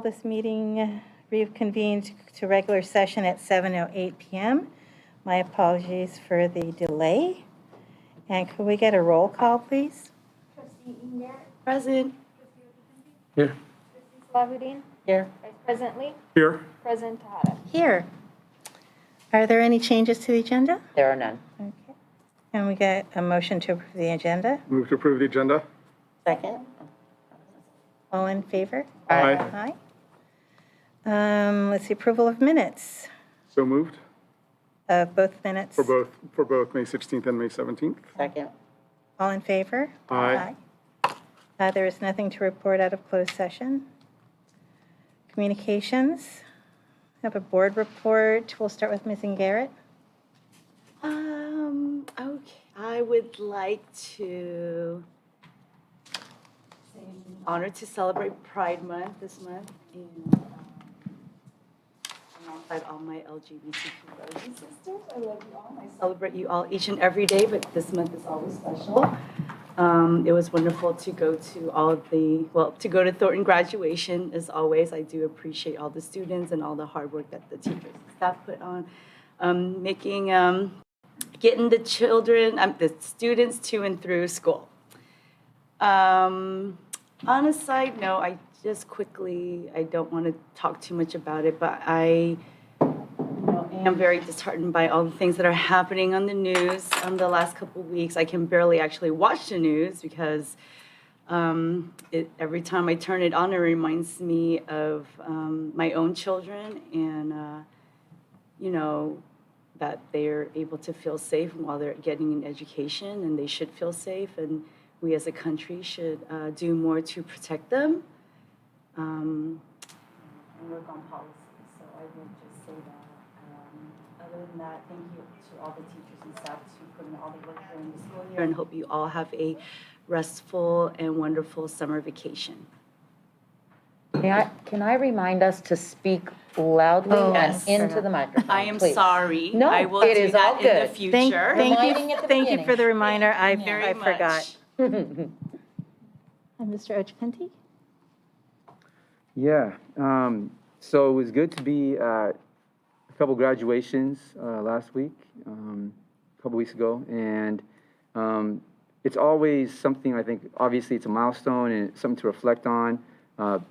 this meeting reconvened to regular session at 7:08 p.m. My apologies for the delay. And could we get a roll call, please? Trustee Inger. Present. Here. Trustee Salahuddin. Here. Vice President Lee. Here. President Tejada. Here. Are there any changes to the agenda? There are none. Okay. Can we get a motion to approve the agenda? Move to approve the agenda. Second. All in favor? Aye. Aye. Let's see, approval of minutes, So moved both minutes. for both May 16th and May 17th. Second. All in favor? Aye. There is nothing to report out of closed session. Communications. We have a board report. We'll start with Ms. Garrett. Okay, I would like to say I'm honored to celebrate Pride Month this month and alongside all my LGBTQ brothers and sisters. I love you all. I celebrate you all each and every day, but this month is always special. It was wonderful to go to to Thornton graduation. As always, I do appreciate all the students and all the hard work that the teachers and staff put on, getting the students to and through school. On a side note, I don't want to talk too much about it, but I am very disheartened by all the things that are happening on the news the last couple of weeks. I can barely actually watch the news because every time I turn it on, it reminds me of my own children and, that they're able to feel safe while they're getting an education, and they should feel safe, and we as a country should do more to protect them and work on policies. So I will just say that. Other than that, thank you to all the teachers and staff who put in all the work during the school year, and hope you all have a restful and wonderful summer vacation. Can I remind us to speak loudly and into the microphone, I am please? sorry. No, I will it do is that all in the good. future. Reminding at the Thank you beginning. for the reminder. I Very forgot. much. And Mr. Ochapente? Yeah, so it was good to be at a couple graduations last week, a couple weeks ago, and it's always something, I think, obviously it's a milestone and it's something to reflect on,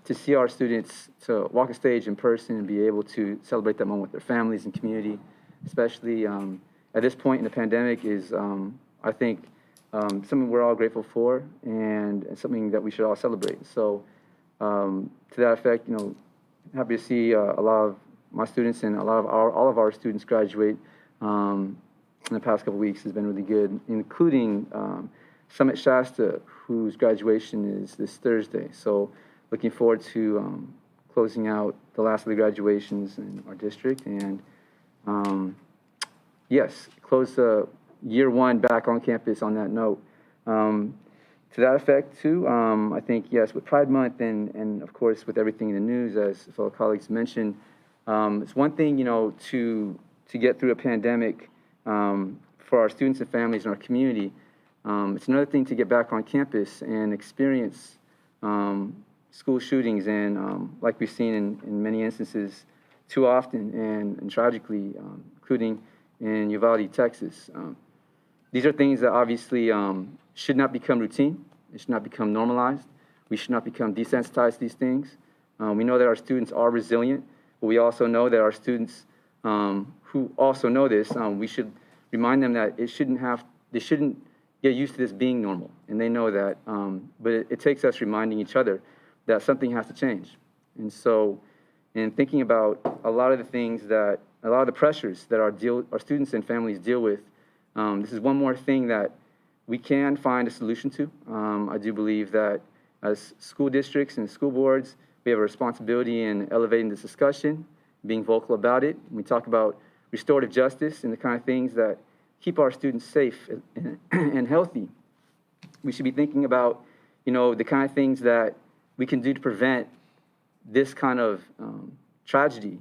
to see our students to walk a stage in person and be able to celebrate that moment with their families and community, especially at this point in the pandemic is, I think, something we're all grateful for and something that we should all celebrate. So to that effect, happy to see a lot of my students and all of our students graduate in the past couple weeks has been really good, including Summit Shasta, whose graduation is this Thursday. So looking forward to closing out the last of the graduations in our district and yes, close year one back on campus on that note. To that effect, too, I think, yes, with Pride Month and of course, with everything in the news, as fellow colleagues mentioned, it's one thing, to get through a pandemic for our students and families in our community. It's another thing to get back on campus and experience school shootings and, like we've seen in many instances, too often and tragically, including in Uvalde, Texas. These are things that obviously should not become routine. It should not become normalized. We should not become desensitized to these things. We know that our students are resilient, but we also know that our students who also know this, we should remind them that they shouldn't get used to this being normal, and they know that. But it takes us reminding each other that something has to change. And so, in thinking about a lot of the pressures that our students and families deal with, this is one more thing that we can find a solution to. I do believe that as school districts and school boards, we have a responsibility in elevating this discussion, being vocal about it. We talk about restorative justice and the kind of things that keep our students safe and healthy. We should be thinking about, the kind of things that we can do to prevent this kind of tragedy,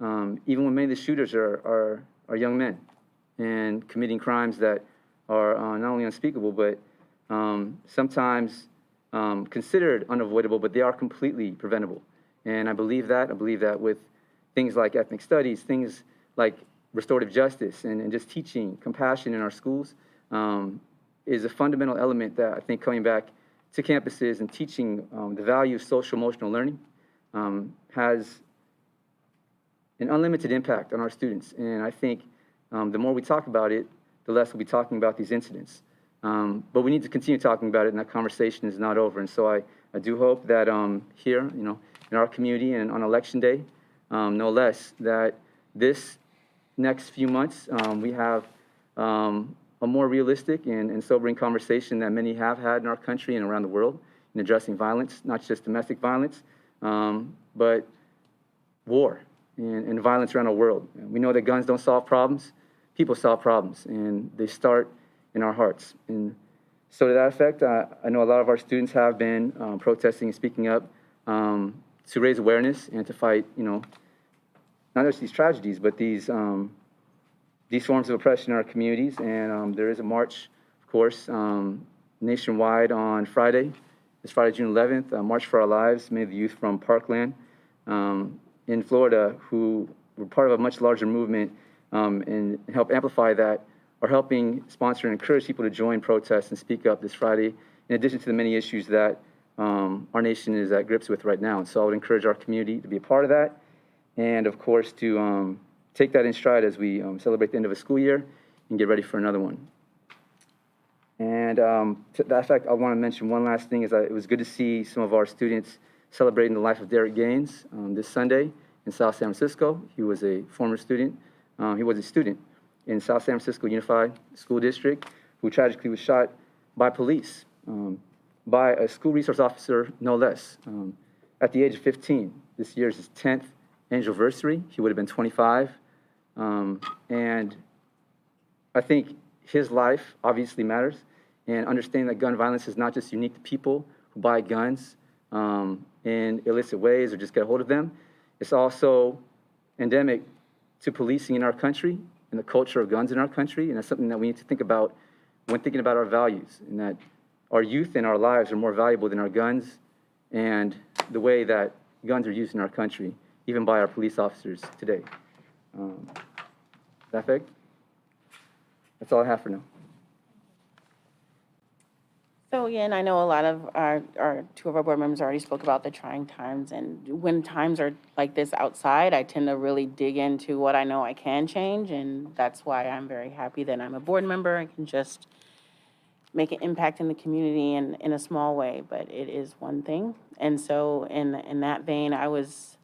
even when many of the shooters are young men and committing crimes that are not only unspeakable, but sometimes considered unavoidable, but they are completely preventable. And I believe that. I believe that with things like ethnic studies, things like restorative justice, and just teaching compassion in our schools is a fundamental element that I think coming back to campuses and teaching the value of social emotional learning has an unlimited impact on our students. And I think the more we talk about it, the less we'll be talking about these incidents. But we need to continue talking about it, and that conversation is not over. And so I do hope that here, in our community and on Election Day, no less, that this next few months we have a more realistic and sobering conversation that many have had in our country and around the world in addressing violence, not just domestic violence, but war and violence around the world. We know that guns don't solve problems. People solve problems, and they start in our hearts. And so to that effect, I know a lot of our students have been protesting and speaking up to raise awareness and to fight, not just these tragedies, but these forms of oppression in our communities. And there is a march, of course, nationwide on Friday. It's Friday, June 11th, March for Our Lives. Many of the youth from Parkland in Florida who were part of a much larger movement and help amplify that are helping sponsor and encourage people to join protests and speak up this Friday, in addition to the many issues that our nation is at grips with right now. And so I would encourage our community to be a part of that, and of course to take that in stride as we celebrate the end of a school year and get ready for another one. And to that effect, I want to mention one last thing, is that it was good to see some of our students celebrating the life of Derek Gaines this Sunday in South San Francisco. He was a former student. He was a student in South San Francisco Unified School District who tragically was shot by police, by a school resource officer, no less, at the age of 15. This year is his 10th anniversary. He would have been 25. And I think his life obviously matters, and understanding that gun violence is not just unique to people who buy guns in illicit ways or just get a hold of them. It's also endemic to policing in our country and the culture of guns in our country, and that's something that we need to think about when thinking about our values, and that our youth and our lives are more valuable than our guns and the way that guns are used in our country, even by our police officers today. That fact? That's all I have for now. So again, I know a lot of our two of our board members already spoke about the trying times, and when times are like this outside, I tend to really dig into what I know I can change, and that's why I'm very happy that I'm a board member. I can just make an impact in the community in a small way, but it is one thing. And so in that vein, I was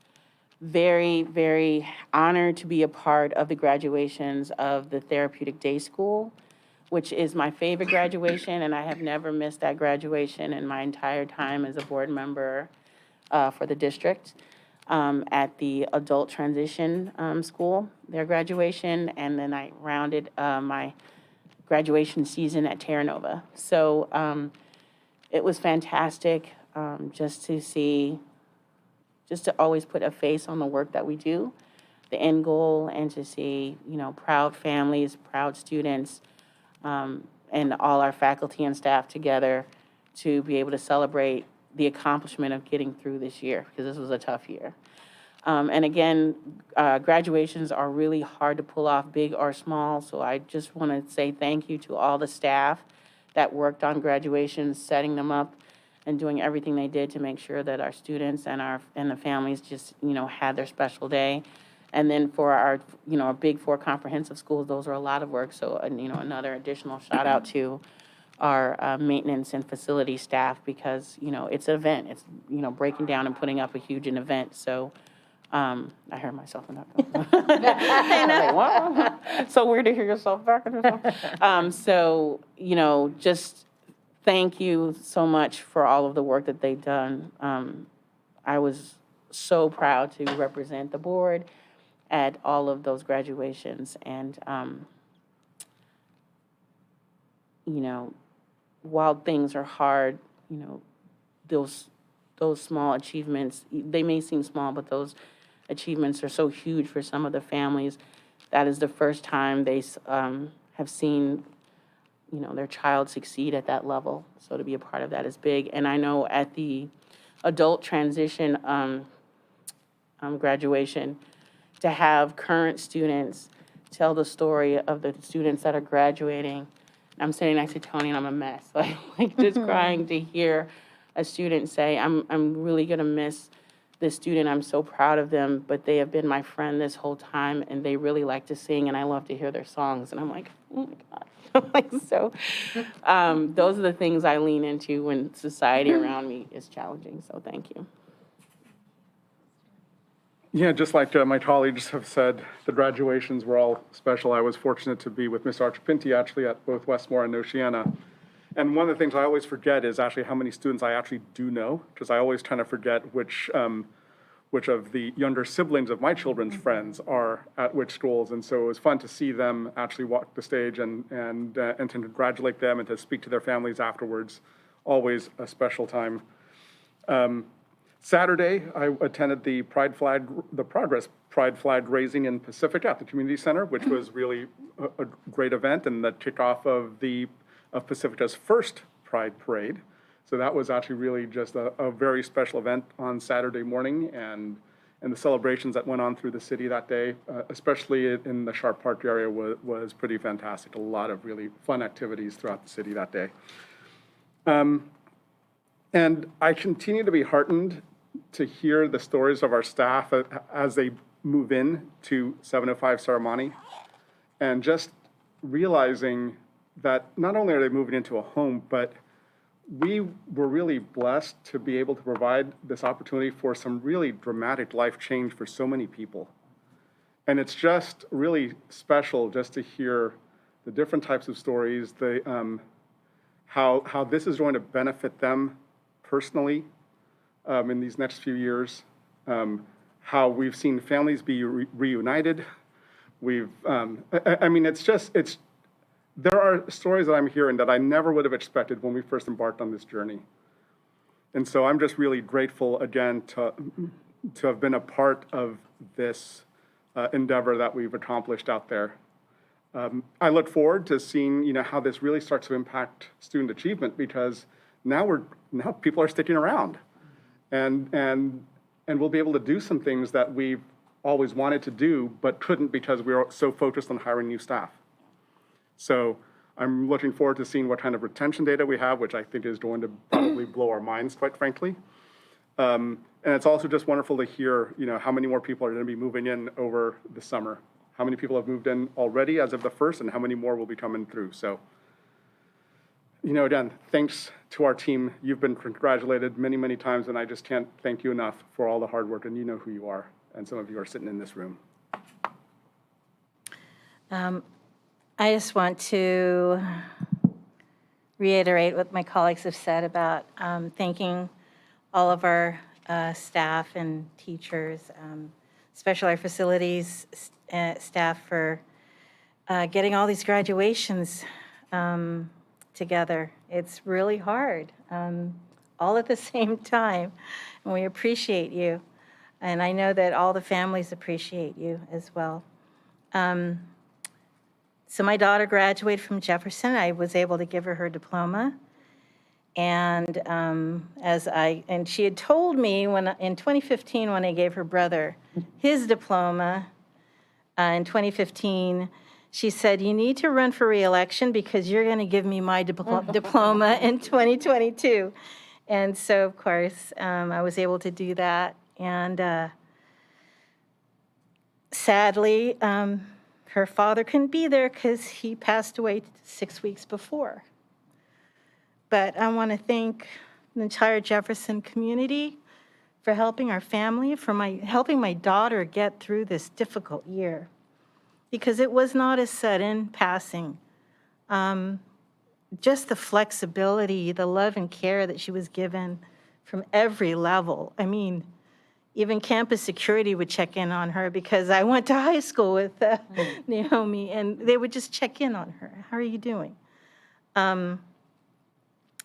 very, very honored to be a part of the graduations of the Therapeutic Day School, which is my favorite graduation, and I have never missed that graduation in my entire time as a board member for the district. At the adult transition school, their graduation, and then I rounded my graduation season at Terra Nova. So it was fantastic just to see, just to always put a face on the work that we do, the end goal, and to see, proud families, proud students, and all our faculty and staff together to be able to celebrate the accomplishment of getting through this year, because this was a tough year. And again, graduations are really hard to pull off, big or small, so I just want to say thank you to all the staff that worked on graduations, setting them up, and doing everything they did to make sure that our students and the families just, had their special day. And then for our, our Big Four comprehensive schools, those are a lot of work. So, another additional shout out to our maintenance and facility staff, because, it's an event. It's, breaking down and putting up a huge event. So I heard myself in that. Wow. So weird to hear yourself back in yourself. So, just thank you so much for all of the work that they've done. I was so proud to represent the board at all of those graduations. And, while things are hard, those small achievements, they may seem small, but those achievements are so huge for some of the families. That is the first time they have seen, their child succeed at that level. So to be a part of that is big. And I know at the adult transition graduation, to have current students tell the story of the students that are graduating. I'm sitting next to Tony and I'm a mess, like just crying to hear a student say, I'm really gonna miss this student. I'm so proud of them, but they have been my friend this whole time and they really like to sing and I love to hear their songs. And I'm like, oh my God. Like, so those are the things I lean into when society around me is challenging. So thank you. Yeah, just like my colleagues have said, the graduations were all special. I was fortunate to be with Ms. Archipinti actually at both Westmore and Oceana. And one of the things I always forget is actually how many students I actually do know, because I always try to forget which of the younger siblings of my children's friends are at which schools. And so it was fun to see them actually walk the stage and to congratulate them and to speak to their families afterwards. Always a special time. Saturday, I attended the Progress Pride Flag raising in Pacifica at the community center, which was really a great event and the kickoff of Pacifica's first Pride Parade. So that was actually really just a very special event on Saturday morning, and the celebrations that went on through the city that day, especially in the Sharp Park area, was pretty fantastic. A lot of really fun activities throughout the city that day. And I continue to be heartened to hear the stories of our staff as they move in to 705 Saramani, and just realizing that not only are they moving into a home, but we were really blessed to be able to provide this opportunity for some really dramatic life change for so many people. And it's just really special just to hear the different types of stories, how this is going to benefit them personally in these next few years, how we've seen families be reunited. There are stories that I'm hearing that I never would have expected when we first embarked on this journey. And so I'm just really grateful again to have been a part of this endeavor that we've accomplished out there. I look forward to seeing, how this really starts to impact student achievement, because now people are sticking around, and we'll be able to do some things that we've always wanted to do but couldn't because we were so focused on hiring new staff. So I'm looking forward to seeing what kind of retention data we have, which I think is going to probably blow our minds, quite frankly. And it's also just wonderful to hear, how many more people are going to be moving in over the summer. How many people have moved in already as of the 1st, and how many more will be coming through. So, again, thanks to our team. You've been congratulated many, many times, and I just can't thank you enough for all the hard work, and you know who you are, and some of you are sitting in this room. I just want to reiterate what my colleagues have said about thanking all of our staff and teachers, especially our facilities staff, for getting all these graduations together. It's really hard, all at the same time, and we appreciate you. And I know that all the families appreciate you as well. So my daughter graduated from Jefferson. I was able to give her her diploma. And and she had told me in 2015, when I gave her brother his diploma, in 2015, she said, "You need to run for reelection because you're going to give me my diploma in 2022. And so, of course, I was able to do that. And sadly, her father couldn't be there because he passed away 6 weeks before. But I want to thank the entire Jefferson community for helping our family, for helping my daughter get through this difficult year, because it was not a sudden passing. Just the flexibility, the love and care that she was given from every level. I mean, even campus security would check in on her, because I went to high school with Naomi, and they would just check in on her. How are you doing?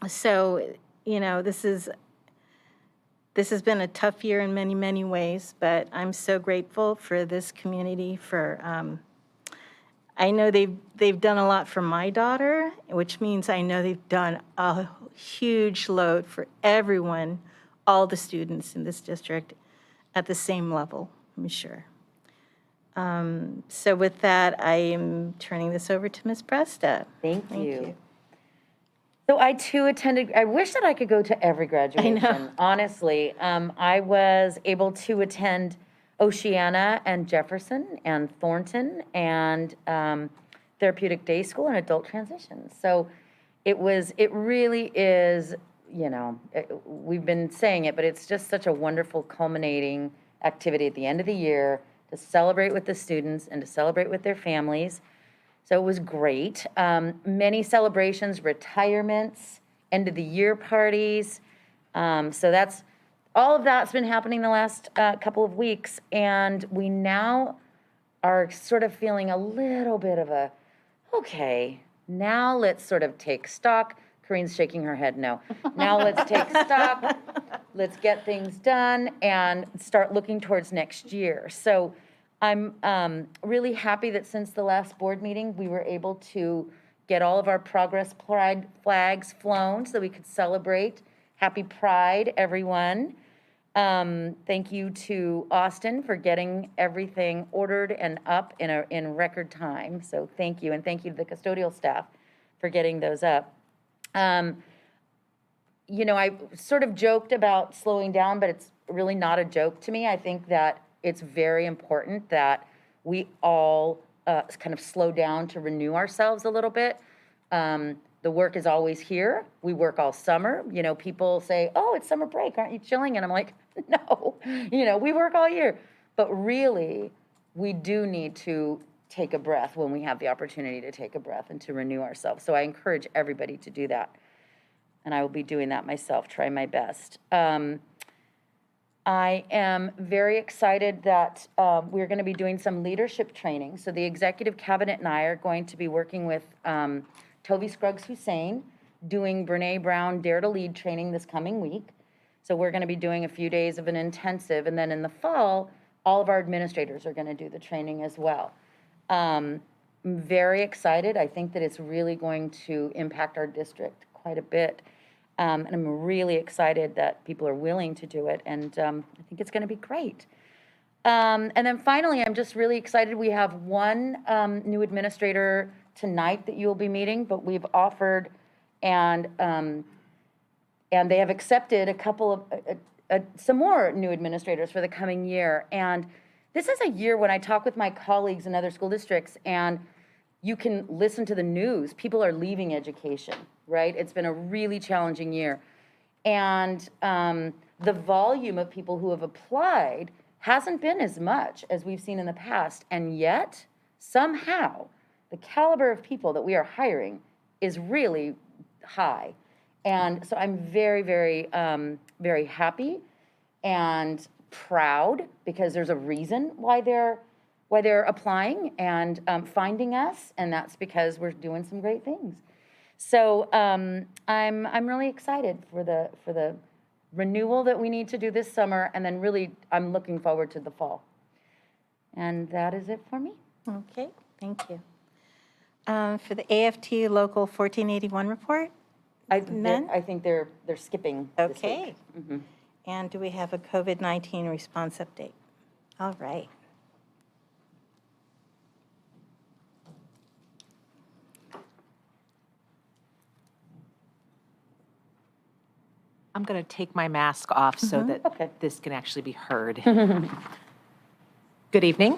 So, this has been a tough year in many, many ways, but I'm so grateful for this community. I know they've done a lot for my daughter, which means I know they've done a huge load for everyone, all the students in this district. at the same level, I'm sure. So with that, I am turning this over to Ms. Presta. Thank you. So I too attended, I wish that I could go to every graduation, honestly. I was able to attend Oceana and Jefferson and Thornton and Therapeutic Day School and Adult Transition. So it really is, we've been saying it, but it's just such a wonderful culminating activity at the end of the year to celebrate with the students and to celebrate with their families. So it was great. Many celebrations, retirements, end of the year parties. So all of that's been happening the last couple of weeks. And we now are sort of feeling a little bit of okay, now let's sort of take stock. Corinne's shaking her head no. Now let's take stock. Let's get things done and start looking towards next year. So I'm really happy that since the last board meeting, we were able to get all of our Progress Pride flags flown so we could celebrate. Happy Pride, everyone. Thank you to Austin for getting everything ordered and up in record time. So thank you, and thank you to the custodial staff for getting those up. I sort of joked about slowing down, but it's really not a joke to me. I think that it's very important that we all kind of slow down to renew ourselves a little bit. The work is always here. We work all summer. People say, oh, it's summer break. Aren't you chilling? And I'm like, no, we work all year. But really, we do need to take a breath when we have the opportunity to take a breath and to renew ourselves. So I encourage everybody to do that. And I will be doing that myself, try my best. I am very excited that we're going to be doing some leadership training. So the executive cabinet and I are going to be working with Toby Scruggs-Hussein, doing Brene Brown Dare to Lead training this coming week. So we're going to be doing a few days of an intensive, and then in the fall, all of our administrators are going to do the training as well. I'm very excited. I think that it's really going to impact our district quite a bit. And I'm really excited that people are willing to do it, and I think it's going to be great. And then finally, I'm just really excited. We have one new administrator tonight that you'll be meeting, but we've offered and they have accepted a couple of some more new administrators for the coming year. And this is a year when I talk with my colleagues in other school districts, and you can listen to the news. People are leaving education, right? It's been a really challenging year. And the volume of people who have applied hasn't been as much as we've seen in the past. And yet, somehow, the caliber of people that we are hiring is really high. And so I'm very, very, very happy and proud, because there's a reason why they're applying and finding us, and that's because we're doing some great things. So I'm really excited for the renewal that we need to do this summer, and then really I'm looking forward to the fall. And that is it for me. Okay, thank you. For the AFT Local 1481 report? None? I think they're skipping this week. Okay. And do we have a COVID-19 response update? All right. I'm going to take my mask off so that Okay. this can actually be heard. Good evening.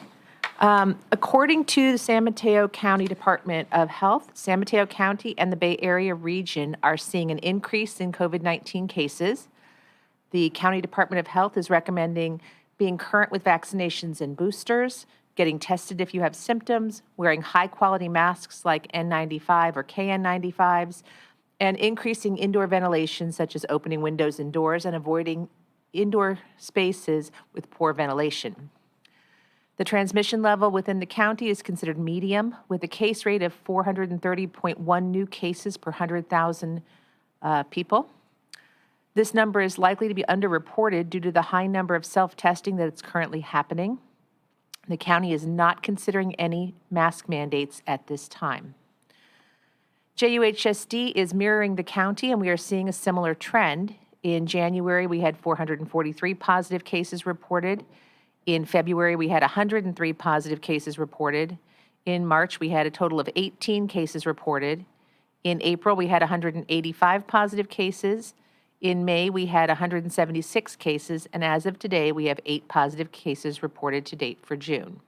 According to the San Mateo County Department of Health, San Mateo County and the Bay Area region are seeing an increase in COVID-19 cases. The County Department of Health is recommending being current with vaccinations and boosters, getting tested if you have symptoms, wearing high-quality masks like N95 or KN95s, and increasing indoor ventilation, such as opening windows and doors and avoiding indoor spaces with poor ventilation. The transmission level within the county is considered medium, with a case rate of 430.1 new cases per 100,000 people. This number is likely to be underreported due to the high number of self-testing that is currently happening. The county is not considering any mask mandates at this time. JUHSD is mirroring the county, and we are seeing a similar trend. In January, we had 443 positive cases reported. In February, we had 103 positive cases reported. In March, we had a total of 18 cases reported. In April, we had 185 positive cases. In May, we had 176 cases, and as of today, we have 8 positive cases reported to date for June.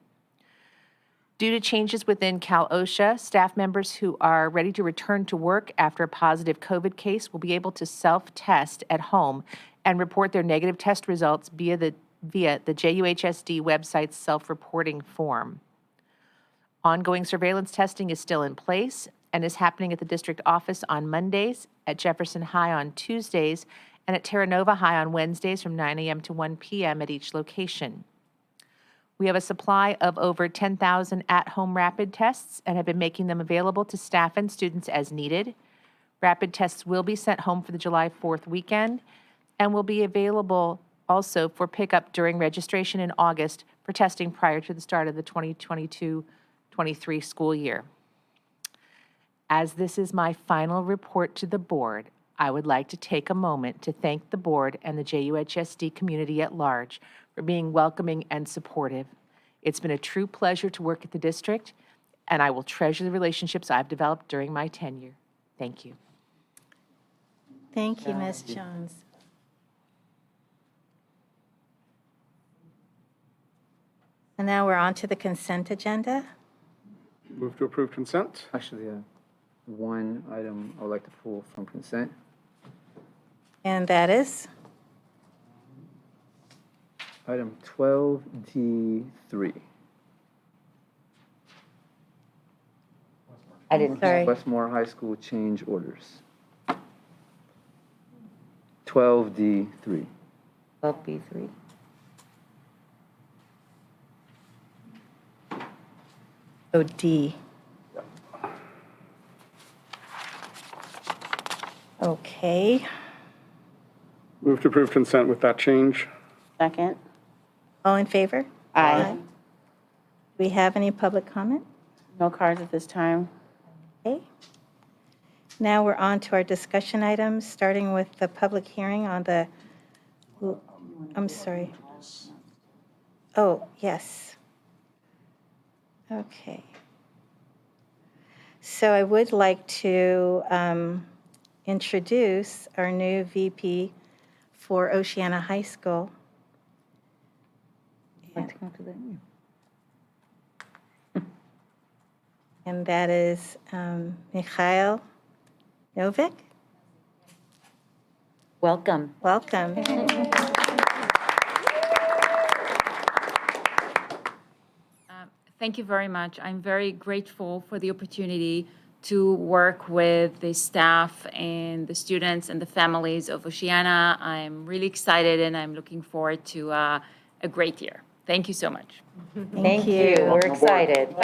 Due to changes within Cal OSHA, staff members who are ready to return to work after a positive COVID case will be able to self-test at home and report their negative test results via the JUHSD website's self-reporting form. Ongoing surveillance testing is still in place and is happening at the district office on Mondays, at Jefferson High on Tuesdays, and at Terra Nova High on Wednesdays from 9 a.m. to 1 p.m. at each location. We have a supply of over 10,000 at-home rapid tests and have been making them available to staff and students as needed. Rapid tests will be sent home for the July 4th weekend and will be available also for pickup during registration in August for testing prior to the start of the 2022-23 school year. As this is my final report to the board, I would like to take a moment to thank the board and the JUHSD community at large for being welcoming and supportive. It's been a true pleasure to work at the district, and I will treasure the relationships I've developed during my tenure. Thank you. Thank you, Ms. Jones. And now we're on to the consent agenda. Move to approve consent. Actually, one item I would like to pull from consent. And that is? Item 12D3. I didn't hear. Sorry. Westmore High School change orders. 12D3. 12B3. Oh, D. Okay. Move to approve consent with that change. Second. All in favor? Aye. Do we have any public comment? No cards at this time. Okay. Now we're on to our discussion items, starting with the public hearing on the, I'm sorry. Oh, yes. Okay. So I would like to introduce our new VP for Oceana High School. Want to come to that? And that is Mikhail Novik. Welcome. Welcome. Thank you very much. I'm very grateful for the opportunity to work with the staff and the students and the families of Oceana. I'm really excited and I'm looking forward to a great year. Thank you so much. Thank you. We're excited.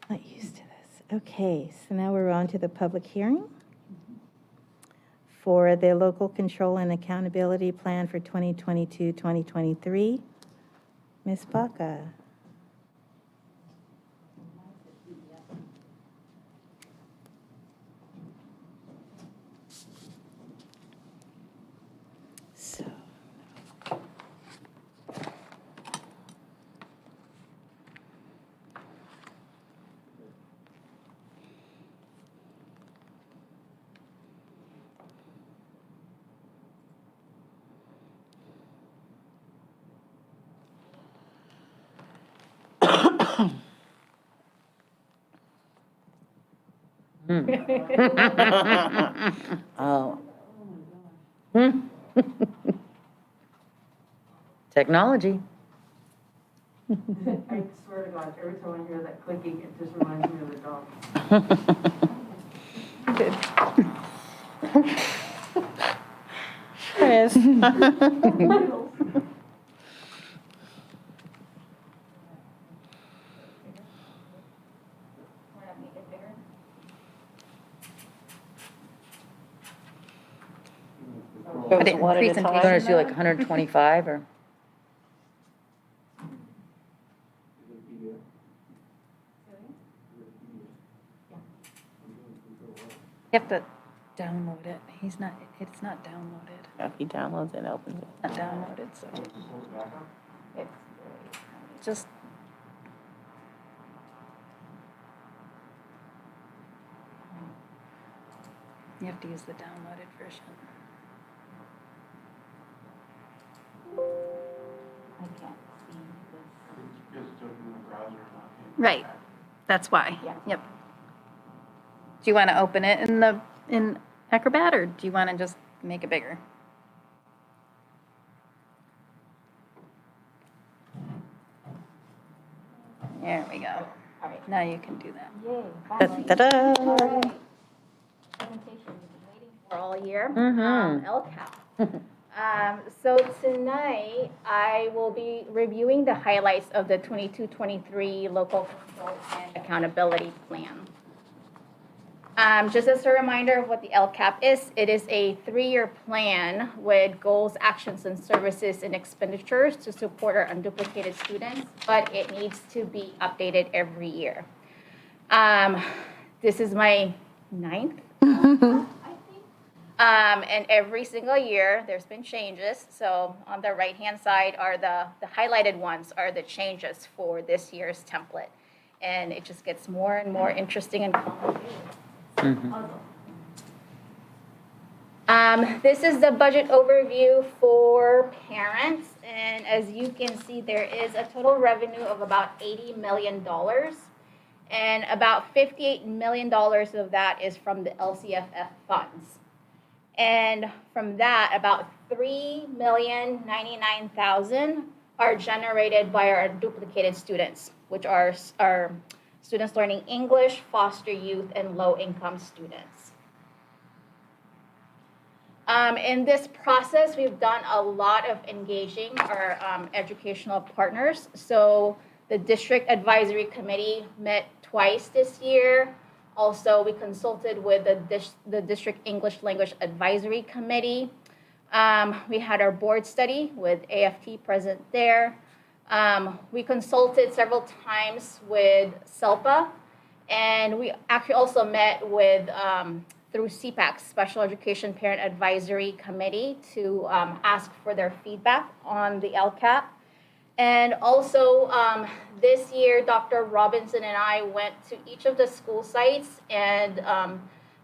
Not used to this. Okay, so now we're on to the public hearing for the Local Control and Accountability Plan for 2022-2023. Ms. Baca. So, Oh. Technology. I swear to God, every time I hear that clicking, it just reminds me of the dog. I didn't presentation. You want to do like 125 or? have to download it. It's not downloaded. If he downloads it, opens it. Not downloaded, so. It's just. You have to use the downloaded version. I can't see this. Right, that's why, yep. Do you want to open it in Acrobat, or do you want to just make it bigger? There we go. All right, now you can do that. Yay, Da-da-da. All right. Presentation we've been waiting for all year, LCAP. So tonight, I will be reviewing the highlights of the 22-23 Local Control and Accountability Plan. Just as a reminder of what the LCAP is, it is a 3-year plan with goals, actions, and services and expenditures to support our unduplicated students, but it needs to be updated every year. This is my 9th, I think. And every single year, there's been changes. So on the right-hand side are the highlighted ones are the changes for this year's template. And it just gets more and more interesting and complicated. This is the budget overview for parents, and as you can see, there is a total revenue of about $80 million, and about $58 million of that is from the LCFF funds. And from that, about $3,099,000 are generated by our duplicated students, which are students learning English, foster youth, and low-income students. In this process, we've done a lot of engaging our educational partners. So the District Advisory Committee met twice this year. Also, we consulted with the District English Language Advisory Committee. We had our board study with AFT present there. We consulted several times with SELPA, and we actually also met with through CPAC, Special Education Parent Advisory Committee, to ask for their feedback on the LCAP. And also this year, Dr. Robinson and I went to each of the school sites and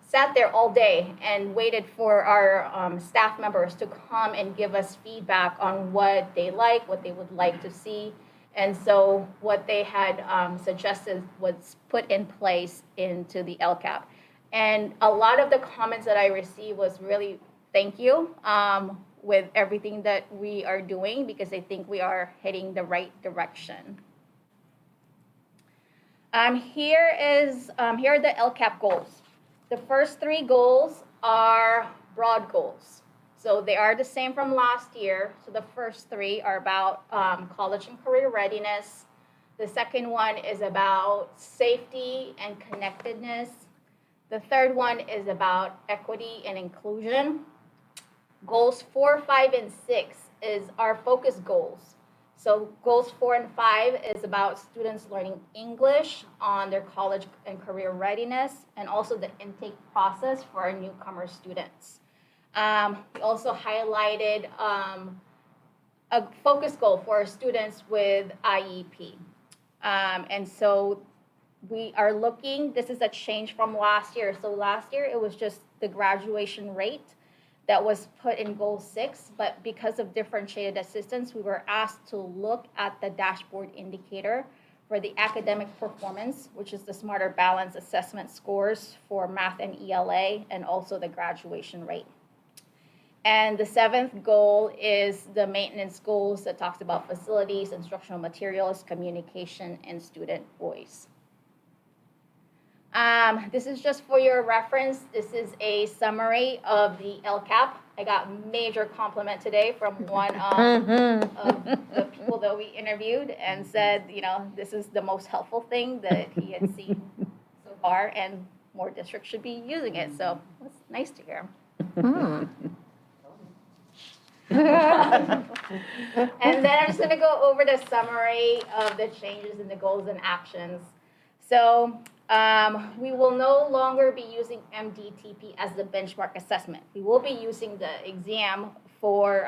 sat there all day and waited for our staff members to come and give us feedback on what they like, what they would like to see. And so what they had suggested was put in place into the LCAP. And a lot of the comments that I received was really thank you with everything that we are doing, because I think we are heading the right direction. Here are the LCAP goals. The first 3 goals are broad goals. So they are the same from last year. So the first 3 are about college and career readiness. The second one is about safety and connectedness. The third one is about equity and inclusion. Goals 4, 5, and 6 is our focus goals. So goals 4 and 5 is about students learning English on their college and career readiness, and also the intake process for our newcomer students. We also highlighted a focus goal for our students with IEP. And so we are looking, this is a change from last year. So last year, it was just the graduation rate that was put in goal 6, but because of differentiated assistance, we were asked to look at the dashboard indicator for the academic performance, which is the Smarter Balance assessment scores for math and ELA, and also the graduation rate. And the 7th goal is the maintenance goals that talks about facilities, instructional materials, communication, and student voice. This is just for your reference. This is a summary of the LCAP. I got major compliment today from one of the people that we interviewed, and said, you know, this is the most helpful thing that he had seen so far, and more districts should be using it. So it's nice to hear. And then I'm just going to go over the summary of the changes in the goals and actions. So We will no longer be using MDTP as the benchmark assessment. We will be using the exam for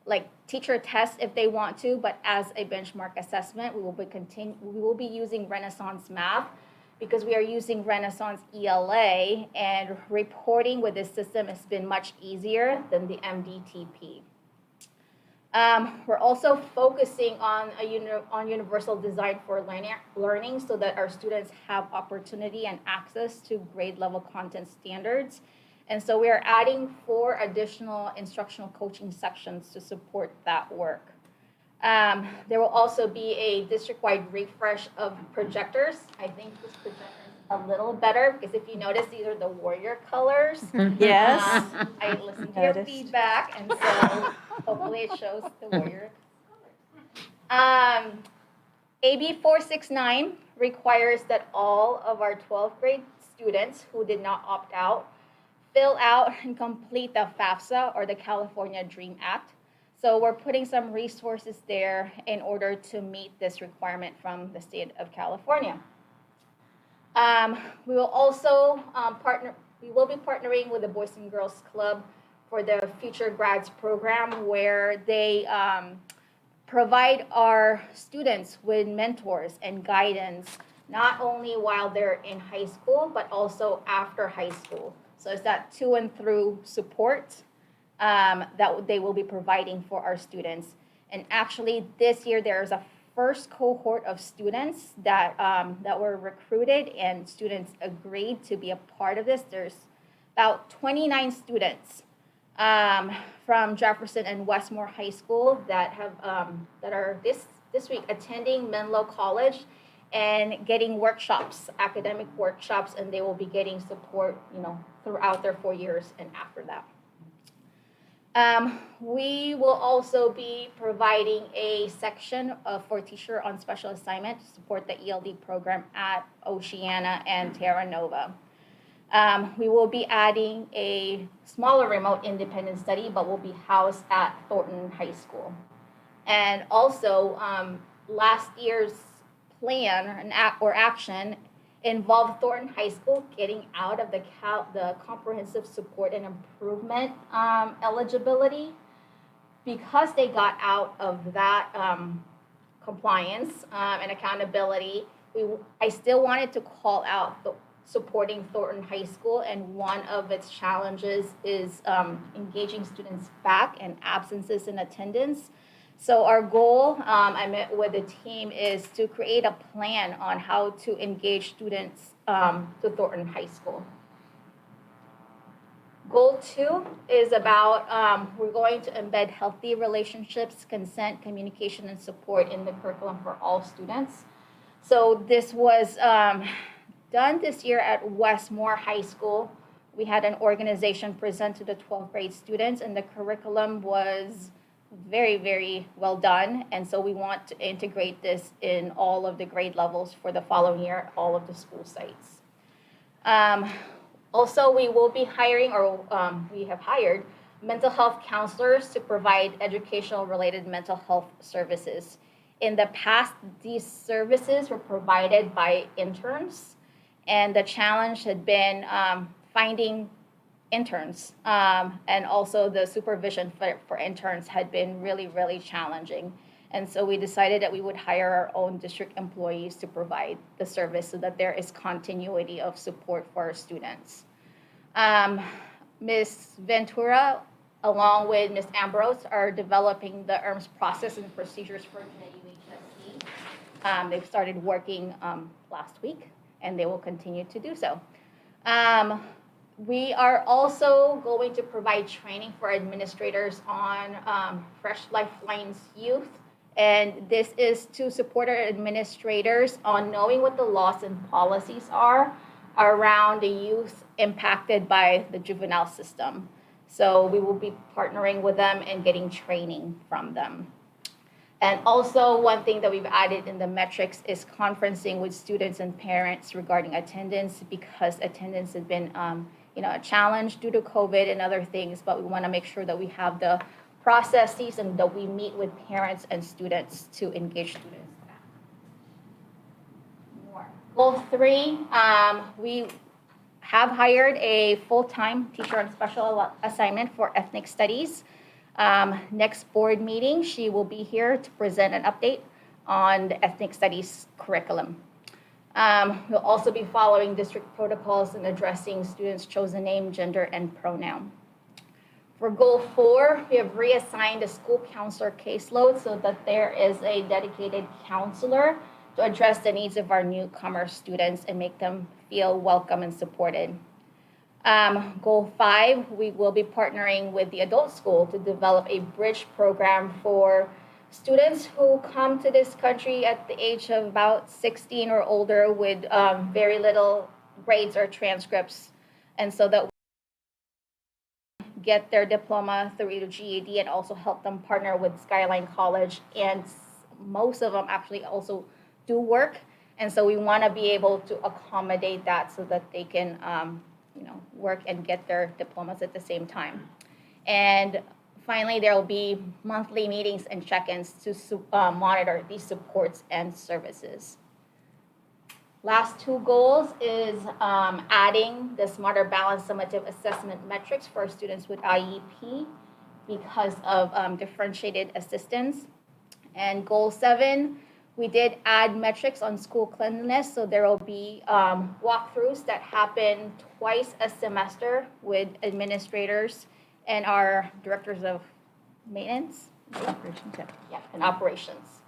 like teacher tests if they want to, but as a benchmark assessment, we will be using Renaissance Math because we are using Renaissance ELA, and reporting with this system has been much easier than the MDTP. We're also focusing on universal design for learning so that our students have opportunity and access to grade level content standards. And so we are adding 4 additional instructional coaching sections to support that work. There will also be a district-wide refresh of projectors. I think this projector is a little better because if you notice, these are the warrior colors. Yes. I listened to your Noticed. feedback, and so hopefully it shows the warrior colors. AB 469 requires that all of our 12th grade students who did not opt out fill out and complete the FAFSA, or the California Dream Act. So we're putting some resources there in order to meet this requirement from the state of California. We will also we will be partnering with the Boys and Girls Club for the Future Grads program, where they provide our students with mentors and guidance, not only while they're in high school, but also after high school. So it's that to and through support that they will be providing for our students. And actually, this year there is a first cohort of students that were recruited, and students agreed to be a part of this. There's about 29 students from Jefferson and Westmore High School that are this week attending Menlo College and getting workshops, academic workshops, and they will be getting support, throughout their 4 years and after that. We will also be providing a section for teacher on special assignment to support the ELD program at Oceana and Terra Nova. We will be adding a smaller remote independent study, but will be housed at Thornton High School. And also, last year's plan or action involved Thornton High School getting out of the comprehensive support and improvement eligibility. Because they got out of that compliance and accountability, I still wanted to call out supporting Thornton High School, and one of its challenges is engaging students back and absences in attendance. So our goal, I met with the team, is to create a plan on how to engage students to Thornton High School. Goal 2 is about we're going to embed healthy relationships, consent, communication, and support in the curriculum for all students. So this was done this year at Westmore High School. We had an organization present to the 12th grade students, and the curriculum was very, very well done. And so we want to integrate this in all of the grade levels for the following year, all of the school sites. Also, we will be hiring, or we have hired, mental health counselors to provide educational-related mental health services. In the past, these services were provided by interns, and the challenge had been finding interns, and also the supervision for interns had been really, really challenging. And so we decided that we would hire our own district employees to provide the service so that there is continuity of support for our students. Ms. Ventura, along with Ms. Ambrose, are developing the ERMS process and procedures for JUHSD. They've started working last week, and they will continue to do so. We are also going to provide training for administrators on Fresh Lifelines Youth. And this is to support our administrators on knowing what the laws and policies are around the youth impacted by the juvenile system. So we will be partnering with them and getting training from them. And also, one thing that we've added in the metrics is conferencing with students and parents regarding attendance, because attendance has been a challenge due to COVID and other things, but we want to make sure that we have the processes and that we meet with parents and students to engage students. More. Goal 3, we have hired a full-time teacher on special assignment for ethnic studies. Next board meeting, she will be here to present an update on the ethnic studies curriculum. We'll also be following district protocols and addressing students' chosen name, gender, and pronoun. For goal 4, we have reassigned a school counselor caseload so that there is a dedicated counselor to address the needs of our newcomer students and make them feel welcome and supported. Goal 5, we will be partnering with the adult school to develop a bridge program for students who come to this country at the age of about 16 or older with very little grades or transcripts, and so that get their diploma through either GED and also help them partner with Skyline College. And most of them actually also do work. And so we want to be able to accommodate that so that they can, work and get their diplomas at the same time. And finally, there will be monthly meetings and check-ins to monitor these supports and services. Last 2 goals is adding the Smarter Balanced Summative Assessment metrics for students with IEP because of differentiated assistance. And goal 7, we did add metrics on school cleanliness, so there will be walkthroughs that happen twice a semester with administrators and our directors of maintenance. Operations, yeah. Yeah, and operations.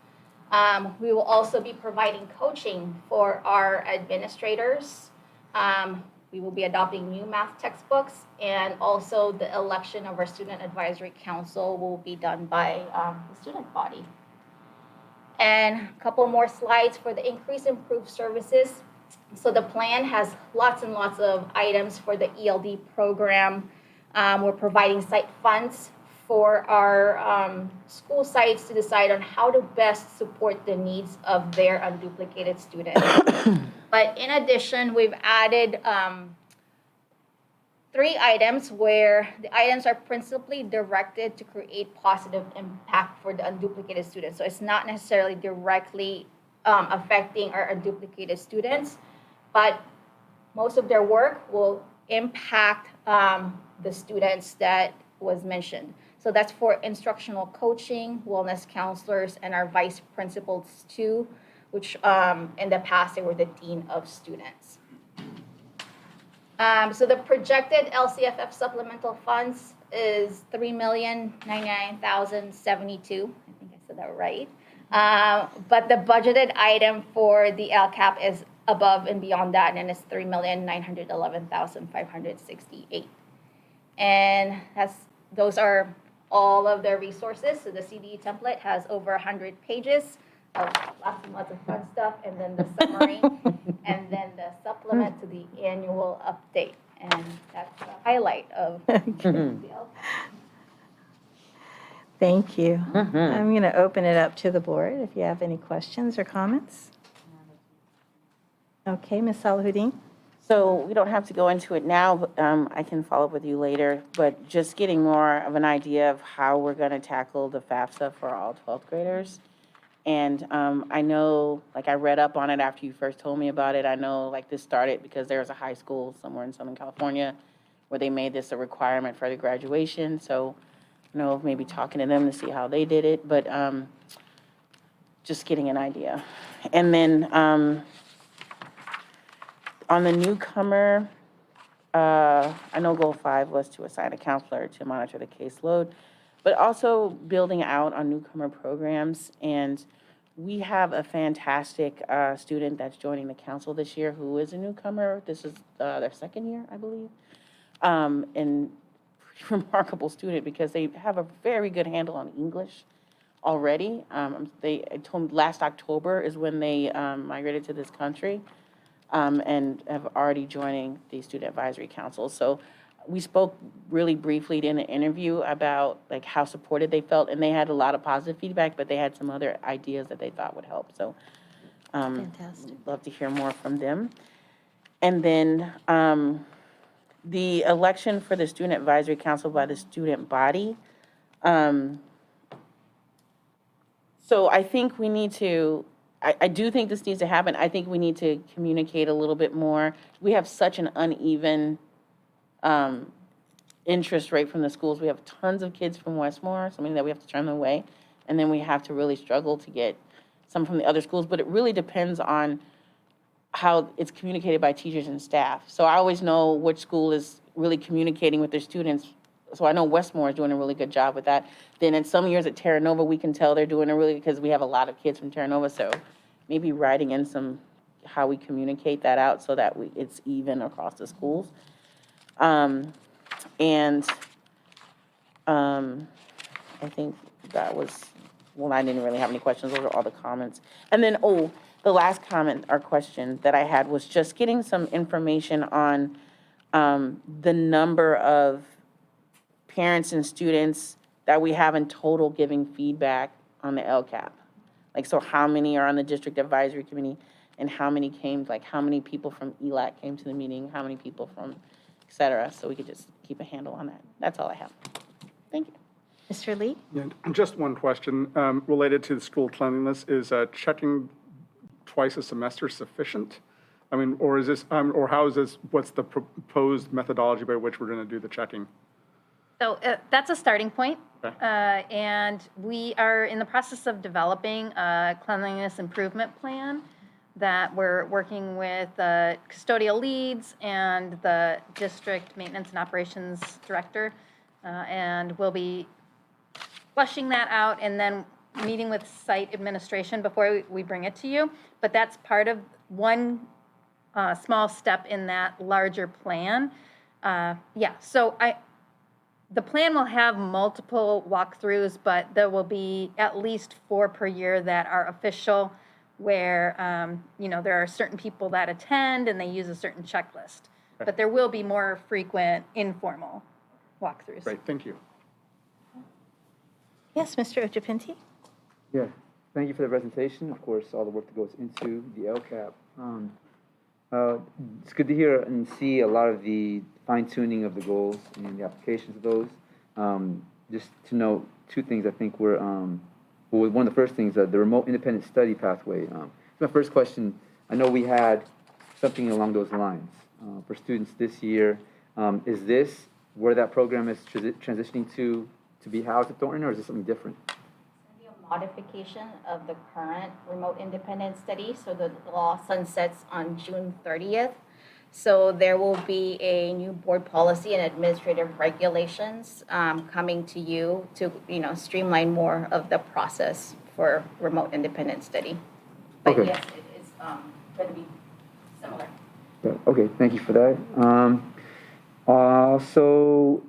We will also be providing coaching for our administrators. We will be adopting new math textbooks, and also the election of our Student Advisory Council will be done by the student body. And a couple more slides for the increase improved services. So the plan has lots and lots of items for the ELD program. We're providing site funds for our school sites to decide on how to best support the needs of their unduplicated students. But in addition, we've added 3 items where the items are principally directed to create positive impact for the unduplicated students. So it's not necessarily directly affecting our unduplicated students, but most of their work will impact the students that was mentioned. So that's for instructional coaching, wellness counselors, and our vice principals too, which in the past they were the dean of students. So the projected LCFF supplemental funds is $3,099,072. I think I said that right. But the budgeted item for the LCAP is above and beyond that, and it's $3,911,568. And those are all of their resources. So the CDE template has over 100 pages of lots and lots of fun stuff, and then the summary, and then the supplement to the annual update. And that's the highlight of the LCAP. Thank you. I'm going to open it up to the board if you have any questions or comments. Okay, Ms. Salahuddin? So we don't have to go into it now, but I can follow up with you later. But just getting more of an idea of how we're going to tackle the FAFSA for all 12th graders. And I know, like I read up on it after you first told me about it. I know like this started because there was a high school somewhere in Southern California where they made this a requirement for the graduation. So I know maybe talking to them to see how they did it, but just getting an idea. And then on the newcomer, I know goal 5 was to assign a counselor to monitor the caseload, but also building out on newcomer programs. And we have a fantastic student that's joining the council this year who is a newcomer. This is their 2nd year, I believe. And pretty remarkable student because they have a very good handle on English already. They told me last October is when they migrated to this country. And have already joining the Student Advisory Council. So we spoke really briefly in an interview about like how supported they felt, and they had a lot of positive feedback, but they had some other ideas that they thought would help. So Fantastic. love to hear more from them. And then the election for the Student Advisory Council by the student body. So I think we need to I do think this needs to happen. I think we need to communicate a little bit more. We have such an uneven interest rate from the schools. We have tons of kids from Westmore, something that we have to turn away. And then we have to really struggle to get some from the other schools. But it really depends on how it's communicated by teachers and staff. So I always know which school is really communicating with their students. So I know Westmore is doing a really good job with that. Then in some years at Terra Nova, we can tell they're doing because we have a lot of kids from Terra Nova. So maybe writing in how we communicate that out so that it's even across the schools. I think that was, well, I didn't really have any questions. Those are all the comments. And then, the last comment or question that I had was just getting some information on the number of parents and students that we have in total giving feedback on the LCAP. Like, so how many are on the district advisory committee and how many how many people from ELAC came to the meeting, how many people from et cetera, so we could just keep a handle on that. That's all I have. Thank you. Mr. Lee? Yeah, just one question related to the school cleanliness. Is checking twice a semester sufficient? I mean, or is this, or how is this, what's the proposed methodology by which we're going to do the checking? So that's a starting point. Okay. And we are in the process of developing a cleanliness improvement plan that we're working with the custodial leads and the district maintenance and operations director. And we'll be fleshing that out and then meeting with site administration before we bring it to you. But that's part of one small step in that larger plan. So the plan will have multiple walkthroughs, but there will be at least 4 per year that are official, where there are certain people that attend and they use a certain checklist. Okay. But there will be more frequent informal walkthroughs. Great, thank you. Yes, Mr. Ojapinti? Yeah, thank you for the presentation. Of course, all the work that goes into the LCAP. It's good to hear and see a lot of the fine-tuning of the goals and the applications of those. Just to note 2 things I think were, one of the first things, the remote independent study pathway. My first question, I know we had something along those lines for students this year. Is this where that program is transitioning to be housed at Thornton, or is this something different? Modification of the current remote independent study. So the law sunsets on June 30th. So there will be a new board policy and administrative regulations coming to you to streamline more of the process for remote independent study. But Okay. yes, it is going to be similar. Okay, thank you for that. So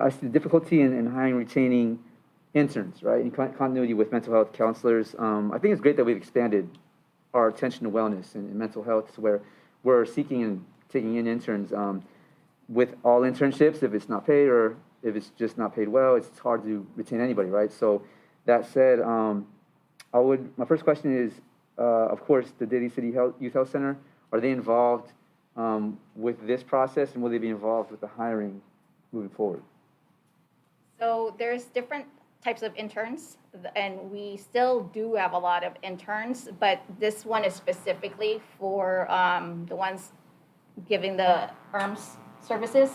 I see the difficulty in hiring and retaining interns, right, in continuity with mental health counselors. I think it's great that we've expanded our attention to wellness and mental health to where we're seeking and taking in interns. With all internships, if it's not paid or if it's just not paid well, it's hard to retain anybody, right? So that said, my first question is, of course, the Daly City Youth Health Center, are they involved with this process, and will they be involved with the hiring moving forward? So there's different types of interns, and we still do have a lot of interns, but this one is specifically for the ones giving the ERMS services.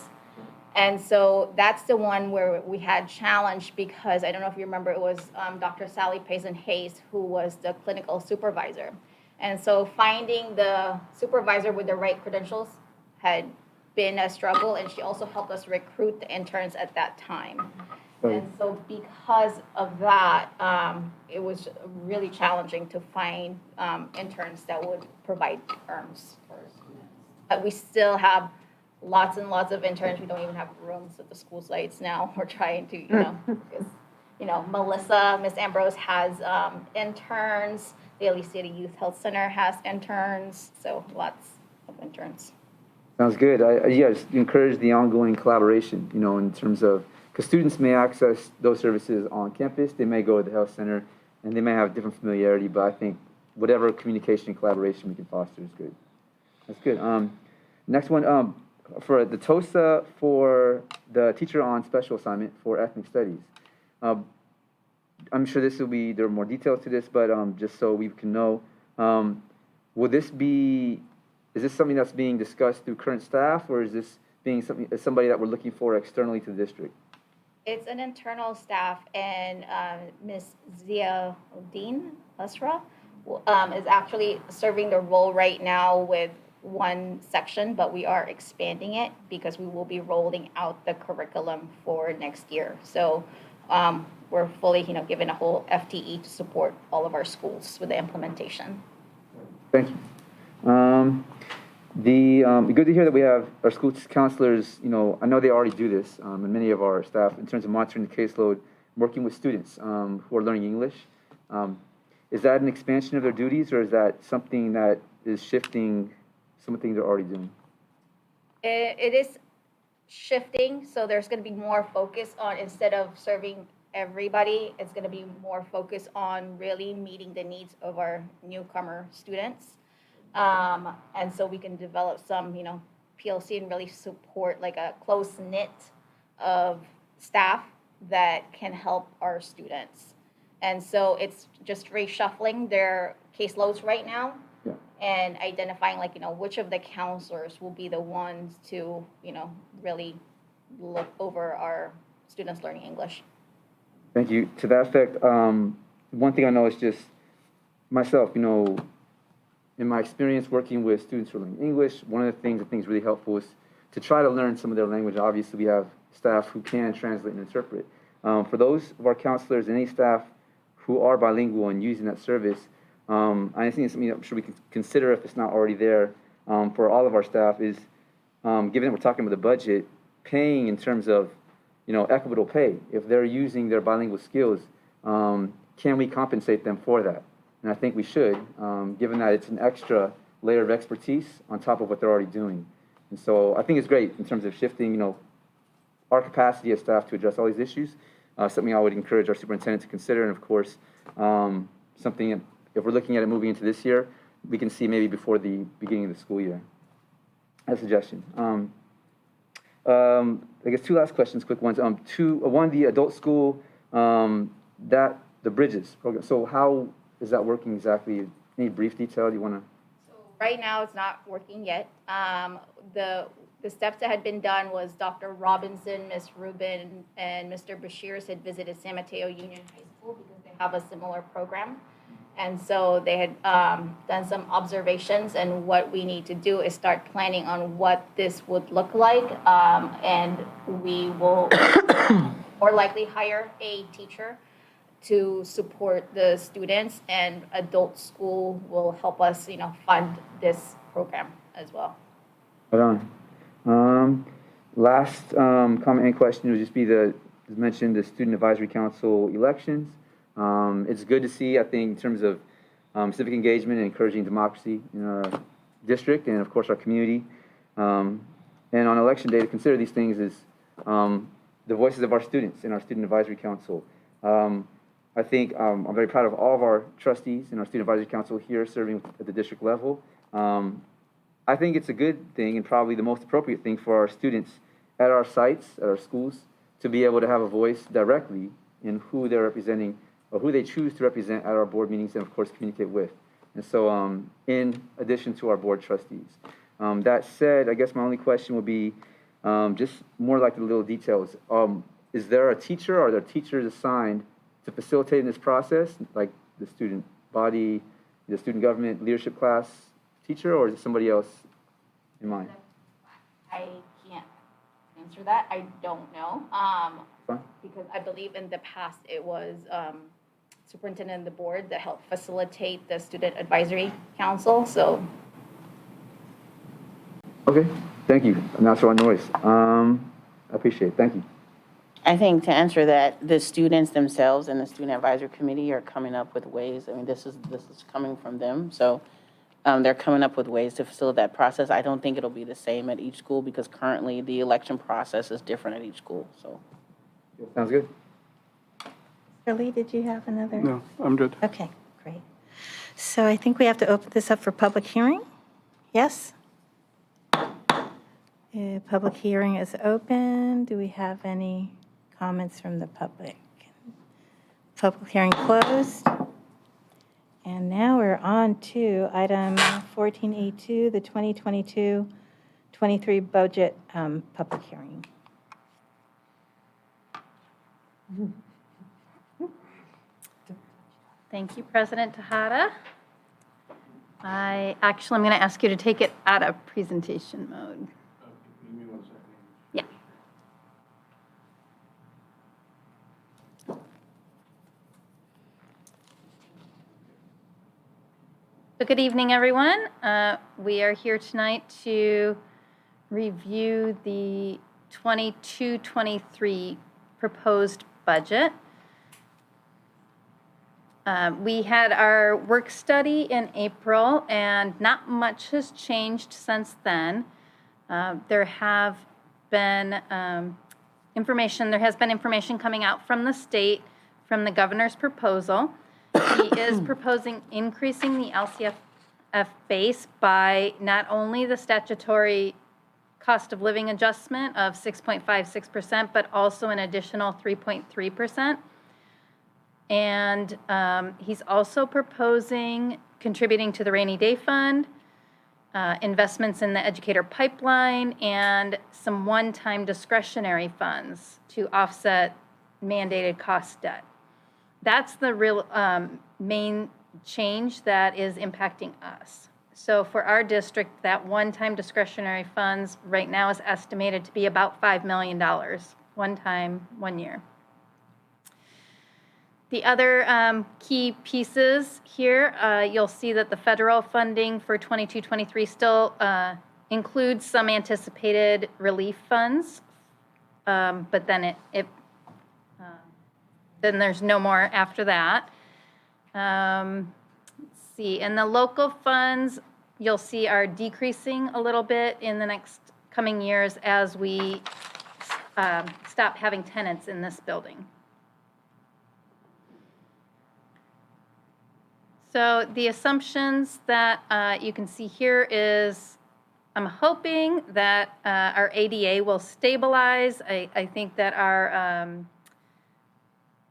And so that's the one where we had challenge, because I don't know if you remember, it was Dr. Sally Payson-Hayes who was the clinical supervisor. And so finding the supervisor with the right credentials had been a struggle, and she also helped us recruit the interns at that time. And so because of that, it was really challenging to find interns that would provide ERMS for students. But we still have lots and lots of interns. We don't even have rooms at the school sites now. We're trying to, because, Melissa, Miss Ambrose has interns. Daly City Youth Health Center has interns. So lots of interns. Sounds good. Just encourage the ongoing collaboration, in terms of, because students may access those services on campus, they may go to the health center, and they may have different familiarity, but I think whatever communication and collaboration we can foster is good. That's good. Next one, for the TOSA for the teacher on special assignment for ethnic studies. I'm sure there are more details to this, but just so we can know, is this something that's being discussed through current staff, or is this being somebody that we're looking for externally to the district? It's an internal staff, and Ms. Zia Uddin Asra is actually serving the role right now with one section, but we are expanding it because we will be rolling out the curriculum for next year. So we're fully, given a whole FTE to support all of our schools with the implementation. Thank you. Good to hear that we have our school counselors, I know they already do this, and many of our staff, in terms of monitoring the caseload, working with students who are learning English. Is that an expansion of their duties, or is that something that is shifting some of the things they're already doing? It is shifting, so there's going to be more focus on, instead of serving everybody, it's going to be more focus on really meeting the needs of our newcomer students. And so we can develop some, PLC and really support like a close knit of staff that can help our students. And so it's just reshuffling their caseloads right now. Yeah. And identifying which of the counselors will be the ones to, really look over our students learning English. Thank you. To that effect, one thing I know is just myself, in my experience working with students who are learning English, one of the things I think is really helpful is to try to learn some of their language. Obviously, we have staff who can translate and interpret. For those of our counselors and any staff who are bilingual and using that service, I think it's something that I'm sure we can consider, if it's not already there, for all of our staff is, given that we're talking about the budget, paying in terms of, equitable pay. If they're using their bilingual skills, can we compensate them for that? And I think we should, given that it's an extra layer of expertise on top of what they're already doing. And so I think it's great in terms of shifting, our capacity as staff to address all these issues. Something I would encourage our superintendent to consider, and of course, something, if we're looking at it moving into this year, we can see maybe before the beginning of the school year. A suggestion. I guess two last questions, quick ones. One, the adult school, the Bridges program. So how is that working exactly? Any brief detail you want to? So right now, it's not working yet. The steps that had been done was Dr. Robinson, Ms. Rubin, and Mr. Bashirs had visited San Mateo Union High School because they have a similar program. And so they had done some observations, and what we need to do is start planning on what this would look like. And we will more likely hire a teacher to support the students, and adult school will help us, fund this program as well. Hold on. Last comment and question would just be as mentioned, the Student Advisory Council elections. It's good to see, I think, in terms of civic engagement and encouraging democracy in our district and, of course, our community. And on election day, to consider these things is the voices of our students in our Student Advisory Council. I think I'm very proud of all of our trustees in our Student Advisory Council here serving at the district level. I think it's a good thing and probably the most appropriate thing for our students at our sites, at our schools, to be able to have a voice directly in who they're representing or who they choose to represent at our board meetings and, of course, communicate with. And so in addition to our board trustees. That said, I guess my only question would be just more like the little details. Is there a teacher or are there teachers assigned to facilitate in this process, like the student body, the student government leadership class teacher, or is it somebody else in mind? I can't answer that. I don't know. Fine. Because I believe in the past it was superintendent of the board that helped facilitate the student advisory council. So. Okay, thank you. And that's our noise. I appreciate it. Thank you. I think to answer that, the students themselves and the student advisory committee are coming up with ways. I mean, this is coming from them, so they're coming up with ways to facilitate that process. I don't think it'll be the same at each school because currently the election process is different at each school. So, sounds good. Shirley, did you have another? No, I'm good. Okay, great. So I think we have to open this up for public hearing. Yes? Public hearing is open. Do we have any comments from the public? Public hearing closed. And now we're on to item 14A2, the 2022-23 budget public hearing. Thank you, President Tejada. I'm going to ask you to take it out of presentation mode. Yeah. So good evening, everyone. We are here tonight to review the 22-23 proposed budget. We had our work study in April, and not much has changed since then. There has been information coming out from the state from the governor's proposal. He is proposing increasing the LCFF base by not only the statutory cost of living adjustment of 6.56%, but also an additional 3.3%. And he's also proposing contributing to the rainy day fund, investments in the educator pipeline, and some one-time discretionary funds to offset mandated cost debt. That's the real main change that is impacting us. So for our district, that one-time discretionary funds right now is estimated to be about $5 million, one time, 1 year. The other key pieces here, you'll see that the federal funding for 22-23 still includes some anticipated relief funds, but then then there's no more after that. Let's see, and the local funds, you'll see are decreasing a little bit in the next coming years as we stop having tenants in this building. So the assumptions that you can see here is I'm hoping that our ADA will stabilize. I think that our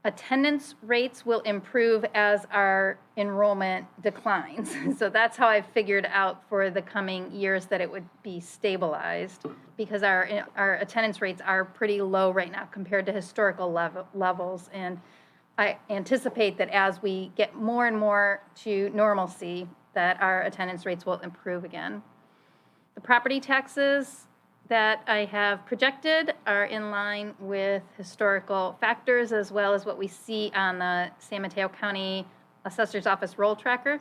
attendance rates will improve as our enrollment declines. So that's how I figured out for the coming years that it would be stabilized, because our attendance rates are pretty low right now compared to historical levels. And I anticipate that as we get more and more to normalcy, that our attendance rates will improve again. The property taxes that I have projected are in line with historical factors, as well as what we see on the San Mateo County Assessor's Office roll tracker.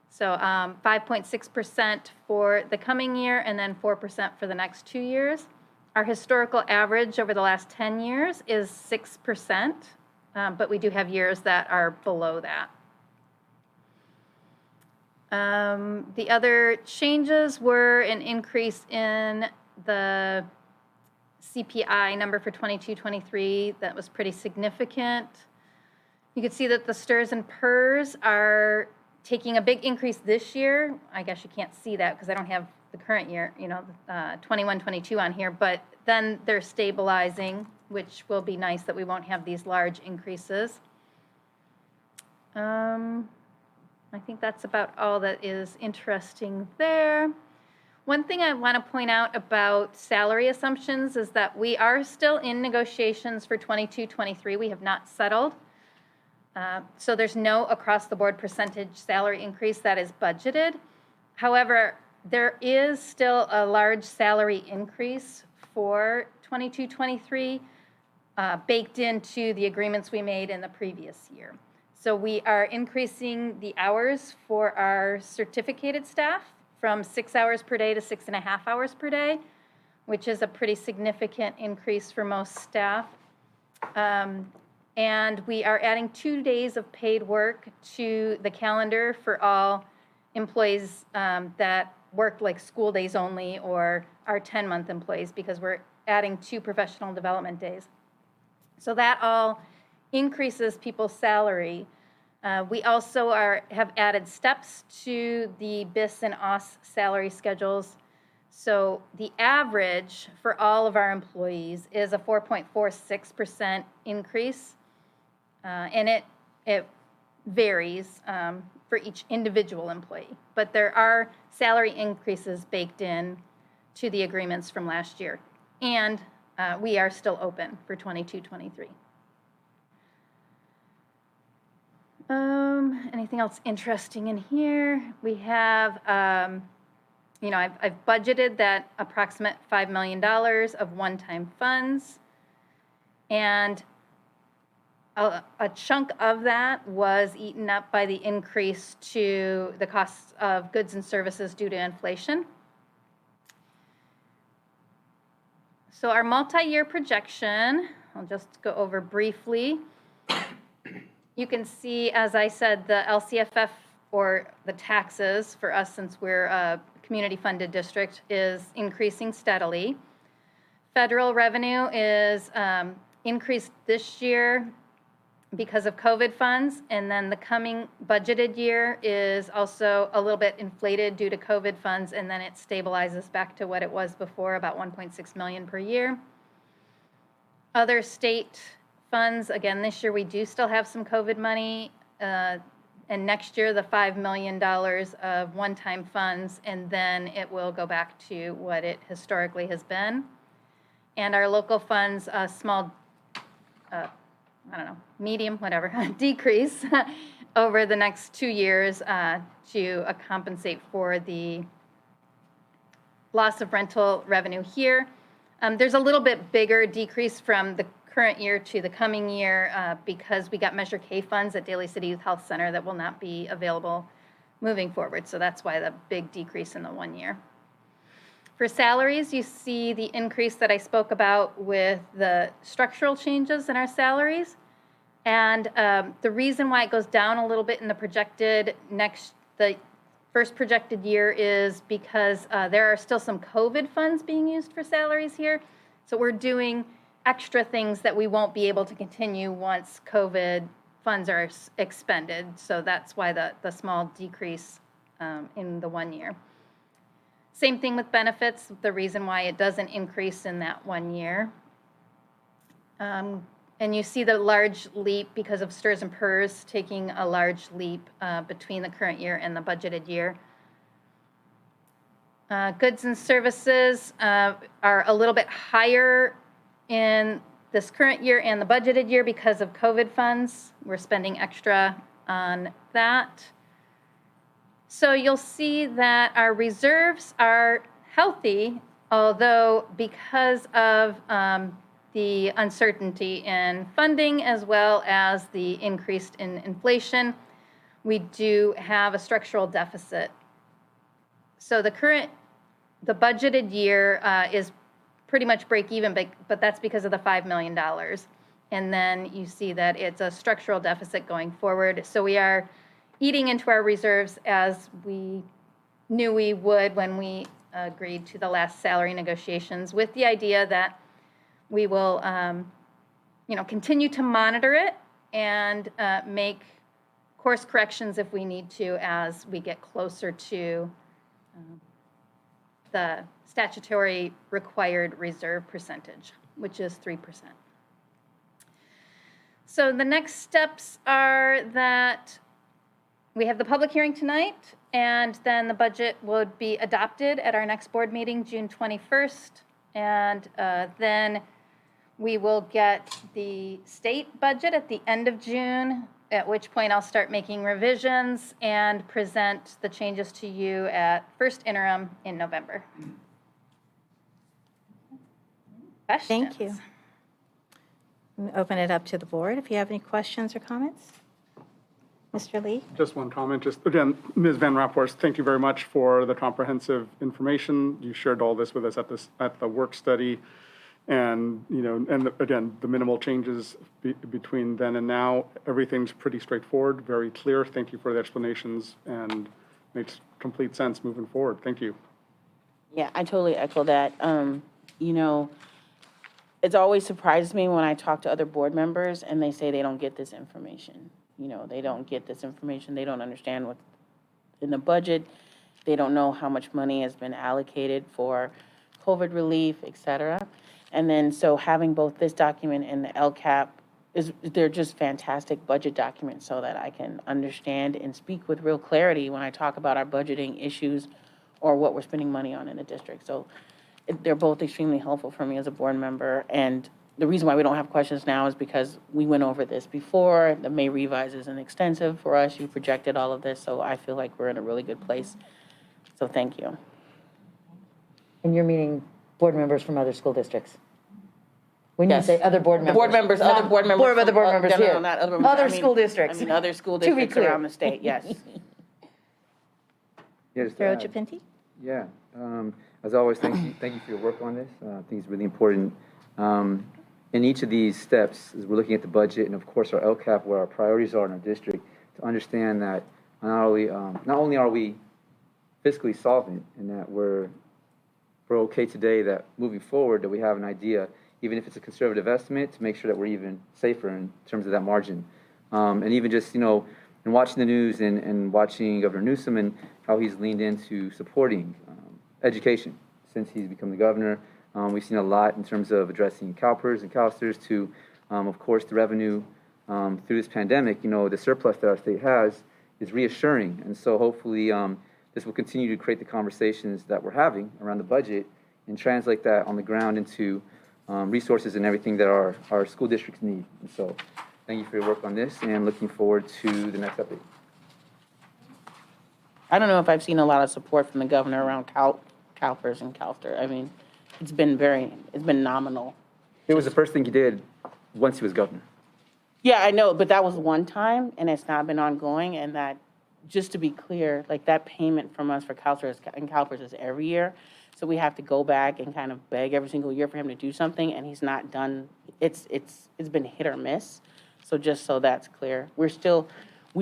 So 5.6% for the coming year, and then 4% for the next 2 years. Our historical average over the last 10 years is 6%. But we do have years that are below that. The other changes were an increase in the CPI number for 22-23. That was pretty significant. You can see that the STRS and PERS are taking a big increase this year. I guess you can't see that because I don't have the current year, 21-22 on here, but then they're stabilizing, which will be nice that we won't have these large increases. I think that's about all that is interesting there. One thing I want to point out about salary assumptions is that we are still in negotiations for 22-23. We have not settled. So there's no across-the-board percentage salary increase that is budgeted. However, there is still a large salary increase for 22-23 baked into the agreements we made in the previous year. So we are increasing the hours for our certificated staff from 6 hours per day to 6.5 hours per day, which is a pretty significant increase for most staff. And we are adding 2 days of paid work to the calendar for all employees that work like school days only or our 10-month employees, because we're adding 2 professional development days. So that all increases people's salary. We also have added steps to the BIS and OS salary schedules. So the average for all of our employees is a 4.46% increase. And it varies for each individual employee. But there are salary increases baked in to the agreements from last year. And we are still open for 22-23. Anything else interesting in here? We have, I've budgeted that approximate $5 million of one-time funds. And a chunk of that was eaten up by the increase to the costs of goods and services due to inflation. So our multi-year projection, I'll just go over briefly. You can see, as I said, the LCFF, or the taxes for us, since we're a community-funded district, is increasing steadily. Federal revenue is increased this year because of COVID funds, and then the coming budgeted year is also a little bit inflated due to COVID funds, and then it stabilizes back to what it was before, about 1.6 million per year. Other state funds, again, this year we do still have some COVID money, and next year the $5 million of one-time funds, and then it will go back to what it historically has been. And our local funds, a small, medium, whatever, decrease over the next 2 years to compensate for the loss of rental revenue here. There's a little bit bigger decrease from the current year to the coming year because we got Measure K funds at Daly City Youth Health Center that will not be available moving forward. So that's why the big decrease in the 1 year. For salaries, you see the increase that I spoke about with the structural changes in our salaries. And the reason why it goes down a little bit in the the first projected year is because there are still some COVID funds being used for salaries here. So we're doing extra things that we won't be able to continue once COVID funds are expended. So that's why the small decrease in the 1 year. Same thing with benefits, the reason why it doesn't increase in that 1 year. And you see the large leap because of STRS and PERS taking a large leap between the current year and the budgeted year. Goods and services are a little bit higher in this current year and the budgeted year because of COVID funds. We're spending extra on that. So you'll see that our reserves are healthy, although because of the uncertainty in funding as well as the increase in inflation, we do have a structural deficit. So the budgeted year is pretty much break even, but that's because of the $5 million. And then you see that it's a structural deficit going forward. So we are eating into our reserves as we knew we would when we agreed to the last salary negotiations, with the idea that we will continue to monitor it and make course corrections if we need to as we get closer to the statutory required reserve percentage, which is 3%. So the next steps are that we have the public hearing tonight, and then the budget would be adopted at our next board meeting, June 21st. And then we will get the state budget at the end of June, at which point I'll start making revisions and present the changes to you at first interim in November. Questions? Thank you. I'm gonna open it up to the board if you have any questions or comments. Mr. Lee? Just one comment, just again, Ms. Van Rapport, thank you very much for the comprehensive information. You shared all this with us at the work study. And, again, the minimal changes between then and now, everything's pretty straightforward, very clear. Thank you for the explanations, and makes complete sense moving forward. Thank you. Yeah, I totally echo that. It's always surprised me when I talk to other board members and they say they don't get this information. They don't get this information. They don't understand what's in the budget. They don't know how much money has been allocated for COVID relief, et cetera. And then, so having both this document and the LCAP they're just fantastic budget documents so that I can understand and speak with real clarity when I talk about our budgeting issues or what we're spending money on in the district. So they're both extremely helpful for me as a board member. And the reason why we don't have questions now is because we went over this before. The May revise isn't extensive for us. You projected all of this, so I feel like we're in a really good place. So thank you. And you're meeting board members from other school districts? When you Yes. say other board members? Other board members. Other board members no, here. not other members. Other I mean- school districts. I mean, other school To be districts clear. around the state, yes. Yeah, just to Chair add. Chapinti? Yeah, as always, thank you for your work on this. I think it's really important. In each of these steps, as we're looking at the budget and of course our LCAP, where our priorities are in our district, to understand that not only are we fiscally solvent and that we're okay today, that moving forward that we have an idea, even if it's a conservative estimate, to make sure that we're even safer in terms of that margin. And even just, in watching the news and watching Governor Newsom and how he's leaned into supporting education since he's become the governor. We've seen a lot in terms of addressing CalPERS and CalSTRS to, of course, the revenue through this pandemic. The surplus that our state has is reassuring. And so hopefully this will continue to create the conversations that we're having around the budget and translate that on the ground into resources and everything that our school districts need. And so thank you for your work on this and looking forward to the next update. I don't know if I've seen a lot of support from the governor around CalPERS and CalSTRS. I mean, it's been nominal. It was the first thing he did once he was governor. Yeah, I know, but that was one time, and it's not been ongoing, and that, just to be clear, like, that payment from us for CalSTRS and CalPERS is every year, so we have to go back and kind of beg every single year for him to do something, and he's not done. It's been hit or miss, so just so that's clear. We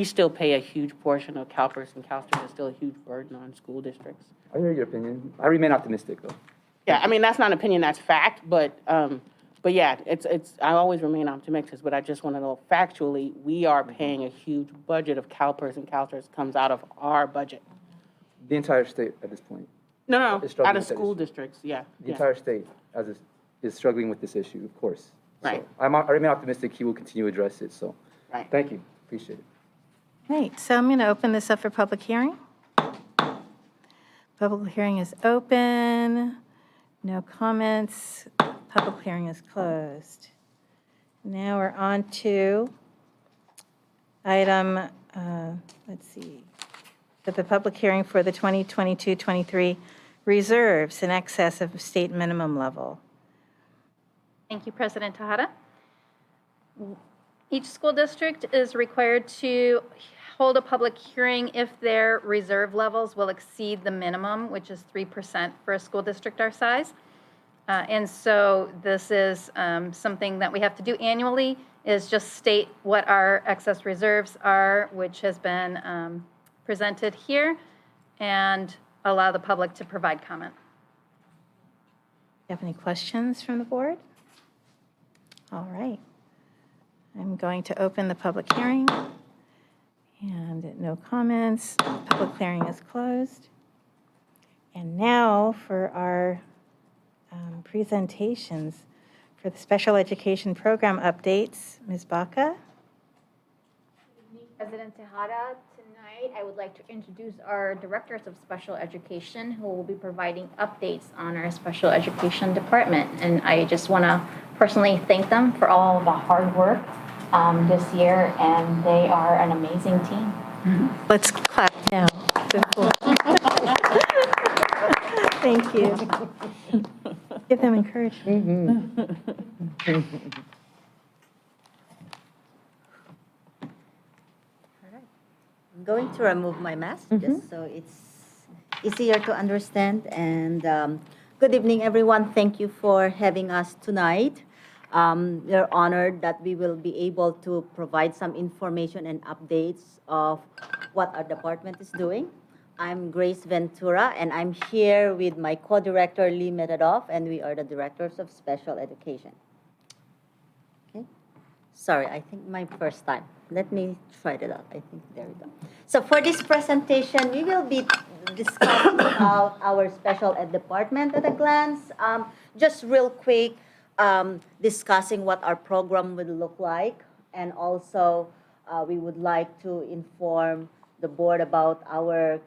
still pay a huge portion of CalPERS and CalSTRS. It's still a huge burden on school districts. I hear your opinion. I remain optimistic, though. Yeah, I mean, that's not an opinion, that's fact, but yeah, I always remain optimistic, but I just want to know factually, we are paying a huge budget of CalPERS and CalSTRS comes out of our budget. The entire state at this point. No, Is struggling out of with that school issue. districts, yeah. The yeah. entire state is struggling with this issue, of course. Right. So I remain optimistic he will continue to address it, so Right. thank you. Appreciate it. Great, so I'm going to open this up for public hearing. Public hearing is open. No comments. Public hearing is closed. Now we're on to item, let's see, the public hearing for the 2022-23 reserves in excess of state minimum level. Thank you, President Tejada. Each school district is required to hold a public hearing if their reserve levels will exceed the minimum, which is 3% for a school district our size. And so this is something that we have to do annually, is just state what our excess reserves are, which has been presented here, and allow the public to provide comment. Do you have any questions from the board? All right. I'm going to open the public hearing. And no comments. Public hearing is closed. And now for our presentations for the special education program updates. Ms. Baca? President Tejada, tonight I would like to introduce our directors of special education who will be providing updates on our special education department. And I just want to personally thank them for all the hard work this year, and they are an amazing team. Let's clap now. Thank you. Give them encouragement. I'm going to remove my mask just so it's easier to understand. And good evening, everyone. Thank you for having us tonight. We're honored that we will be able to provide some information and updates of what our department is doing. I'm Grace Ventura, and I'm here with my co-director, Lee Metadoff, and we are the directors of special education. Okay. Sorry, I think my first time. Let me try it out. I think there we go. So for this presentation, we will be discussing about our special ed department at a glance. Just real quick, discussing what our program will look like. And also, we would like to inform the board about our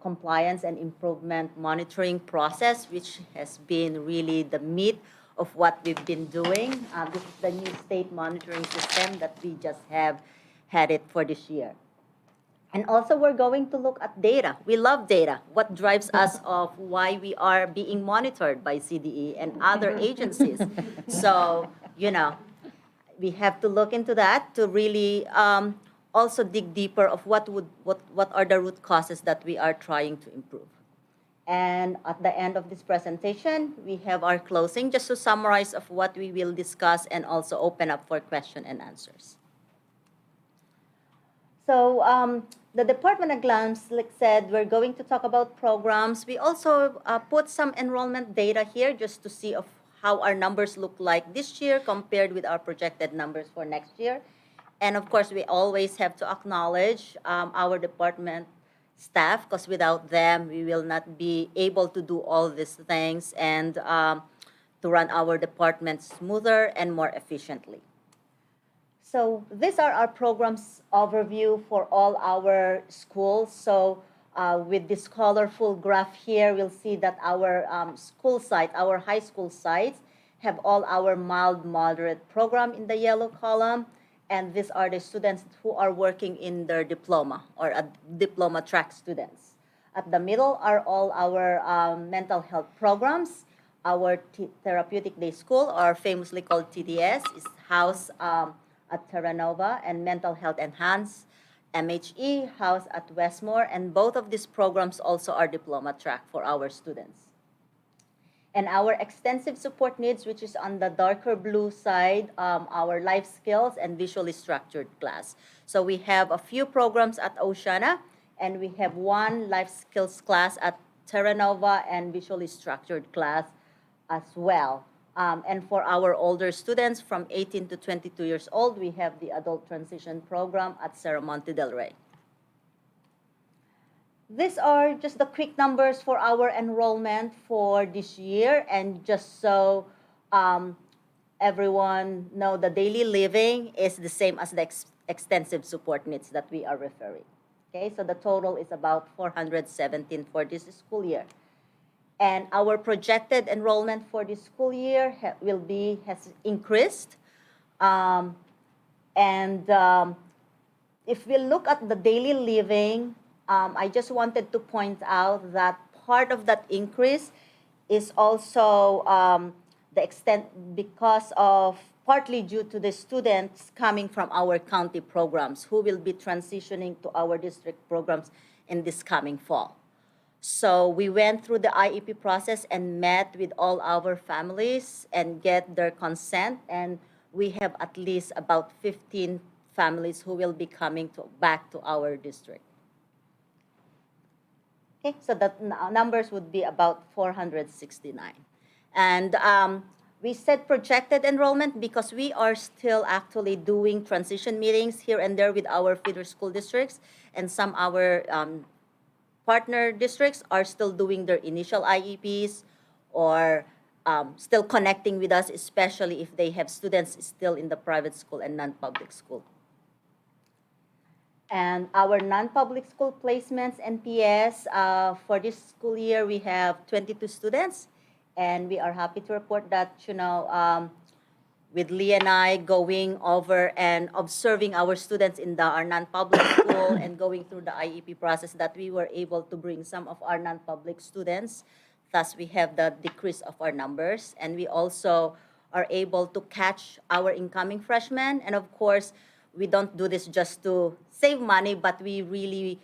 compliance and improvement monitoring process, which has been really the meat of what we've been doing. This is the new state monitoring system that we just have had it for this year. And also, we're going to look at data. We love data. What drives us of why we are being monitored by CDE and other agencies. So, we have to look into that to really also dig deeper of what are the root causes that we are trying to improve. And at the end of this presentation, we have our closing just to summarize of what we will discuss and also open up for question and answers. So the department at glance, like said, we're going to talk about programs. We also put some enrollment data here just to see of how our numbers look like this year compared with our projected numbers for next year. And of course, we always have to acknowledge our department staff, because without them, we will not be able to do all these things and to run our department smoother and more efficiently. So these are our programs overview for all our schools. So with this colorful graph here, we'll see that our school site, our high school sites, have all our mild, moderate program in the yellow column. And these are the students who are working in their diploma or diploma track students. At the middle are all our mental health programs. Our therapeutic day school, or famously called TDS, is housed at Terra Nova, and Mental Health Enhanced, MHE, housed at Westmore, and both of these programs also are diploma track for our students. And our extensive support needs, which is on the darker blue side, our life skills and visually structured class. So we have a few programs at Oceana, and we have one life skills class at Terra Nova and visually structured class as well. And for our older students from 18 to 22 years old, we have the adult transition program at Serra Monte del Rey. These are just the quick numbers for our enrollment for this year. And just so everyone know, the daily living is the same as the extensive support needs that we are referring. Okay, so the total is about 417 for this school year. And our projected enrollment for this school year has increased. If we look at the daily living, I just wanted to point out that part of that increase is also the extent because of partly due to the students coming from our county programs who will be transitioning to our district programs in this coming fall. So we went through the IEP process and met with all our families and get their consent, and we have at least about 15 families who will be coming back to our district. Okay, so the numbers would be about 469. And we said projected enrollment because we are still actually doing transition meetings here and there with our feeder school districts, and some our partner districts are still doing their initial IEPs or still connecting with us, especially if they have students still in the private school and non-public school. And our non-public school placements, NPS, for this school year, we have 22 students. And we are happy to report that, with Lee and I going over and observing our students in our non-public school and going through the IEP process, that we were able to bring some of our non-public students. Thus, we have the decrease of our numbers. And we also are able to catch our incoming freshmen. And of course, we don't do this just to save money, but we really,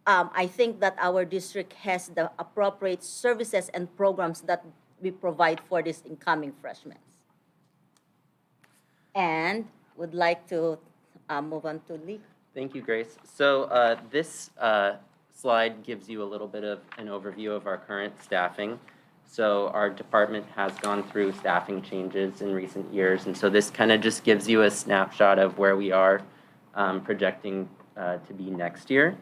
I think that our district has the appropriate services and programs that we provide for these incoming freshmen. And would like to move on to Lee. Thank you, Grace. So this slide gives you a little bit of an overview of our current staffing. So our department has gone through staffing changes in recent years, and so this kind of just gives you a snapshot of where we are projecting to be next year.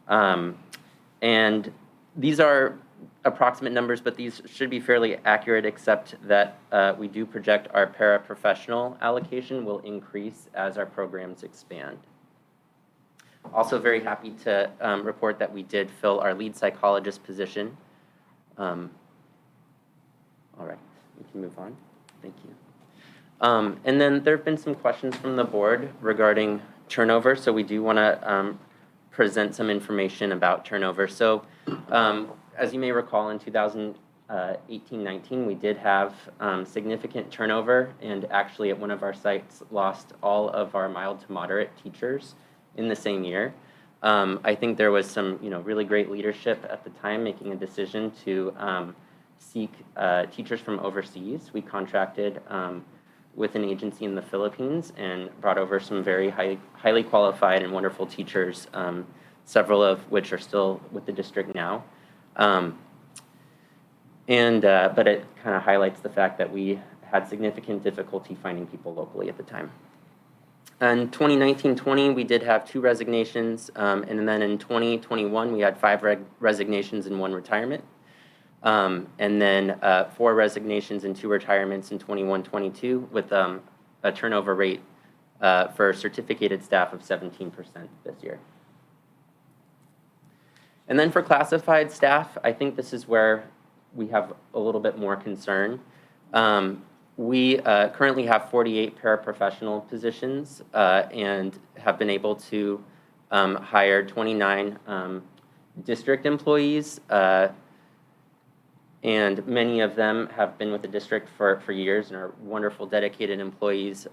And these are approximate numbers, but these should be fairly accurate, except that we do project our paraprofessional allocation will increase as our programs expand. Also very happy to report that we did fill our lead psychologist position. All right, we can move on. Thank you. And then there have been some questions from the board regarding turnover, so we do want to present some information about turnover. So as you may recall, in 2018-19, we did have significant turnover, and actually at one of our sites lost all of our mild to moderate teachers in the same year. I think there was some really great leadership at the time making a decision to seek teachers from overseas. We contracted with an agency in the Philippines and brought over some very highly qualified and wonderful teachers, several of which are still with the district now. But it kind of highlights the fact that we had significant difficulty finding people locally at the time. In 2019-20, we did have 2 resignations, and then in 2021, we had 5 resignations and 1 retirement. And then 4 resignations and 2 retirements in 21-22 with a turnover rate for certificated staff of 17% this year. And then for classified staff, I think this is where we have a little bit more concern. We currently have 48 paraprofessional positions and have been able to hire 29 district employees, and many of them have been with the district for years and are wonderful, dedicated employees.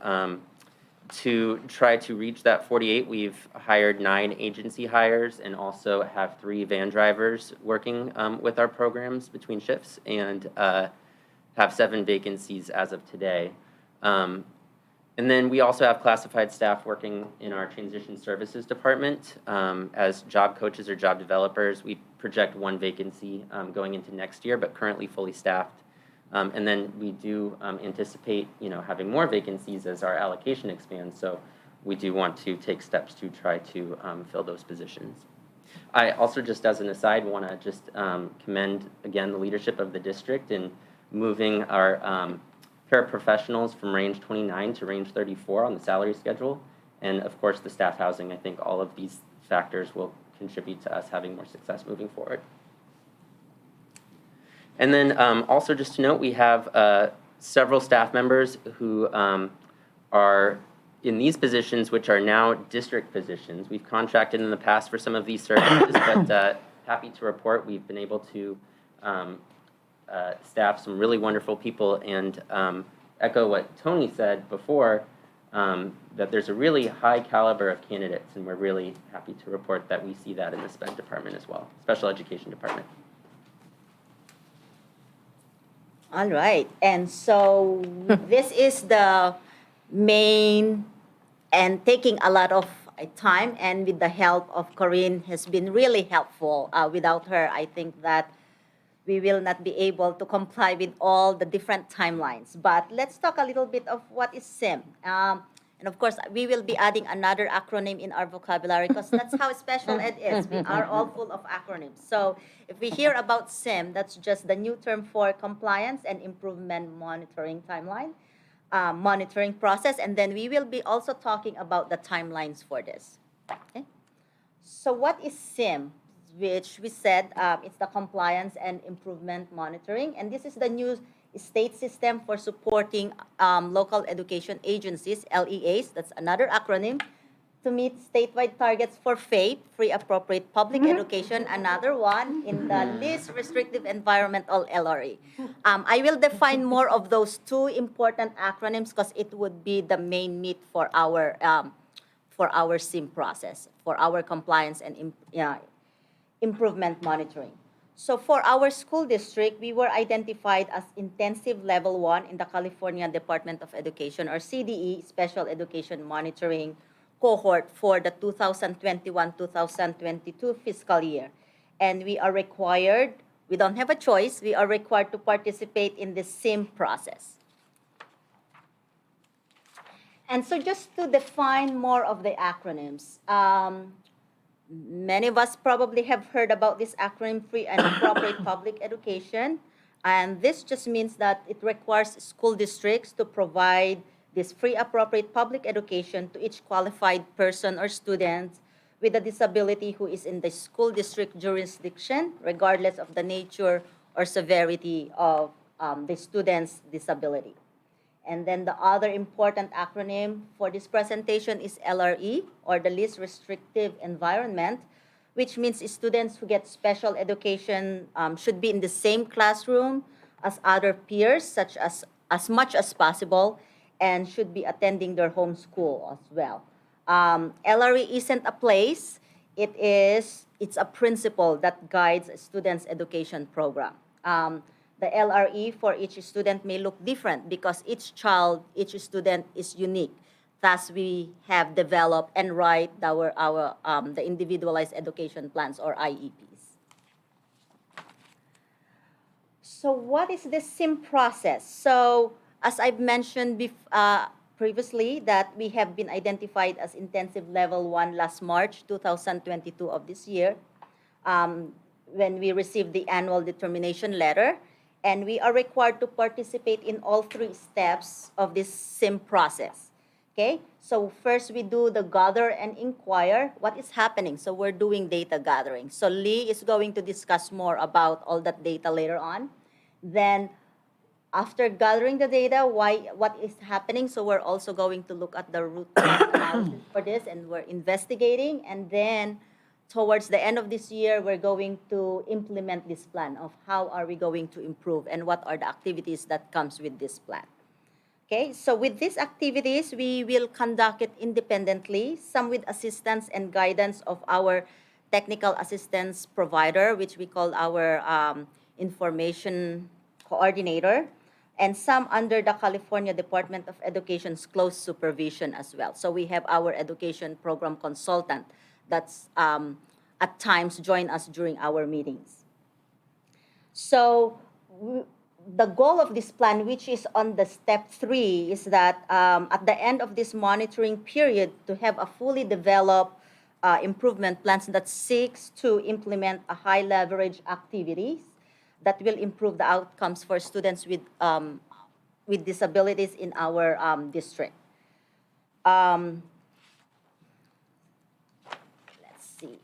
To try to reach that 48, we've hired 9 agency hires and also have 3 van drivers working with our programs between shifts, and have 7 vacancies as of today. And then we also have classified staff working in our transition services department as job coaches or job developers. We project 1 vacancy going into next year, but currently fully staffed. And then we do anticipate, having more vacancies as our allocation expands. So we do want to take steps to try to fill those positions. I also, just as an aside, want to just commend again the leadership of the district in moving our paraprofessionals from range 29 to range 34 on the salary schedule. And of course, the staff housing. I think all of these factors will contribute to us having more success moving forward. And then also just to note, we have several staff members who are in these positions, which are now district positions. We've contracted in the past for some of these services, but happy to report we've been able to staff some really wonderful people, and echo what Tony said before, that there's a really high caliber of candidates, and we're really happy to report that we see that in the SPED department as well, Special Education Department. All right, and so this is the main and taking a lot of time, and with the help of Corinne has been really helpful. Without her, I think that we will not be able to comply with all the different timelines. But let's talk a little bit of what is SIM. And of course, we will be adding another acronym in our vocabulary because that's how special ed is. We are all full of acronyms. So if we hear about SIM, that's just the new term for compliance and improvement monitoring timeline, monitoring process. And then we will be also talking about the timelines for this. Okay? So what is SIM? Which we said it's the compliance and improvement monitoring. And this is the new state system for supporting local education agencies, LEAs, that's another acronym, to meet statewide targets for FAPE, free appropriate public education, another one in the least restrictive environmental LRE. I will define more of those 2 important acronyms because it would be the main meat for our SIM process, for our compliance and improvement monitoring. So for our school district, we were identified as intensive level 1 in the California Department of Education, or CDE, Special Education Monitoring cohort for the 2021-2022 fiscal year. And we are required, we don't have a choice, we are required to participate in the SIM process. And so just to define more of the acronyms, Many of us probably have heard about this acronym, Free and Appropriate Public Education. And this just means that it requires school districts to provide this free appropriate public education to each qualified person or student with a disability who is in the school district jurisdiction, regardless of the nature or severity of the student's disability. And then the other important acronym for this presentation is LRE, or the least restrictive environment, which means students who get special education should be in the same classroom as other peers, such as much as possible, and should be attending their home school as well. LRE isn't a place, it's a principle that guides a student's education program. The LRE for each student may look different because each child, each student is unique. Thus, we have developed and write the individualized education plans, or IEPs. So what is the SIM process? So as I've mentioned previously, that we have been identified as intensive level 1 last March 2022 of this year, when we received the annual determination letter. And we are required to participate in all 3 steps of this SIM process. Okay, so first we do the gather and inquire. What is happening? So we're doing data gathering. So Lee is going to discuss more about all that data later on. Then after gathering the data, what is happening? So we're also going to look at the root cause analysis for this, and we're investigating. And then towards the end of this year, we're going to implement this plan of how are we going to improve and what are the activities that comes with this plan. Okay, so with these activities, we will conduct it independently, some with assistance and guidance of our technical assistance provider, which we call our information coordinator, and some under the California Department of Education's close supervision as well. So we have our education program consultant that's at times join us during our meetings. So the goal of this plan, which is on the step 3, is that at the end of this monitoring period, to have a fully developed improvement plans that seeks to implement a high leverage activities that will improve the outcomes for students with disabilities in our district. Let's see.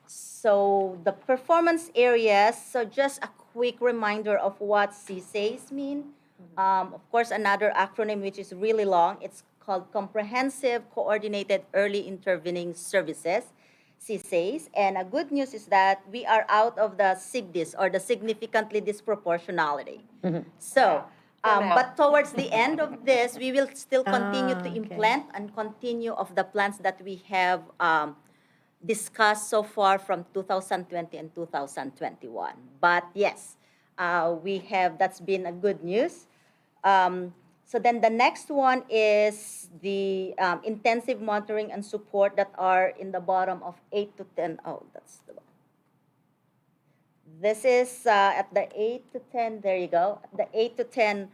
So the performance areas, so just a quick reminder of what CSAs mean. Of course, another acronym which is really long, it's called Comprehensive Coordinated Early Intervening Services, CSAs. And a good news is that we are out of the SIGDIS, or the significantly disproportionality. So, but towards the end of this, we will still continue to implement and continue of the plans that we have discussed so far from 2020 and 2021. But yes, that's been a good news. So then the next one is the intensive monitoring and support that are in the bottom of 8 to 10. Oh, that's the one. This is at the 8 to 10, there you go, the 8 to 10%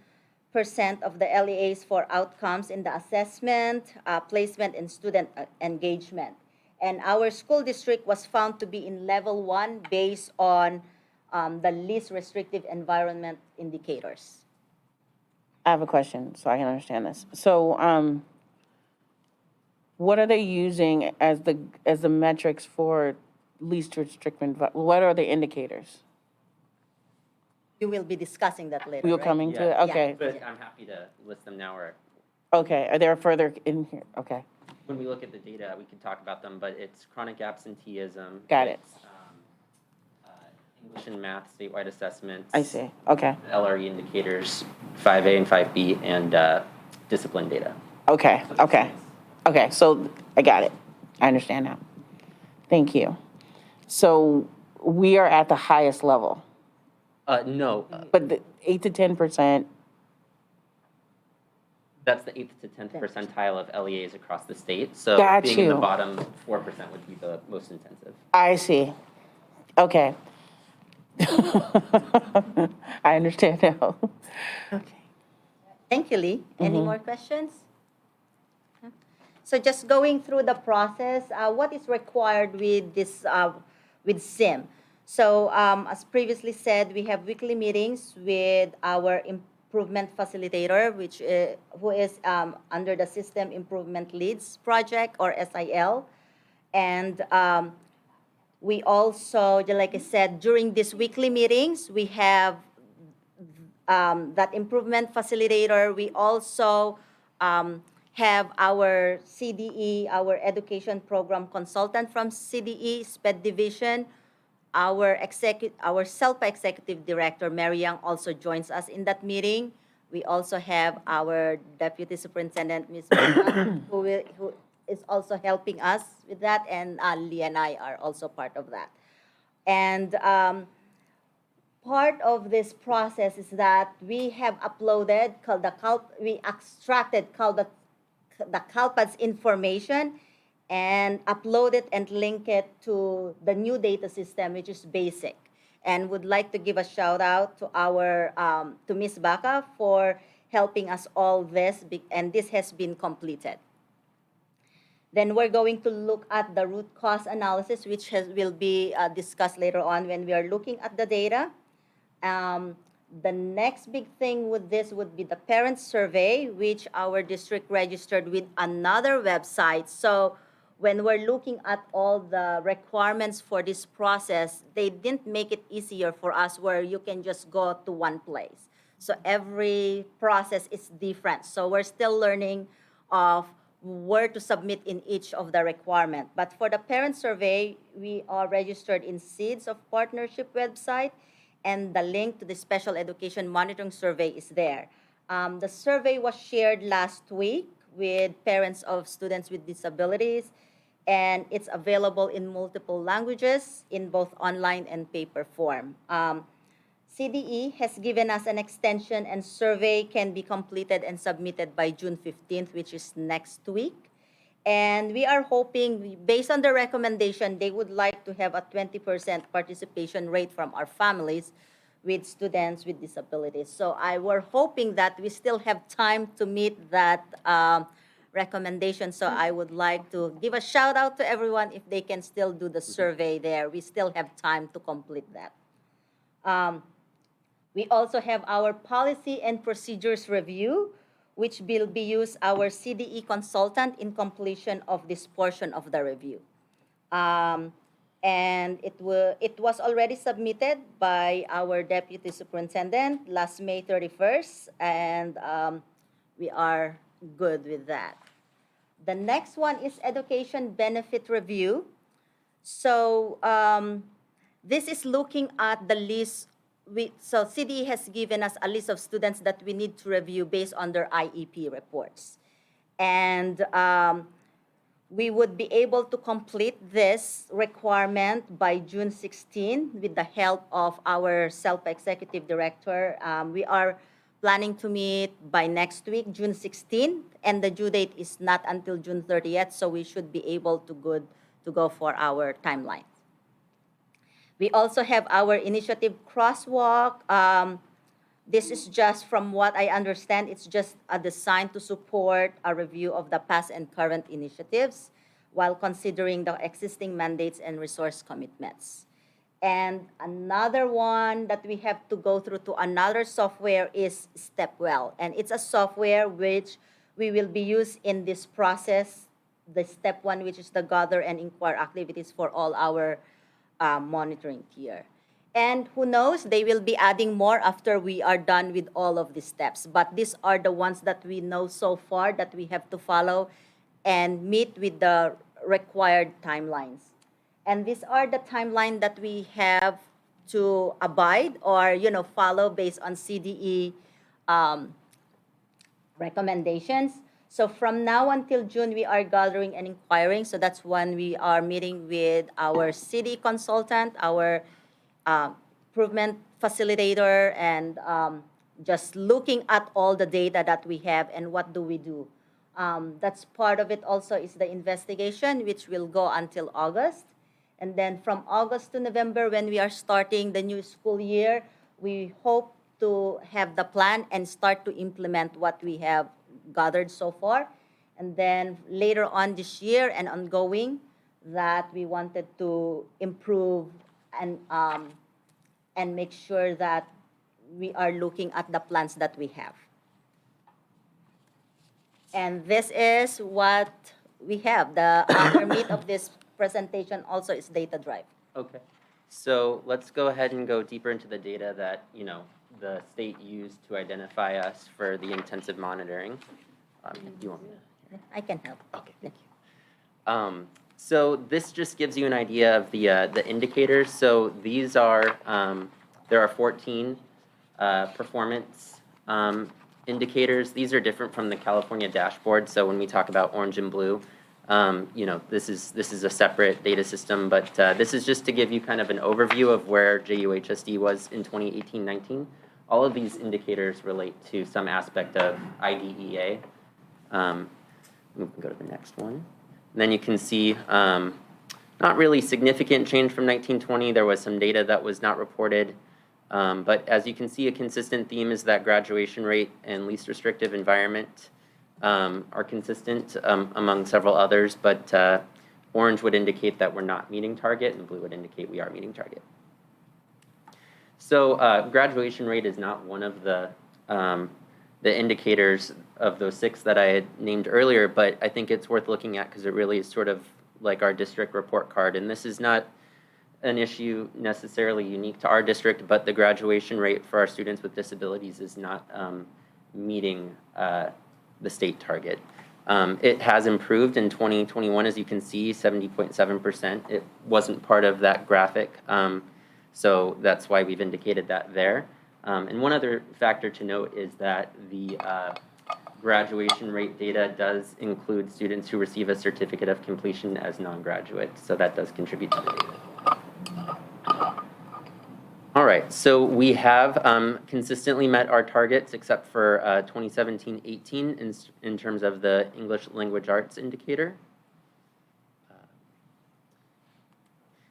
of the LEAs for outcomes in the assessment, placement, and student engagement. And our school district was found to be in level 1 based on the least restrictive environment indicators. I have a question so I can understand this. So, what are they using as the metrics for least restrictive? What are the indicators? You will be discussing that later, You're right? coming to it? Yeah. Okay. But I'm happy to list them now, or Okay. Are there further in here? Okay. when we look at the data, we can talk about them, but it's chronic absenteeism. Got it. It's, English and math statewide assessments. I see. Okay. LRE indicators, 5A and 5B, and discipline data. Okay. Okay. Okay. So I got it. I understand now. Thank you. So we are at the highest level, No, but the 8 to 10%. that's the 8th to 10th percentile of LEAs across the state. So Got being in the you. bottom 4% would be the most intensive. I see. Okay. I understand now. Thank you, Lee. Any more questions? So just going through the process, what is required with this with SIM? So as previously said, we have weekly meetings with our improvement facilitator, which who is under the System Improvement Leads Project, or SIL. And we also, like I said, during these weekly meetings, we have that improvement facilitator. We also have our CDE, our education program consultant from CDE, SPED Division. Our SELPA executive director, Mary Young, also joins us in that meeting. We also have our deputy superintendent, Ms. who is also helping us with that, and Lee and I are also part of that. And part of this process is that we have uploaded, we extracted the CalPAD's information and upload it and link it to the new data system, which is BASIC. And would like to give a shout out to our to Ms. Baca for helping us all this, and this has been completed. Then we're going to look at the root cause analysis, which will be discussed later on when we are looking at the data. The next big thing with this would be the parent survey, which our district registered with another website. So when we're looking at all the requirements for this process, they didn't make it easier for us where you can just go to one place. So every process is different. So we're still learning of where to submit in each of the requirement. But for the parent survey, we are registered in Seeds of Partnership website, and the link to the Special Education Monitoring Survey is there. The survey was shared last week with parents of students with disabilities, and it's available in multiple languages in both online and paper form. CDE has given us an extension, and survey can be completed and submitted by June 15th, which is next week. And we are hoping, based on the recommendation, they would like to have a 20% participation rate from our families with students with disabilities. So we're hoping that we still have time to meet that recommendation. So I would like to give a shout out to everyone if they can still do the survey there. We still have time to complete that. We also have our policy and procedures review, which will be used our CDE consultant in completion of this portion of the review. And it was already submitted by our deputy superintendent last May 31st, and we are good with that. The next one is education benefit review. So this is looking at the list. So CDE has given us a list of students that we need to review based on their IEP reports. And we would be able to complete this requirement by June 16 with the help of our SELPA executive director. We are planning to meet by next week, June 16, and the due date is not until June 30th, so we should be able to go for our timeline. We also have our initiative crosswalk. This is just, from what I understand, it's just a design to support a review of the past and current initiatives while considering the existing mandates and resource commitments. And another one that we have to go through to another software is Stepwell. And it's a software which we will be used in this process, the step one, which is the gather and inquire activities for all our monitoring tier. And who knows, they will be adding more after we are done with all of these steps. But these are the ones that we know so far that we have to follow and meet with the required timelines. And these are the timeline that we have to abide or follow based on CDE recommendations. So from now until June, we are gathering and inquiring. So that's when we are meeting with our city consultant, our improvement facilitator, and just looking at all the data that we have and what do we do. That's part of it also is the investigation, which will go until August. And then from August to November, when we are starting the new school year, we hope to have the plan and start to implement what we have gathered so far. And then later on this year and ongoing, that we wanted to improve and make sure that we are looking at the plans that we have. And this is what we have. The other meat of this presentation also is data drive. Okay. So let's go ahead and go deeper into the data that, the state used to identify us for the intensive monitoring. Do you want me to? I can help. Okay, thank you. So this just gives you an idea of the indicators. So these are, there are 14 performance indicators. These are different from the California dashboard. So when we talk about orange and blue, this is a separate data system, but this is just to give you kind of an overview of where JUHSD was in 2018-19. All of these indicators relate to some aspect of IDEA. We can go to the next one. And then you can see not really significant change from 1920. There was some data that was not reported. But as you can see, a consistent theme is that graduation rate and least restrictive environment are consistent among several others. But orange would indicate that we're not meeting target, and blue would indicate we are meeting target. So graduation rate is not one of the indicators of those 6 that I had named earlier, but I think it's worth looking at because it really is sort of like our district report card. And this is not an issue necessarily unique to our district, but the graduation rate for our students with disabilities is not meeting the state target. It has improved in 2021, as you can see, 70.7%. It wasn't part of that graphic, so that's why we've indicated that there. And one other factor to note is that the graduation rate data does include students who receive a certificate of completion as non-graduates, so that does contribute to the data. All right, so we have consistently met our targets except for 2017-18 in terms of the English language arts indicator.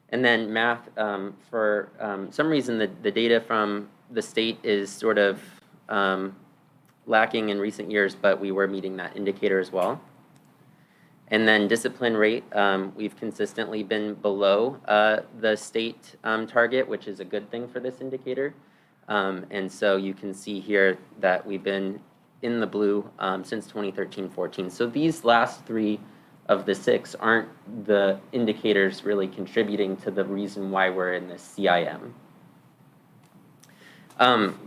And then math, for some reason, the data from the state is sort of lacking in recent years, but we were meeting that indicator as well. And then discipline rate, we've consistently been below the state target, which is a good thing for this indicator. And so you can see here that we've been in the blue since 2013-14. So these last 3 of the 6 aren't the indicators really contributing to the reason why we're in this CIM.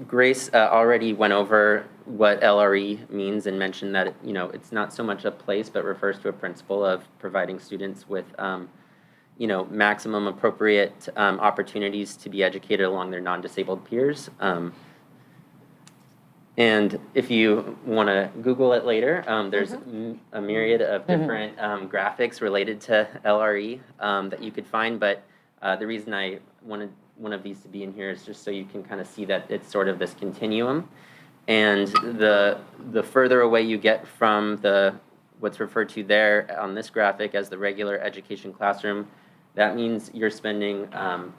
Grace already went over what LRE means and mentioned that it's not so much a place, but refers to a principle of providing students with maximum appropriate opportunities to be educated along their non-disabled peers. And if you want to Google it later, there's a myriad of different graphics related to LRE that you could find. But the reason I wanted one of these to be in here is just so you can kind of see that it's sort of this continuum. And the further away you get from what's referred to there on this graphic as the regular education classroom, that means you're spending a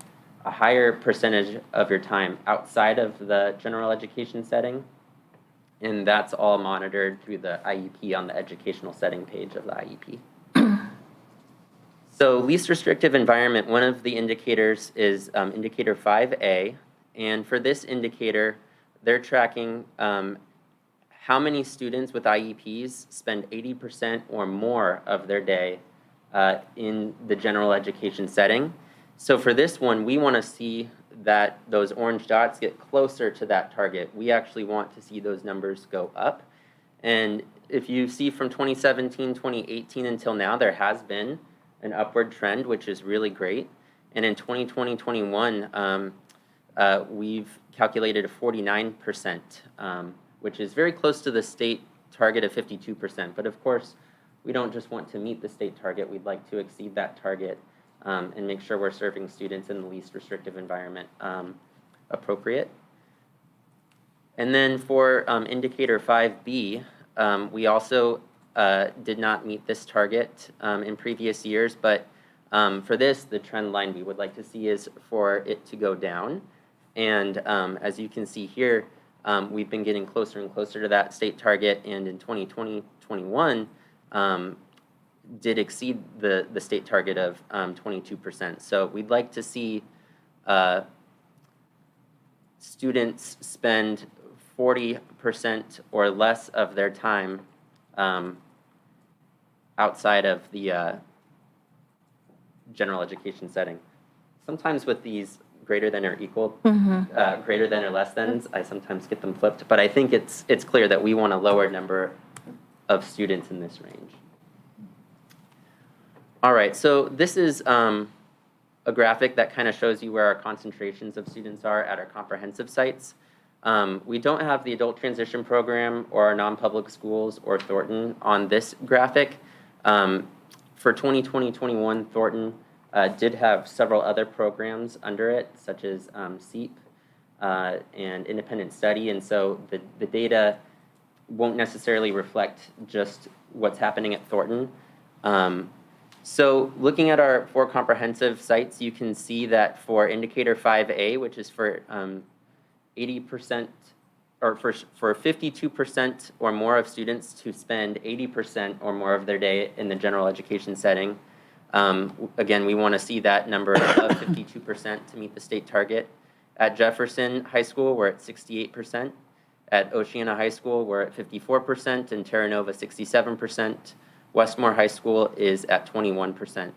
higher percentage of your time outside of the general education setting. And that's all monitored through the IEP on the educational setting page of the IEP. So least restrictive environment, one of the indicators is indicator 5A. And for this indicator, they're tracking how many students with IEPs spend 80% or more of their day in the general education setting. So for this one, we want to see that those orange dots get closer to that target. We actually want to see those numbers go up. And if you see from 2017, 2018 until now, there has been an upward trend, which is really great. And in 2020-21, we've calculated a 49%, which is very close to the state target of 52%. But of course, we don't just want to meet the state target. We'd like to exceed that target and make sure we're serving students in the least restrictive environment appropriate. And then for indicator 5B, we also did not meet this target in previous years, but for this, the trend line we would like to see is for it to go down. And as you can see here, we've been getting closer and closer to that state target, and in 2020-21, did exceed the state target of 22%. So we'd like to see students spend 40% or less of their time outside of the general education setting. Sometimes with these greater than or equal, greater than or less thans, I sometimes get them flipped, but I think it's clear that we want a lower number of students in this range. All right, so this is a graphic that kind of shows you where our concentrations of students are at our comprehensive sites. We don't have the adult transition program or our non-public schools or Thornton on this graphic. For 2020-21, Thornton did have several other programs under it, such as SEEP and independent study, and so the data won't necessarily reflect just what's happening at Thornton. So looking at our 4 comprehensive sites, you can see that for indicator 5A, which is for 80%, or for 52% or more of students to spend 80% or more of their day in the general education setting. Again, we want to see that number of 52% to meet the state target. At Jefferson High School, we're at 68%. At Oceana High School, we're at 54%, and Terra Nova 67%. Westmore High School is at 21%.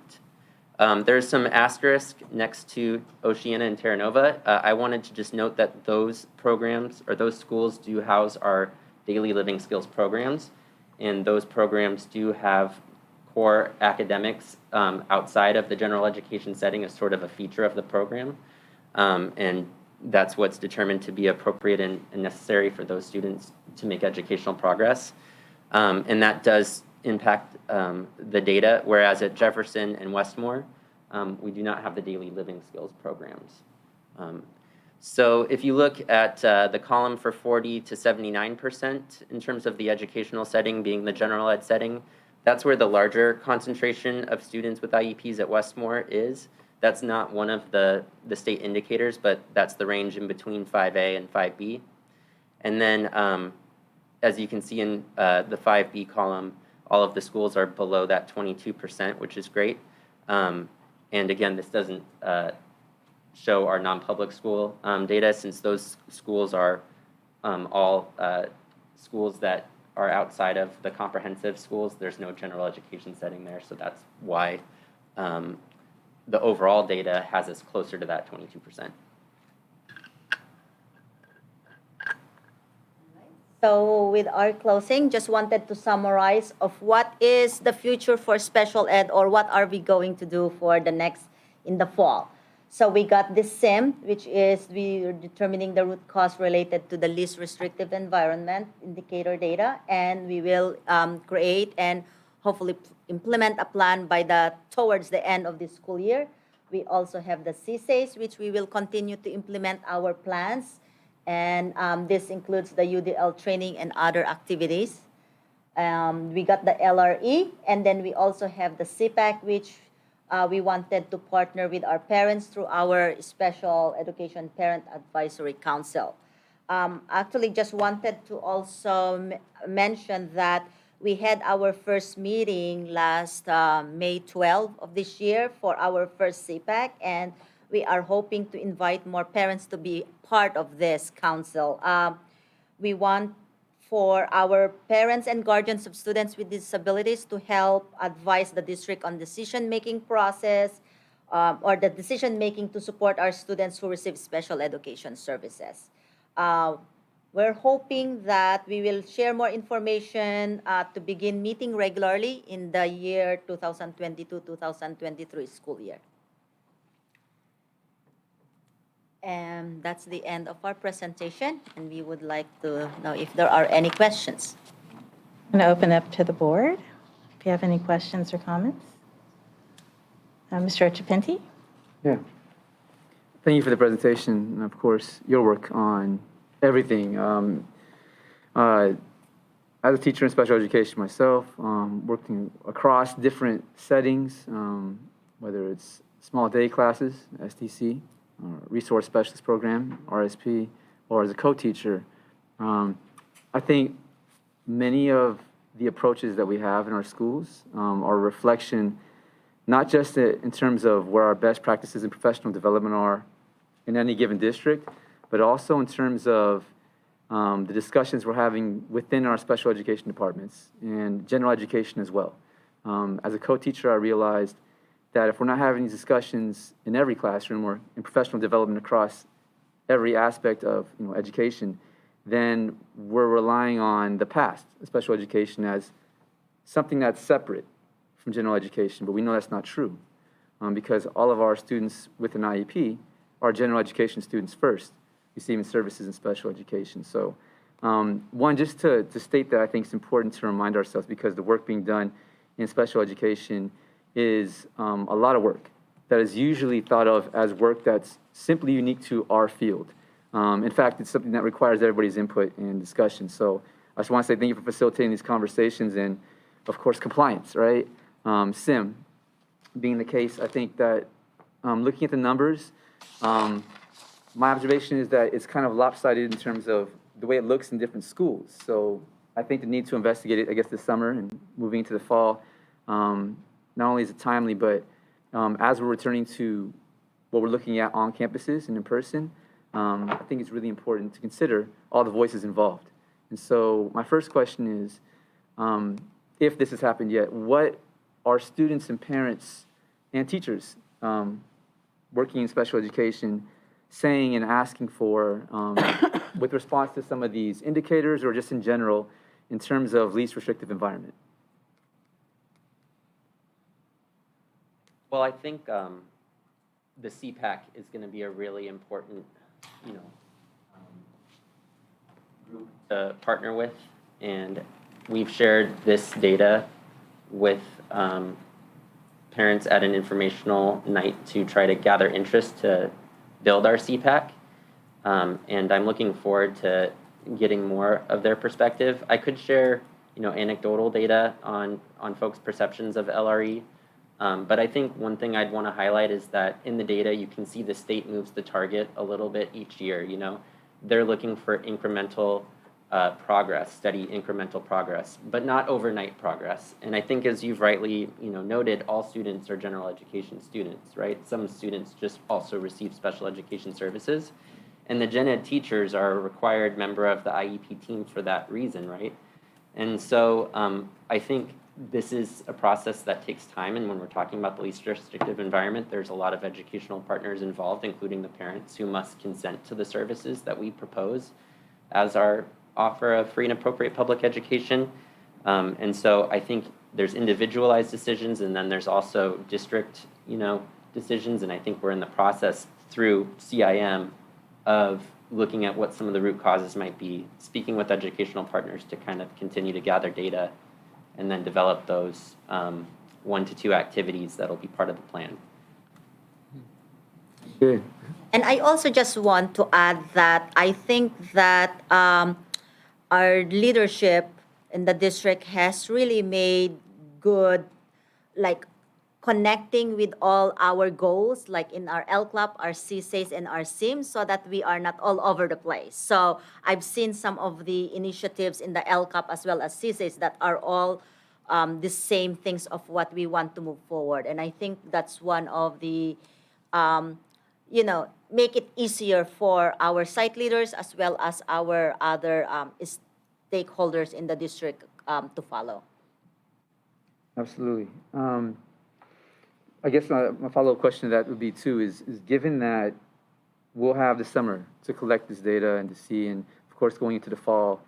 There's some asterisk next to Oceana and Terra Nova. I wanted to just note that those programs, or those schools, do house our daily living skills programs, and those programs do have core academics outside of the general education setting as sort of a feature of the program, and that's what's determined to be appropriate and necessary for those students to make educational progress, and that does impact the data, whereas at Jefferson and Westmore, we do not have the daily living skills programs. So if you look at the column for 40 to 79% in terms of the educational setting being the general ed setting, that's where the larger concentration of students with IEPs at Westmore is. That's not one of the state indicators, but that's the range in between 5A and 5B. And then as you can see in the 5B column, all of the schools are below that 22%, which is great. And again, this doesn't show our non-public school data, since those schools are all schools that are outside of the comprehensive schools. There's no general education setting there, so that's why the overall data has us closer to that 22%. So with our closing, just wanted to summarize of what is the future for special ed, or what are we going to do for the next in the fall. So we got this SIM, which is we are determining the root cause related to the least restrictive environment indicator data, and we will create and hopefully implement a plan by towards the end of this school year. We also have the CSAs, which we will continue to implement our plans. And this includes the UDL training and other activities. We got the LRE, and then we also have the CPAC, which we wanted to partner with our parents through our Special Education Parent Advisory Council. Actually, just wanted to also mention that we had our first meeting last May 12 of this year for our first CPAC, and we are hoping to invite more parents to be part of this council. We want for our parents and guardians of students with disabilities to help advise the district on decision-making process or the decision-making to support our students who receive special education services. We're hoping that we will share more information to begin meeting regularly in the year 2022-2023 school year. And that's the end of our presentation, and we would like to know if there are any questions. I'm going to open up to the board if you have any questions or comments. Mr. Chapinti? Yeah. Thank you for the presentation, and of course, your work on everything. As a teacher in special education myself, working across different settings, whether it's small day classes, STC, Resource Specialist Program, RSP, or as a co-teacher, I think many of the approaches that we have in our schools are a reflection, not just in terms of where our best practices in professional development are in any given district, but also in terms of the discussions we're having within our special education departments and general education as well. As a co-teacher, I realized that if we're not having these discussions in every classroom or in professional development across every aspect of education, then we're relying on the past, special education, as something that's separate from general education. But we know that's not true because all of our students with an IEP are general education students first, receiving services in special education. So one, just to state that I think it's important to remind ourselves because the work being done in special education is a lot of work that is usually thought of as work that's simply unique to our field. In fact, it's something that requires everybody's input and discussion. So I just want to say thank you for facilitating these conversations and, of course, compliance, right? SIM being the case, I think that looking at the numbers, my observation is that it's kind of lopsided in terms of the way it looks in different schools. So I think the need to investigate it, I guess, this summer and moving into the fall, not only is it timely, but as we're returning to what we're looking at on campuses and in person, I think it's really important to consider all the voices involved. And so my first question is, if this has happened yet, what are students and parents and teachers working in special education saying and asking for with response to some of these indicators or just in general in terms of least restrictive environment? Well, I think the CPAC is going to be a really important, group to partner with, and we've shared this data with parents at an informational night to try to gather interest to build our CPAC, and I'm looking forward to getting more of their perspective. I could share, anecdotal data on folks' perceptions of LRE. But I think one thing I'd want to highlight is that in the data, you can see the state moves the target a little bit each year. They're looking for incremental progress, steady incremental progress, but not overnight progress. And I think as you've rightly, noted, all students are general education students, right? Some students just also receive special education services. And the gen ed teachers are a required member of the IEP team for that reason, right? And so I think this is a process that takes time, and when we're talking about the least restrictive environment, there's a lot of educational partners involved, including the parents who must consent to the services that we propose as our offer of free and appropriate public education. And so I think there's individualized decisions, and then there's also district, decisions, and I think we're in the process through CIM of looking at what some of the root causes might be, speaking with educational partners to kind of continue to gather data and then develop those 1 to 2 activities that'll be part of the plan. Good. And I also just want to add that I think that our leadership in the district has really made good, connecting with all our goals, like in our LCLAP, our CSAs, and our SIMs, so that we are not all over the place. So I've seen some of the initiatives in the LCAP as well as CSAs that are all the same things of what we want to move forward. And I think that's one of the, make it easier for our site leaders as well as our other stakeholders in the district to follow. Absolutely. I guess my follow-up question to that would be too, is given that we'll have the summer to collect this data and to see, and of course going into the fall,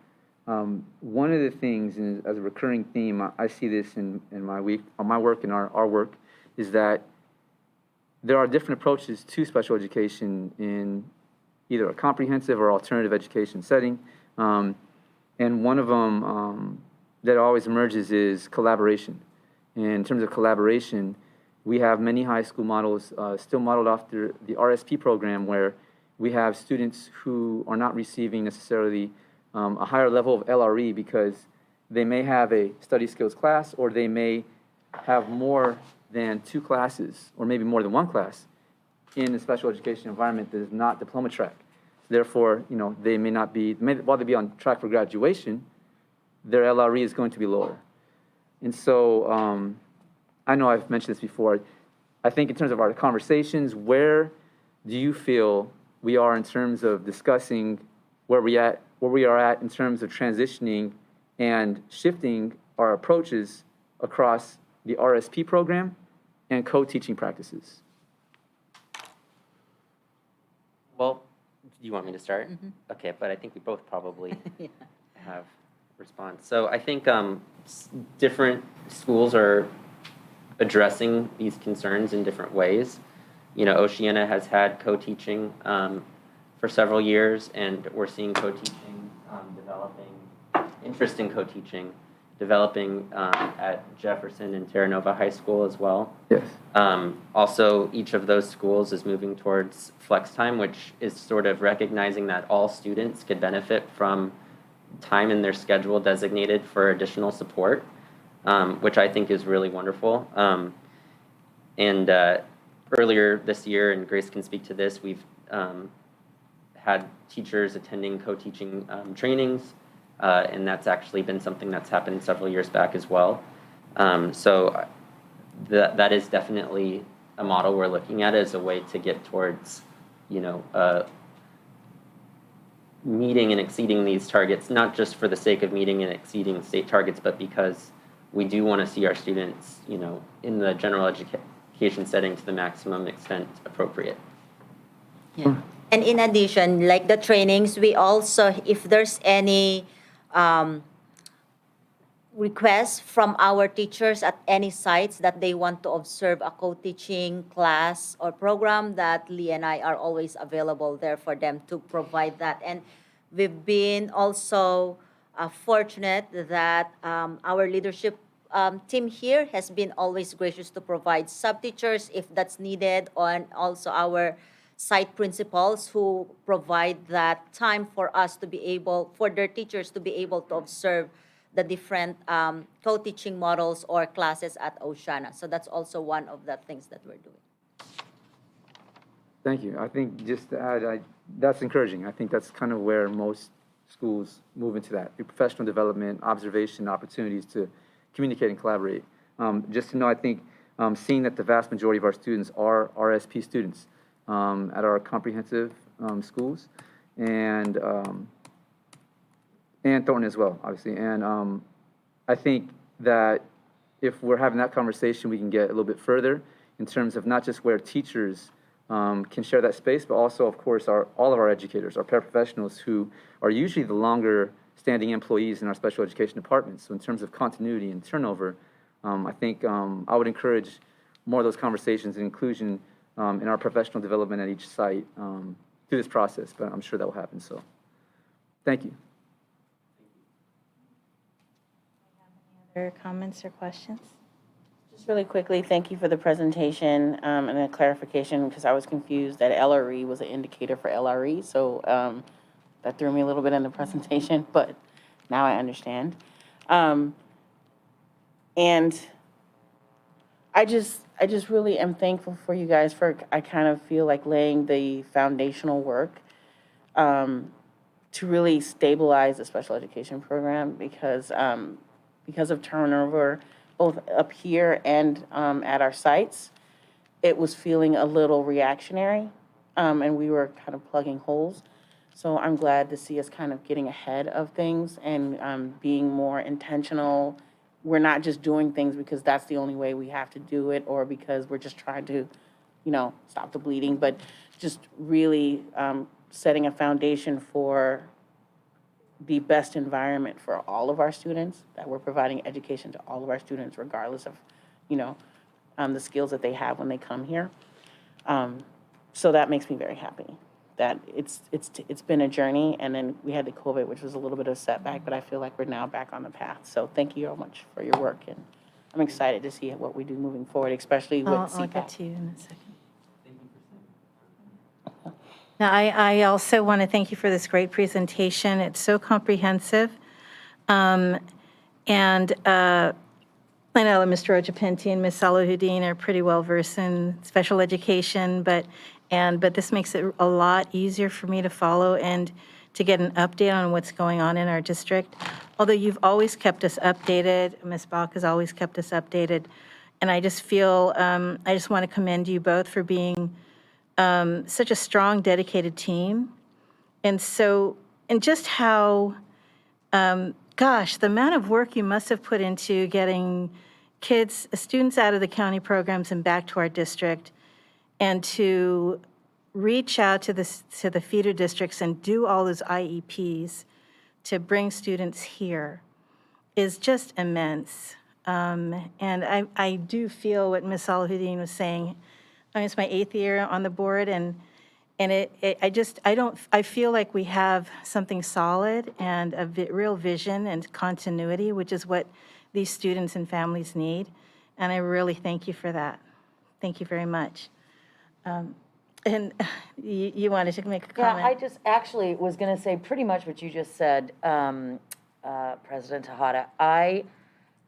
one of the things, and as a recurring theme, I see this in my work and our work, is that there are different approaches to special education in either a comprehensive or alternative education setting. And one of them that always emerges is collaboration. And in terms of collaboration, we have many high school models still modeled after the RSP program, where we have students who are not receiving necessarily a higher level of LRE because they may have a study skills class, or they may have more than 2 classes, or maybe more than 1 class in a special education environment that is not diploma track. Therefore, they may not be, while they be on track for graduation, their LRE is going to be lower. And so I know I've mentioned this before. I think in terms of our conversations, where do you feel we are in terms of discussing where we are at in terms of transitioning and shifting our approaches across the RSP program and co-teaching practices? Well, do you want me to start? Okay, but I think we both probably have response. So I think different schools are addressing these concerns in different ways. You know, Oceana has had co-teaching for several years, and we're seeing co-teaching developing, interest in co-teaching developing at Jefferson and Terra Nova High School as well. Yes. Also, each of those schools is moving towards flex time, which is sort of recognizing that all students could benefit from time in their schedule designated for additional support, which I think is really wonderful. Earlier this year, and Grace can speak to this, we've had teachers attending co-teaching trainings, and that's actually been something that's happened several years back as well. So that is definitely a model we're looking at as a way to get towards, you know, meeting and exceeding these targets, not just for the sake of meeting and exceeding state targets, but because we do want to see our students, you know, in the general education setting to the maximum extent appropriate. Yeah. And in addition, like the trainings, we also, if there's any requests from our teachers at any sites that they want to observe a co-teaching class or program, that Lee and I are always available there for them to provide that. And we've been also fortunate that our leadership team here has been always gracious to provide sub-teachers if that's needed, and also our site principals who provide that time for us to be able, for their teachers to be able to observe the different co-teaching models or classes at Oceana. So that's also one of the things that we're doing. Thank you. I think just to add, that's encouraging. I think that's kind of where most schools move into that, through professional development, observation, opportunities to communicate and collaborate. Just to know, I think seeing that the vast majority of our students are RSP students at our comprehensive schools, and Thornton as well, obviously. And I think that if we're having that conversation, we can get a little bit further in terms of not just where teachers can share that space, but also, of course, all of our educators, our paraprofessionals, who are usually the longer standing employees in our special education departments. So in terms of continuity and turnover, I think I would encourage more of those conversations and inclusion in our professional development at each site through this process, but I'm sure that will happen. So thank you. Other comments or questions? Just really quickly, thank you for the presentation and the clarification, because I was confused that LRE was an indicator for LRE. So that threw me a little bit in the presentation, but now I understand. And I just really am thankful for you guys for, I kind of feel like laying the foundational work to really stabilize the special education program, because of turnover, both up here and at our sites, it was feeling a little reactionary, and we were kind of plugging holes. So I'm glad to see us kind of getting ahead of things and being more intentional. We're not just doing things because that's the only way we have to do it, or because we're just trying to, you know, stop the bleeding, but just really setting a foundation for the best environment for all of our students, that we're providing education to all of our students, regardless of, you know, the skills that they have when they come here. So that makes me very happy. That it's been a journey, and then we had the COVID, which was a little bit of a setback, but I feel like we're now back on the path. So thank you so much for your work, and I'm excited to see what we do moving forward, especially with CPAC. I'll get to you in a second. Now, I also want to thank you for this great presentation. It's so comprehensive. And I know Mr. Ojapinti and Ms. Salahuddin are pretty well versed in special education, but this makes it a lot easier for me to follow. And to get an update on what's going on in our district. Although you've always kept us updated, Ms. Bach has always kept us updated. And I just feel, I just want to commend you both for being such a strong, dedicated team. And just how, gosh, the amount of work you must have put into getting students out of the county programs and back to our district, and to reach out to the feeder districts and do all those IEPs to bring students here is just immense. And I do feel what Ms. Salahuddin was saying. I mean, it's my 8th year on the board, and I feel like we have something solid and a real vision and continuity, which is what these students and families need. And I really thank you for that. Thank you very much. And you wanted to make a comment? Yeah, I just actually was going to say pretty much what you just said, President Tejada.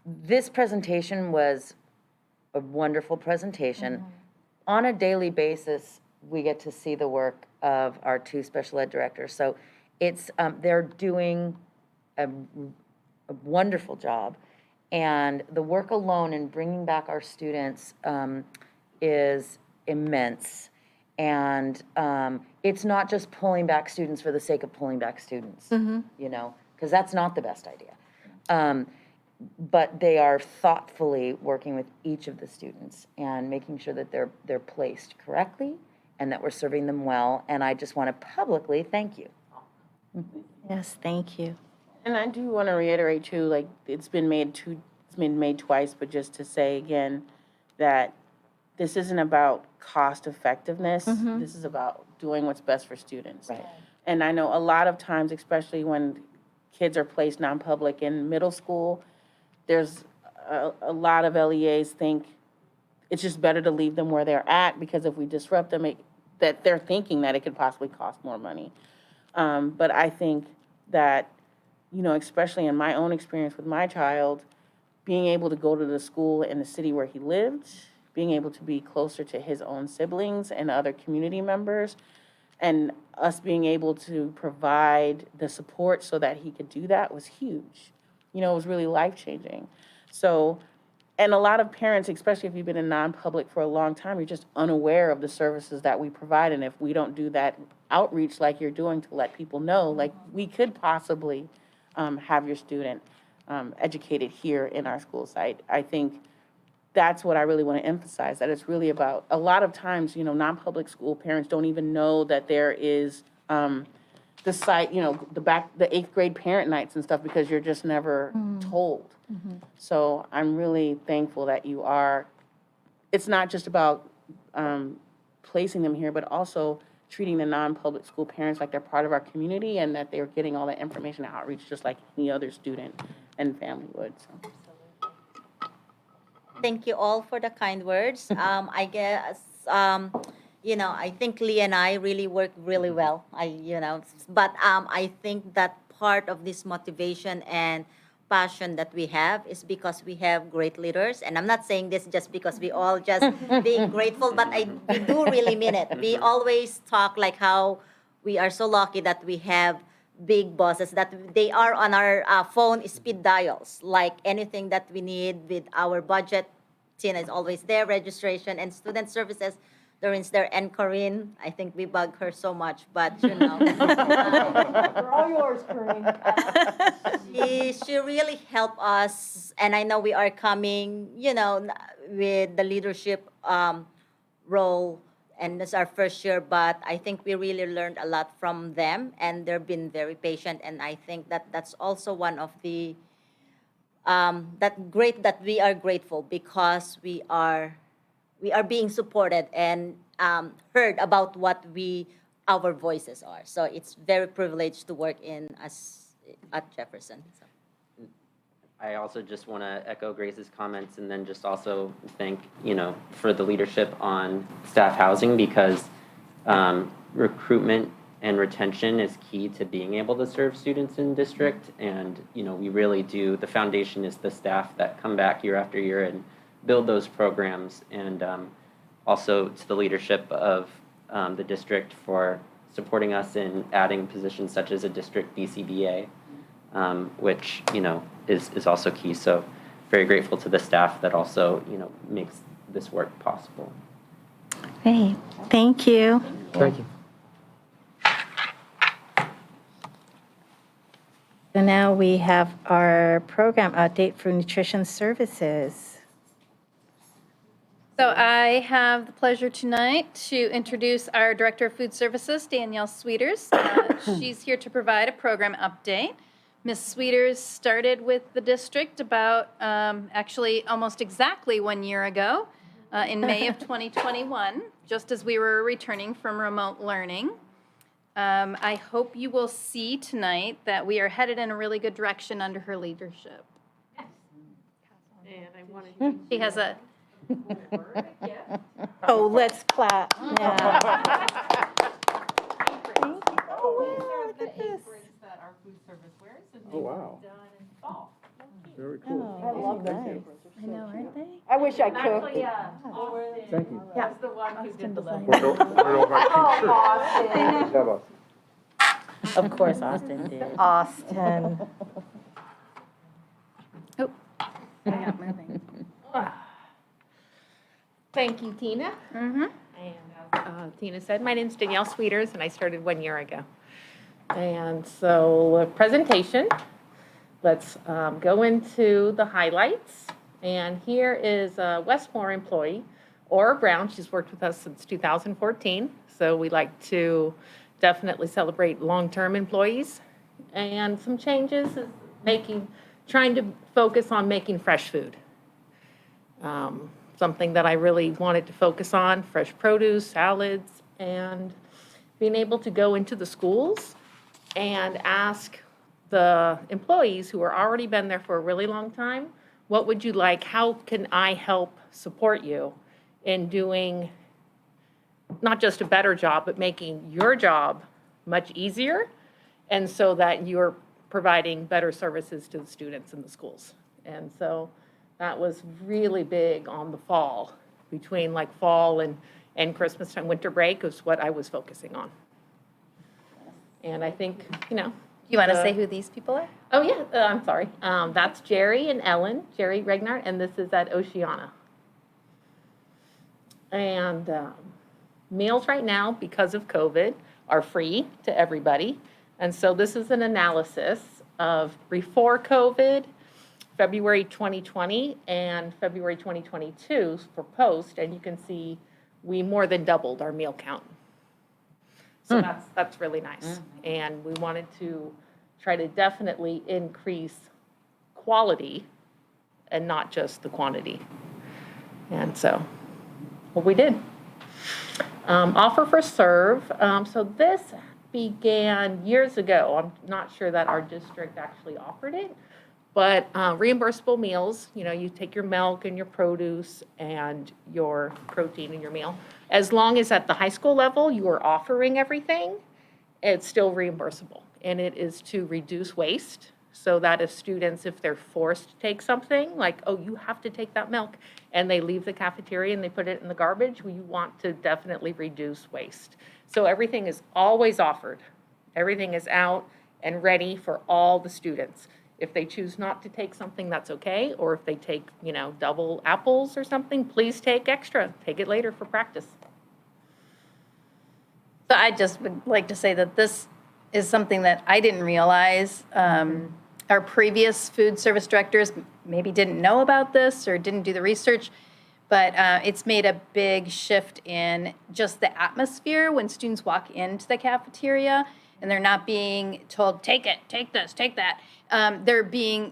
This presentation was a wonderful presentation. On a daily basis, we get to see the work of our 2 special ed directors. So it's, they're doing a wonderful job. And the work alone in bringing back our students is immense. And it's not just pulling back students for the sake of pulling back students, you know, because that's not the best idea. But they are thoughtfully working with each of the students and making sure that they're placed correctly and that we're serving them well. And I just want to publicly thank you. Yes, thank you. And I do want to reiterate too, like it's been made twice, but just to say again that this isn't about cost effectiveness. This is about doing what's best for students. Right. And I know a lot of times, especially when kids are placed non-public in middle school, there's a lot of LEAs think it's just better to leave them where they're at, because if we disrupt them, that they're thinking that it could possibly cost more money. But I think that, you know, especially in my own experience with my child, being able to go to the school in the city where he lived, being able to be closer to his own siblings and other community members, and us being able to provide the support so that he could do that was huge. You know, it was really life-changing. So, and a lot of parents, especially if you've been in non-public for a long time, you're just unaware of the services that we provide. And if we don't do that outreach like you're doing to let people know, like we could possibly have your student educated here in our school site. I think that's what I really want to emphasize, that it's really about, a lot of times, you know, non-public school parents don't even know that there is the site, you know, the 8th grade parent nights and stuff, because you're just never told. So I'm really thankful that you are, it's not just about placing them here, but also treating the non-public school parents like they're part of our community and that they're getting all that information and outreach just like any other student and family would. So. Thank you all for the kind words. I guess, you know, I think Lee and I really work really well. But I think that part of this motivation and passion that we have is because we have great leaders. And I'm not saying this just because we all just being grateful, but we do really mean it. We always talk like how we are so lucky that we have big bosses, that they are on our phone speed dials, like anything that we need with our budget. Tina is always there, registration and student services. Doreen's there, and Corinne, I think we bug her so much, but you know. They're all yours, Corinne. She really helped us, and I know we are coming, you know, with the leadership role, and this is our first year, but I think we really learned a lot from them, and they've been very patient, and I think that that's also one of the, that we are grateful because we are being supported and heard about what our voices are. So it's very privileged to work in us at Jefferson. So. I also just want to echo Grace's comments and then just also thank, you know, for the leadership on staff housing, because recruitment and retention is key to being able to serve students in district. And, you know, we really do, the foundation is the staff that come back year after year and build those programs, and also to the leadership of the district for supporting us in adding positions such as a district BCBA, which, is also key. So very grateful to the staff that also, makes this work possible. Great, thank you. Thank you. So now we have our program update for nutrition services. So I have the pleasure tonight to introduce our Director of Food Services, Danielle Sweeters. She's here to provide a program update. Ms. Sweeters started with the district about, actually almost exactly 1 year ago, in May of 2021, just as we were returning from remote learning. I hope you will see tonight that we are headed in a really good direction under her leadership. And I wanted She has a Oh, let's clap now. Thank you. Oh, wow, look at this. that our food service wears, and Oh, wow. done in fall. Very cool. I love that. I know, aren't they? I wish I could. Actually, Austin Thank you. was the one who did the logo. We're over our team shirt. Have us. Of course, Austin did. Austin. Thank you, Tina. And as Tina said, my name's Danielle Sweeters, and I started 1 year ago. And so, presentation. Let's go into the highlights. And here is a Westmore employee, Aura Brown. She's worked with us since 2014. So we like to definitely celebrate long-term employees. And some changes is trying to focus on making fresh food. Something that I really wanted to focus on, fresh produce, salads, and being able to go into the schools and ask the employees who are already been there for a really long time, what would you like? How can I help support you in doing not just a better job, but making your job much easier, and so that you're providing better services to the students in the schools. And so that was really big on the fall, between like fall and Christmas time, winter break is what I was focusing on. And I think, You want to say who these people are? Oh, yeah, I'm sorry. That's Jerry and Ellen, Jerry Regnart, and this is at Oceana. And meals right now, because of COVID, are free to everybody. And so this is an analysis of before COVID, February 2020, and February 2022 for post, and you can see we more than doubled our meal count. So that's really nice. And we wanted to try to definitely increase quality and not just the quantity. And so, well, we did. Offer for serve. So this began years ago. I'm not sure that our district actually offered it, but reimbursable meals, you take your milk and your produce and your protein in your meal. As long as at the high school level you are offering everything, it's still reimbursable. And it is to reduce waste, so that if students, if they're forced to take something, like, oh, you have to take that milk, and they leave the cafeteria and they put it in the garbage, we want to definitely reduce waste. So everything is always offered. Everything is out and ready for all the students. If they choose not to take something, that's okay. Or if they take, double apples or something, please take extra. Take it later for practice. So I just would like to say that this is something that I didn't realize. Our previous food service directors maybe didn't know about this or didn't do the research, but it's made a big shift in just the atmosphere when students walk into the cafeteria and they're not being told, take it, take this, take that. They're being,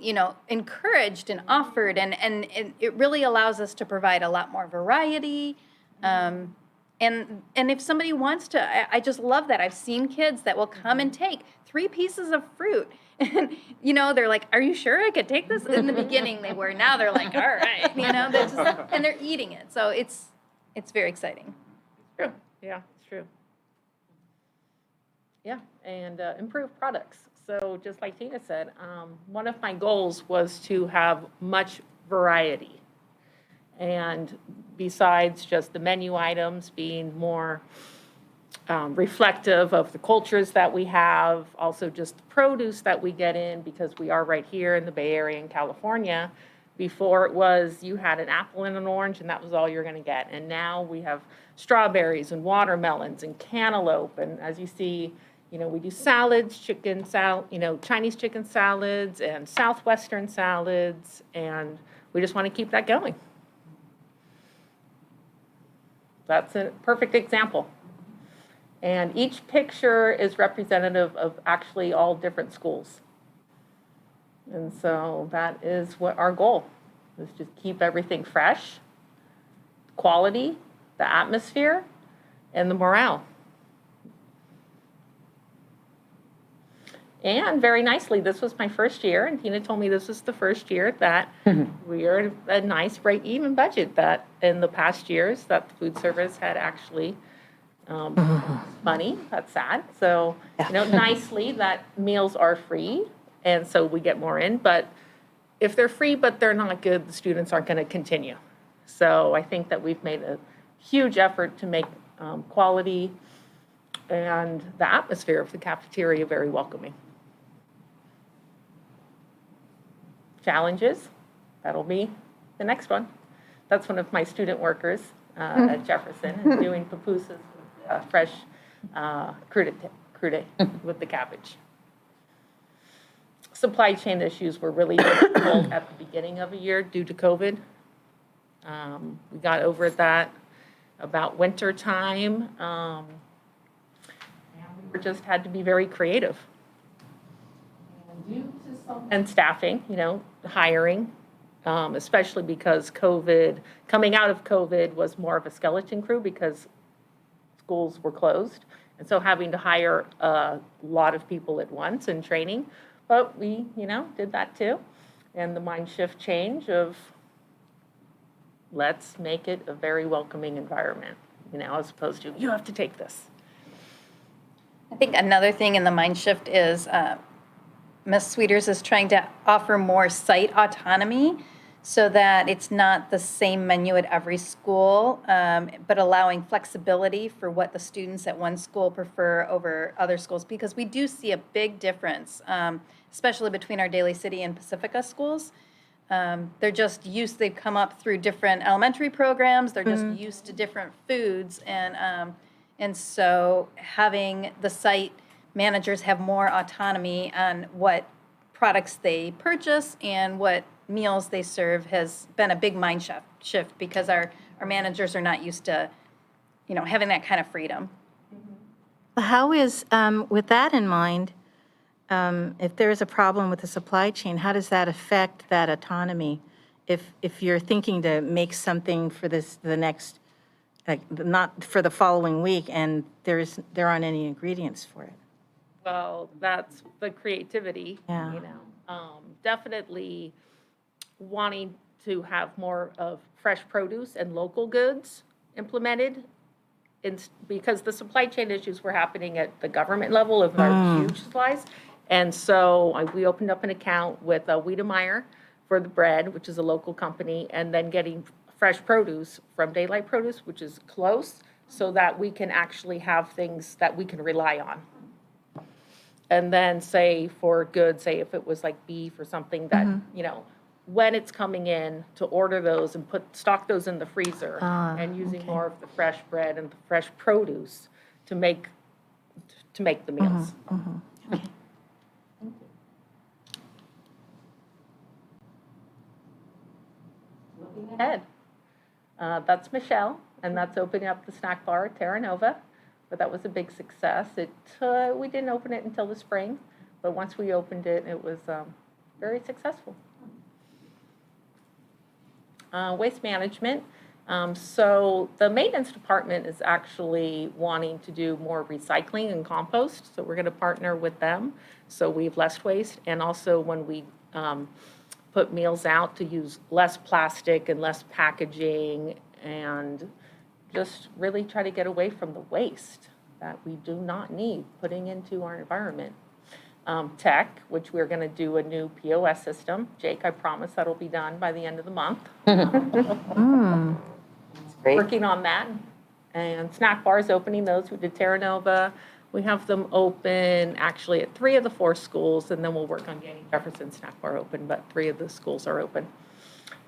encouraged and offered, and it really allows us to provide a lot more variety. And if somebody wants to, I just love that. I've seen kids that will come and take 3 pieces of fruit. And, they're like, are you sure I could take this? In the beginning they were. Now they're like, all right. They're just, and they're eating it. So it's very exciting. True. Yeah, it's true. Yeah, and improve products. So just like Tina said, one of my goals was to have much variety. And besides just the menu items being more reflective of the cultures that we have, also just the produce that we get in, because we are right here in the Bay Area in California. Before it was, you had an apple and an orange, and that was all you're going to get. And now we have strawberries and watermelons and cantaloupe. And as you see, we do salads, Chinese chicken salads and Southwestern salads, and we just want to keep that going. That's a perfect example. And each picture is representative of actually all different schools. And so that is what our goal is, just keep everything fresh, quality, the atmosphere, and the morale. And very nicely, this was my first year, and Tina told me this was the first year that we are a nice break-even budget, that in the past years that the food service had actually money. That's sad. So, nicely that meals are free, and so we get more in. But if they're free but they're not good, the students aren't going to continue. So I think that we've made a huge effort to make quality and the atmosphere of the cafeteria very welcoming. Challenges, that'll be the next one. That's one of my student workers at Jefferson, and doing pupusas with fresh crude with the cabbage. Supply chain issues were really difficult at the beginning of the year due to COVID. We got over that about winter time, and we just had to be very creative. And staffing, hiring, especially because coming out of COVID was more of a skeleton crew because schools were closed. And so having to hire a lot of people at once and training. But we, did that too. And the mind shift change of let's make it a very welcoming environment, as opposed to you have to take this. I think another thing in the mind shift is Ms. Sweeters is trying to offer more site autonomy so that it's not the same menu at every school, but allowing flexibility for what the students at one school prefer over other schools, because we do see a big difference, especially between our Daly City and Pacifica schools. They're just used, they've come up through different elementary programs, they're just used to different foods, and so having the site managers have more autonomy on what products they purchase and what meals they serve has been a big mind shift because our managers are not used to, having that kind of freedom. How is, with that in mind, if there is a problem with the supply chain, how does that affect that autonomy? If you're thinking to make something for the next, not for the following week, and there aren't any ingredients for it? Well, that's the creativity, Yeah. Definitely wanting to have more of fresh produce and local goods implemented, because the supply chain issues were happening at the government level of our huge supplies. And so we opened up an account with Wiedemeyer for the bread, which is a local company, and then getting fresh produce from Daylight Produce, which is close, so that we can actually have things that we can rely on. And then say for goods, say if it was like beef or something that, when it's coming in, to order those and stock those in the freezer, and using more of the fresh bread and the fresh produce to make the meals. Okay. Looking ahead, that's Michelle, and that's opening up the snack bar at Terra Nova. But that was a big success. We didn't open it until the spring, but once we opened it, it was very successful. Waste management. So the maintenance department is actually wanting to do more recycling and compost, so we're going to partner with them so we have less waste. And also when we put meals out, to use less plastic and less packaging, and just really try to get away from the waste that we do not need putting into our environment. Tech, which we're going to do a new POS system. Jake, I promise that'll be done by the end of the month. Great. Working on that. And snack bars opening, those who did Terra Nova. We have them open actually at 3 of the 4 schools, and then we'll work on getting Jefferson snack bar open, but 3 of the schools are open.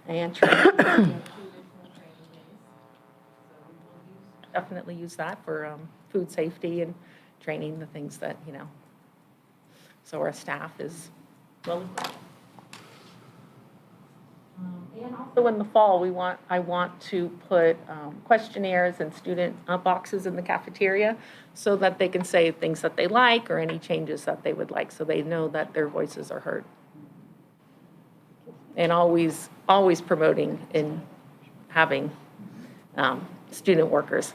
And training. Definitely use that for food safety and training, the things that, so our staff is well equipped. And also in the fall, I want to put questionnaires and student boxes in the cafeteria so that they can say things that they like or any changes that they would like, so they know that their voices are heard. And always promoting and having student workers,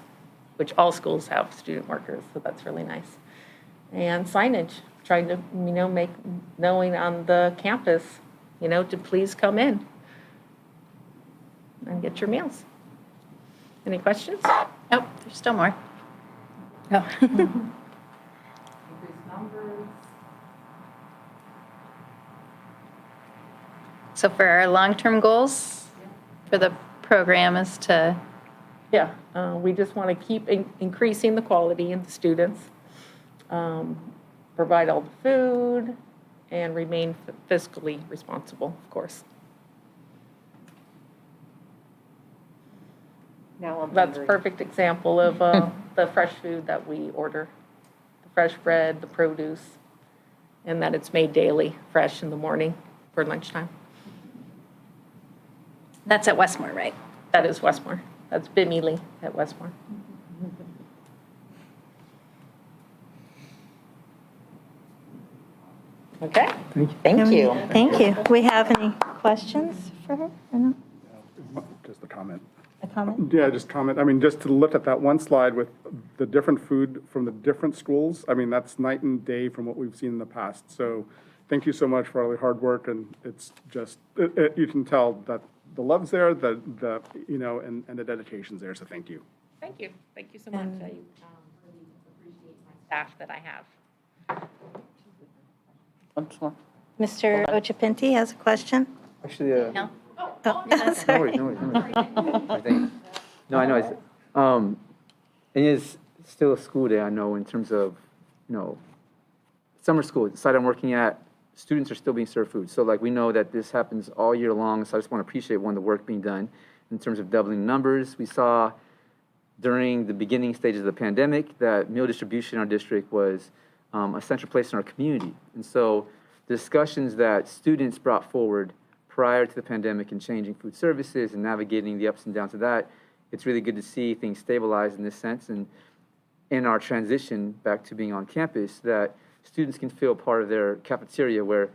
which all schools have student workers, so that's really nice. And signage, trying to, make knowing on the campus, to please come in and get your meals. Any questions? Oh, there's still more. Oh. So for our long-term goals for the program is to, Yeah, we just want to keep increasing the quality in the students, provide all the food, and remain fiscally responsible, of course. Now I'm That's a hungry. perfect example of the fresh food that we order, the fresh bread, the produce, and that it's made daily, fresh in the morning for lunchtime. that's at Westmore, right? That is Westmore. That's Bimini at Westmore. Okay? Thank you. Thank you. Do we have any questions for her or no? Just a comment. A comment? Yeah, just comment. I mean, just to look at that one slide with the different food from the different schools, I mean, that's night and day from what we've seen in the past. So thank you so much for all the hard work, and it's just, you can tell that the love's there, and the dedication's there, so thank you. Thank you. Thank you so much. I really appreciate my staff that I have. Once more. Mr. Ochapinti has a question? Actually, No? Oh, no sorry. worries, no worries, no worries. I think, no, I know, it is still a school day, I know, in terms of, summer school, the site I'm working at, students are still being served food. So like, we know that this happens all year long, so I just want to appreciate, one, the work being done in terms of doubling numbers. We saw during the beginning stages of the pandemic that meal distribution in our district was a central place in our community. And so the discussions that students brought forward prior to the pandemic and changing food services and navigating the ups and downs of that, it's really good to see things stabilize in this sense. And in our transition back to being on campus, that students can feel part of their cafeteria, where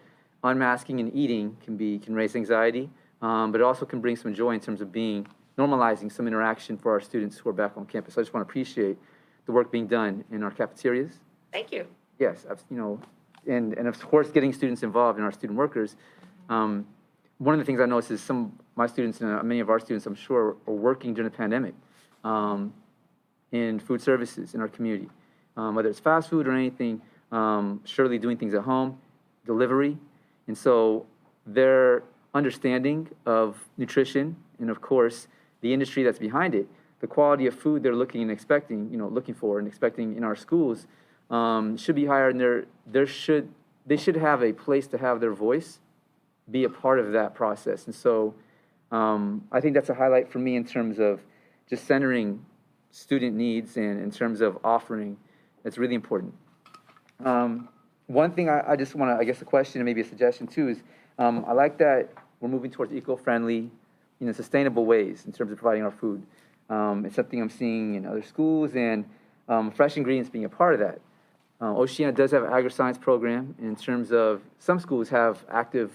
unmasking and eating can raise anxiety, but it also can bring some joy in terms of normalizing some interaction for our students who are back on campus. So I just want to appreciate the work being done in our cafeterias. Thank you. Yes, and of course, getting students involved in our student workers. One of the things I noticed is some of my students and many of our students, I'm sure, are working during the pandemic in food services in our community, whether it's fast food or anything, surely doing things at home, delivery. And so their understanding of nutrition and, of course, the industry that's behind it, the quality of food they're looking and expecting, looking for and expecting in our schools should be higher, and they should have a place to have their voice be a part of that process. And so I think that's a highlight for me in terms of just centering student needs and in terms of offering. That's really important. One thing I just want to, I guess, a question and maybe a suggestion too is I like that we're moving towards eco-friendly, sustainable ways in terms of providing our food. It's something I'm seeing in other schools, and fresh ingredients being a part of that. Oceana does have an agri-science program in terms of some schools have active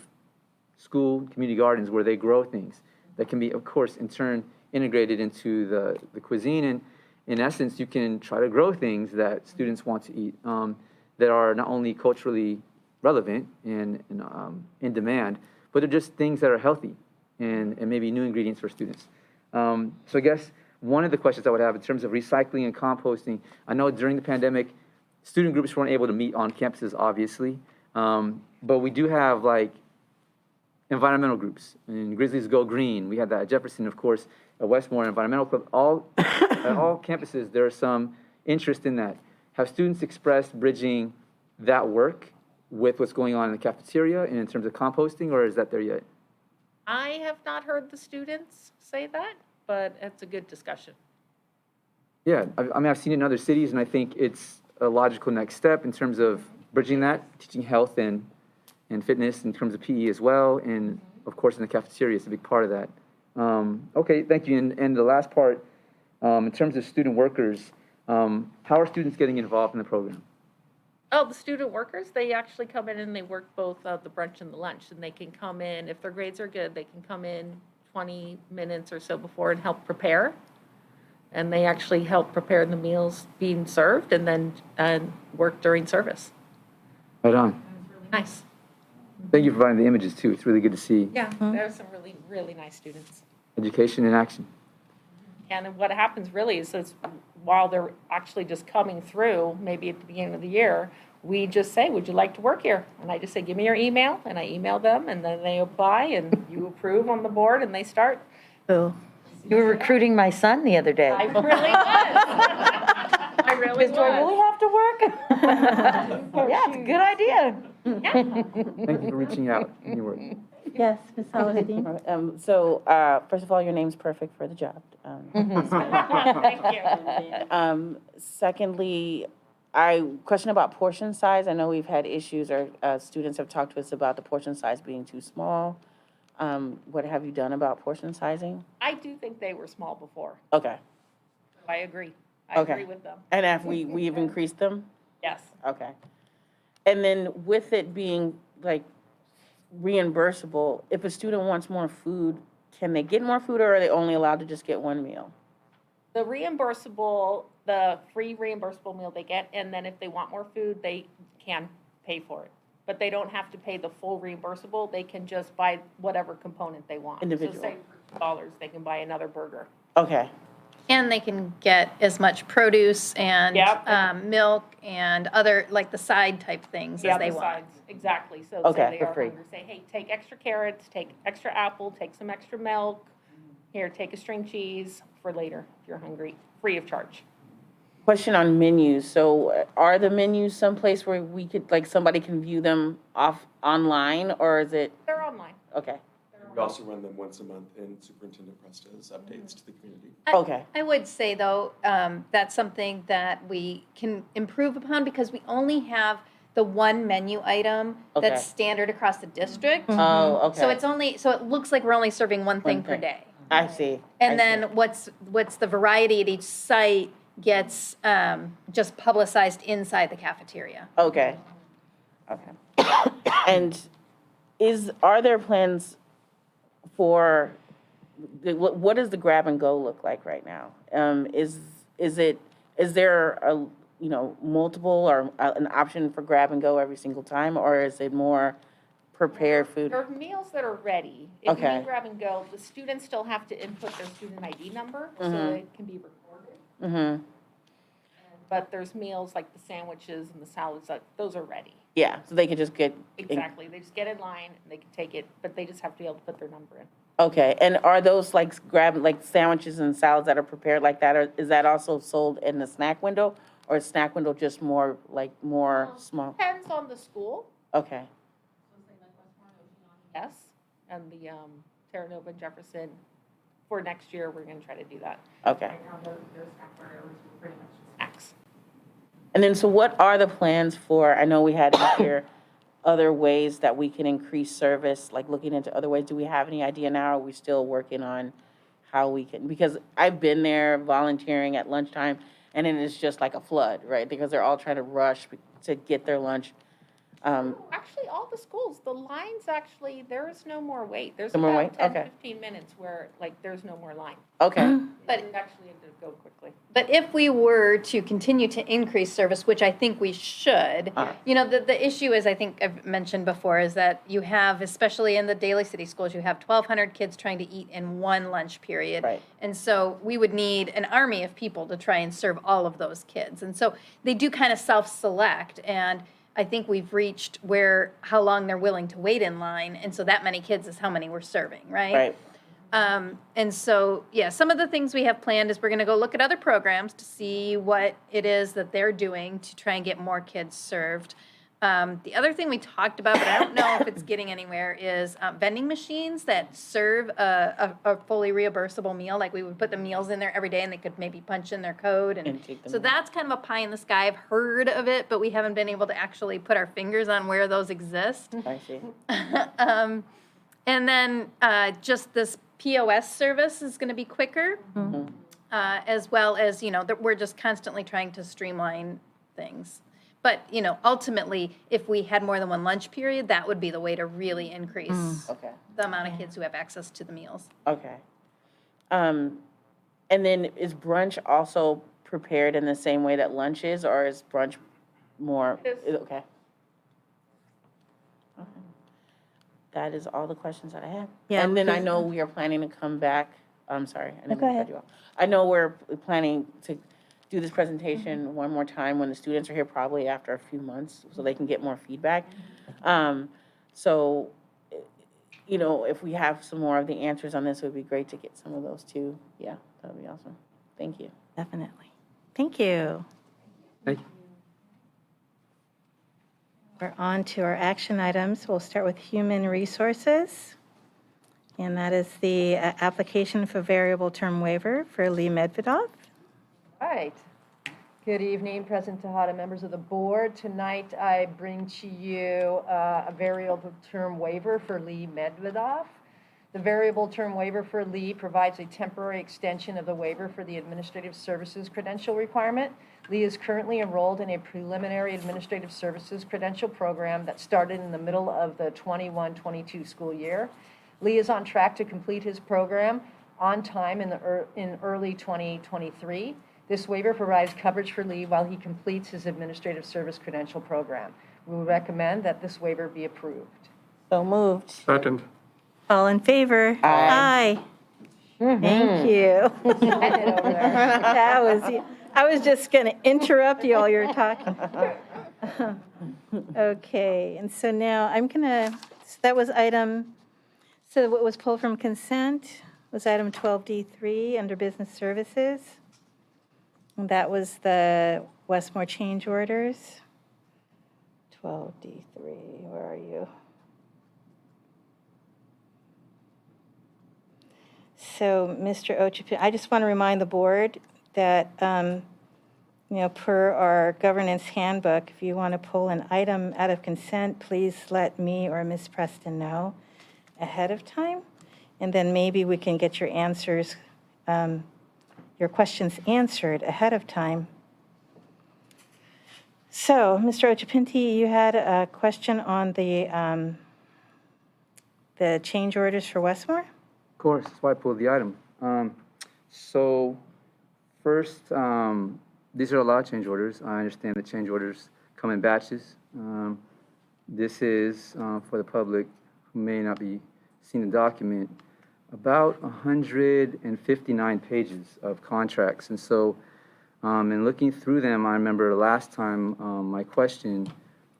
school community gardens where they grow things that can be, of course, in turn integrated into the cuisine. And in essence, you can try to grow things that students want to eat that are not only culturally relevant and in demand, but they're just things that are healthy and maybe new ingredients for students. So I guess one of the questions I would have in terms of recycling and composting, I know during the pandemic, student groups weren't able to meet on campuses, obviously, but we do have like environmental groups. And Grizzlies Go Green, we had that at Jefferson, of course, at Westmore Environmental Club. All at all campuses, there's some interest in that. Have students expressed bridging that work with what's going on in the cafeteria and in terms of composting, or is that there yet? I have not heard the students say that, but it's a good discussion. Yeah, I mean, I've seen it in other cities, and I think it's a logical next step in terms of bridging that, teaching health and fitness in terms of PE as well, and of course in the cafeteria, it's a big part of that. Okay, thank you. And the last part, in terms of student workers, how are students getting involved in the program? Oh, the student workers, they actually come in and they work both the brunch and the lunch, and they can come in, if their grades are good, they can come in 20 minutes or so before and help prepare. And they actually help prepare the meals being served and then work during service. Right on. Nice. Thank you for providing the images too. It's really good to see Yeah, there's some really, really nice students. education in action. And what happens really is while they're actually just coming through, maybe at the beginning of the year, we just say, would you like to work here? And I just say, give me your email, and I email them, and then they apply, and you approve on the board, and they start. So, You were recruiting my son the other day. I really was. I really Do I really was. have to work? Yeah, it's a good idea. Thank you for reaching out in your work. Yes, Ms. Saladin? First of all, your name's perfect for the job. Thank you. Secondly, question about portion size. I know we've had issues, or students have talked to us about the portion size being too small. What have you done about portion sizing? I do think they were small before. Okay. I agree. I Okay. agree with them. And have we've increased them? Yes. Okay. And then with it being like reimbursable, if a student wants more food, can they get more food, or are they only allowed to just get one meal? The free reimbursable meal they get, and then if they want more food, they can pay for it. But they don't have to pay the full reimbursable, they can just buy whatever component they want. Individual. So say for $2, they can buy another burger. Okay. And they can get as much produce and Yep. milk and other, like the side type things Yeah, as they the want. sides, exactly. So Okay, say they for are free. hungry, say, hey, take extra carrots, take extra apple, take some extra milk. Here, take a string cheese for later if you're hungry, free of charge. Question on menus. So are the menus someplace where we could, like, somebody can view them online, or is it, They're online. okay, We also run them once a month in Superintendent Presta's updates to the community. okay, I would say, though, that's something that we can improve upon because we only have the one menu item Okay. that's standard across the district. oh, okay. So it looks like we're only serving one thing per thing. day. I see. And I see. then what's the variety at each site gets just publicized inside the cafeteria. Okay, okay. And are there plans for, what does the grab and go look like right now? Is there a, multiple or an option for grab and go every single time, or is it more prepared food? There are meals that are ready. If you Okay. mean grab and go, the students still have to input their student ID number so Mhm. it can be recorded. Mm-hmm, But there's meals like the sandwiches and the salads, those are ready. yeah, so they could just get. Exactly. They just get in line, and they can take it, but they just have to be able to put their number in. Okay, and are those like sandwiches and salads that are prepared like that, or is that also sold in the snack window? Or is snack window just more small? Depends on the school, Okay, yes, and the Terra Nova and Jefferson. For next year, we're gonna try to do that. okay. Right now, their snack burgers are pretty much just snacks. And then, so what are the plans for, I know we had in here other ways that we can increase service, like looking into other ways. Do we have any idea now? Or are we still working on how we can, because I've been there volunteering at lunchtime, and then it's just like a flood, right? Because they're all trying to rush to get their lunch. Actually, all the schools, the lines actually, there is no more wait. There's No more about wait? 10, Okay. 15 minutes where, like, there's no more line. Okay, But It actually had to go quickly. But if we were to continue to increase service, which I think we should, the issue is, I think I've mentioned before, is that you have, especially in the Daly City schools, you have 1,200 kids trying to eat in one lunch period. Right. And so we would need an army of people to try and serve all of those kids. And so they do kind of self-select, and I think we've reached how long they're willing to wait in line, and so that many kids is how many we're serving, right? right. And so, yeah, some of the things we have planned is we're going to go look at other programs to see what it is that they're doing to try and get more kids served. The other thing we talked about, but I don't know if it's getting anywhere, is vending machines that serve a fully reimbursable meal. Like we would put the meals in there every day and they could maybe punch in their code. And take them so out. that's kind of a pie in the sky. I've heard of it, but we haven't been able to actually put our fingers on where those exist. I see. And then just this POS service is going to be quicker, as well as, that we're just constantly trying to streamline things. But, ultimately, if we had more than one lunch period, that would be the way to really increase Okay. the amount of kids who have access to the meals. Okay. And then is brunch also prepared in the same way that lunch is, or is brunch more? Okay. That is all the questions that I have. Yeah, And then I because- know we are planning to come back, I'm sorry, I didn't go mean to ahead. cut you off. I know we're planning to do this presentation one more time when the students are here, probably after a few months, so they can get more feedback. So, if we have some more of the answers on this, it would be great to get some of those too. Yeah, that would be awesome. Thank you. Definitely. Thank you. Thank you. We're on to our action items. We'll start with human resources. And that is the application for variable term waiver for Lee Medvedoff. All right. Good evening, President Tejada, members of the board. Tonight, I bring to you a variable term waiver for Lee Medvedoff. The variable term waiver for Lee provides a temporary extension of the waiver for the administrative services credential requirement. Lee is currently enrolled in a preliminary administrative services credential program that started in the middle of the 21-22 school year. Lee is on track to complete his program on time in early 2023. This waiver provides coverage for Lee while he completes his administrative service credential program. We would recommend that this waiver be approved. So moved. Second. All in favor? Aye. Thank you. That was, I was just going to interrupt you while you were talking. Okay, and so now I'm going to, that was so what was pulled from consent was item 12D3 under business services. And that was the Westmore change orders. 12D3, where are you? So, Mr. Ochapin, I just want to remind the board that, per our governance handbook, if you want to pull an item out of consent, please let me or Ms. Preston know ahead of time. And then maybe we can get your answers, your questions answered ahead of time. So, Mr. Ochapinti, you had a question on the change orders for Westmore? Of course, that's why I pulled the item. So first, these are a lot of change orders. I understand the change orders come in batches. This is, for the public who may not be seeing the document, about 159 pages of contracts. And so in looking through them, I remember last time my question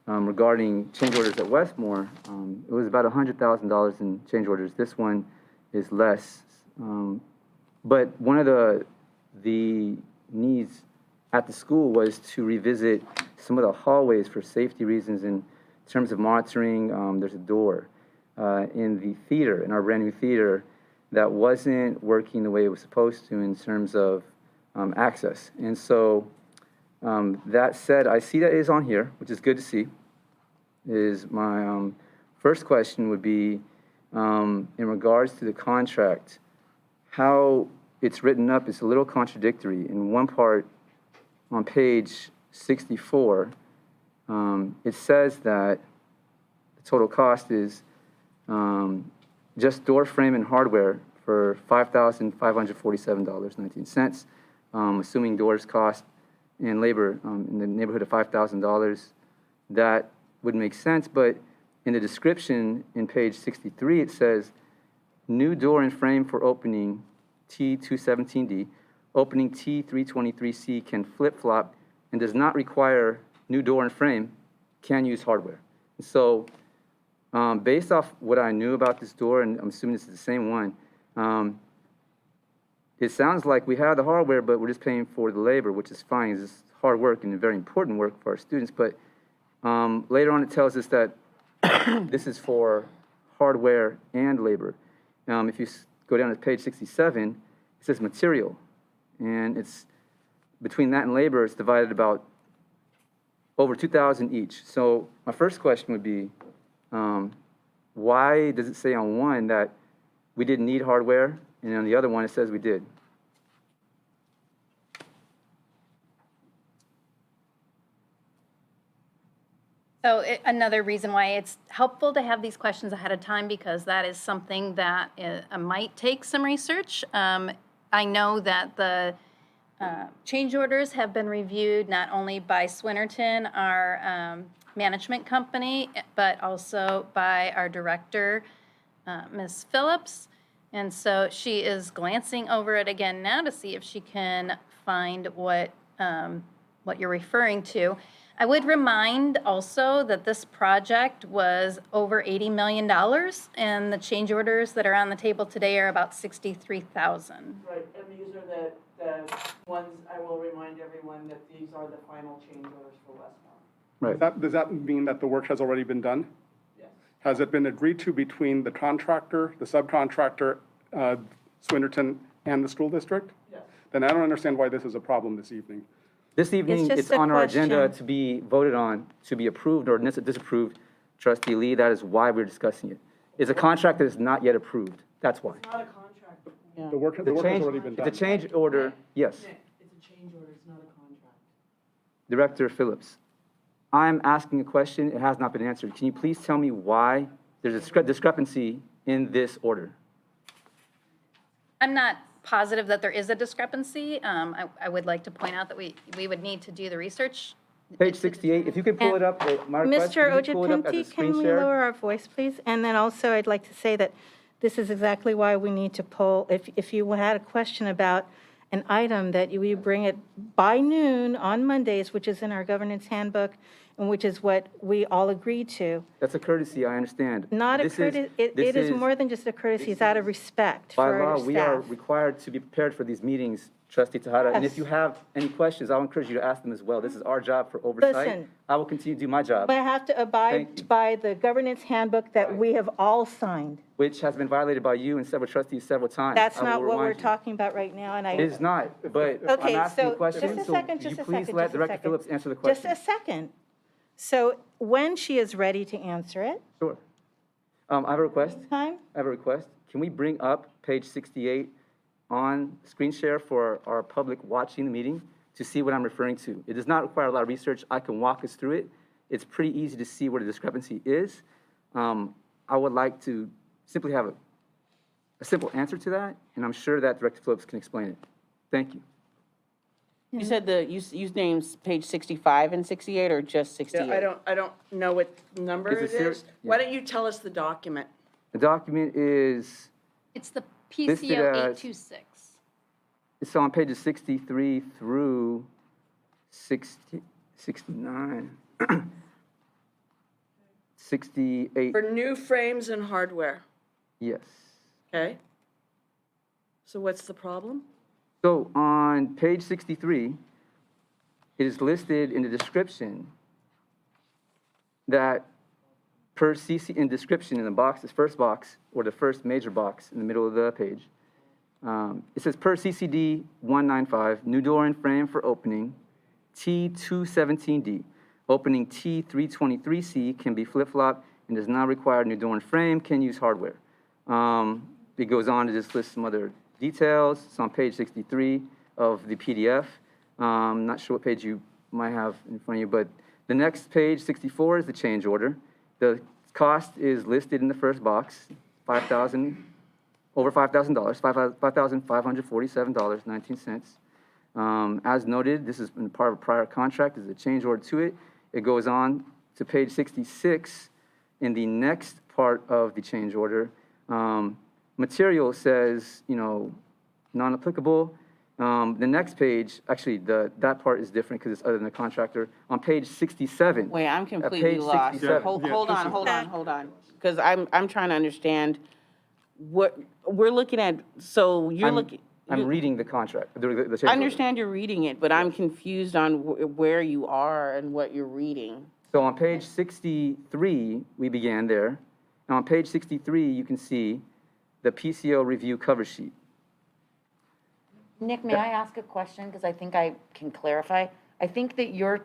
regarding change orders at Westmore, it was about $100,000 in change orders. This one is less. But one of the needs at the school was to revisit some of the hallways for safety reasons in terms of monitoring. There's a door in the theater, in our brand new theater, that wasn't working the way it was supposed to in terms of access. And so that said, I see that it is on here, which is good to see. Is my first question would be, in regards to the contract, how it's written up is a little contradictory. In one part, on page 64, it says that the total cost is just door frame and hardware for $5,547.19, assuming doors cost and labor in the neighborhood of $5,000. That would make sense, but in the description in page 63, it says, new door and frame for opening T217D, opening T323C can flip-flop and does not require new door and frame, can use hardware. So based off what I knew about this door, and I'm assuming this is the same one, It sounds like we have the hardware, but we're just paying for the labor, which is fine. It's hard work and very important work for our students. But later on, it tells us that this is for hardware and labor. If you go down to page 67, it says material. And it's between that and labor, it's divided about over 2,000 each. So my first question would be, why does it say on one that we didn't need hardware, and on the other one it says we did? So another reason why it's helpful to have these questions ahead of time, because that is something that might take some research. I know that the change orders have been reviewed not only by Swinnerton, our management company, but also by our director, Ms. Phillips. And so she is glancing over it again now to see if she can find what you're referring to. I would remind also that this project was over $80 million, and the change orders that are on the table today are about $63,000. Right, and these are the ones, I will remind everyone that these are the final change orders for Westmore. Right. Does that mean that the work has already been done? Yes. Has it been agreed to between the contractor, the subcontractor, Swinnerton, and the school district? Yes. Then I don't understand why this is a problem this evening. This evening, just it's a on our agenda question. to be voted on, to be approved or disapproved. Trustee Lee, that is why we're discussing it. It's a contract that is not yet approved. That's why. It's not a contract. Yeah. The work has already been done. It's a change order, yes. Nick, it's a change order, it's not a contract. Director Phillips, I'm asking a question. It has not been answered. Can you please tell me why there's a discrepancy in this order? I'm not positive that there is a discrepancy. I would like to point out that we would need to do the research. Page 68, if you could pull it up, my request, Mr. can you pull it up as a Ojapinti, screen can we share? lower our voice, please? And then also, I'd like to say that this is exactly why we need to pull, if you had a question about an item, that you bring it by noon on Mondays, which is in our governance handbook, and which is what we all agreed to. That's a courtesy, I understand. Not a This is- courtesy, it this is more than just a courtesy, it's out of respect By for our law, we are staff. required to be prepared for these meetings, Trustee Tahada. And if Yes. you have any questions, I'll encourage you to ask them as well. This is our job for oversight. Listen. I will continue to do my job, But I have to Thank abide you. by the governance handbook that we have all signed. which has been violated by you and several trustees several times. That's I will not what we're remind you. talking about right now, and I. It is not, but Okay, I'm asking so a question. just a so second, could just you a please second, let just a Director second. Phillips answer the Just question? a second. So when she is ready to answer it, Sure. I have a request. time? I have a request. Can we bring up page 68 on screen share for our public watching the meeting to see what I'm referring to? It does not require a lot of research. I can walk us through it. It's pretty easy to see where the discrepancy is. I would like to simply have a simple answer to that, and I'm sure that Director Phillips can explain it. Thank you. You said you named page 65 and 68, or just 68? Yeah, I don't know what number it It's a is. yeah. Why don't you tell us the document? The document is, It's the Listed PCO as- 826. it's on pages 63 through 69, 68, For new frames and hardware, yes. okay? So what's the problem? So on page 63, it is listed in the description that per CC, in description in the box, this first box, or the first major box in the middle of the page, it says per CCD 195, new door and frame for opening, T217D. Opening T323C can be flip-flop and does not require new door and frame, can use hardware. It goes on to just list some other details. It's on page 63 of the PDF. Not sure what page you might have in front of you, but the next page, 64, is the change order. The cost is listed in the first box, over $5,000, $5,547.19. As noted, this is part of a prior contract. There's a change order to it. It goes on to page 66 in the next part of the change order. Material says, non-applicable. The next page, actually, that part is different because it's other than the contractor. On page 67. Wait, I'm completely page lost. 67. Hold on. Because I'm trying to understand what, we're looking at, so you're looking. I'm reading the contract, the change order. I understand you're reading it, but I'm confused on where you are and what you're reading. So on page 63, we began there. And on page 63, you can see the PCO review cover sheet. Nick, may I ask a question? Because I think I can clarify. I think that you're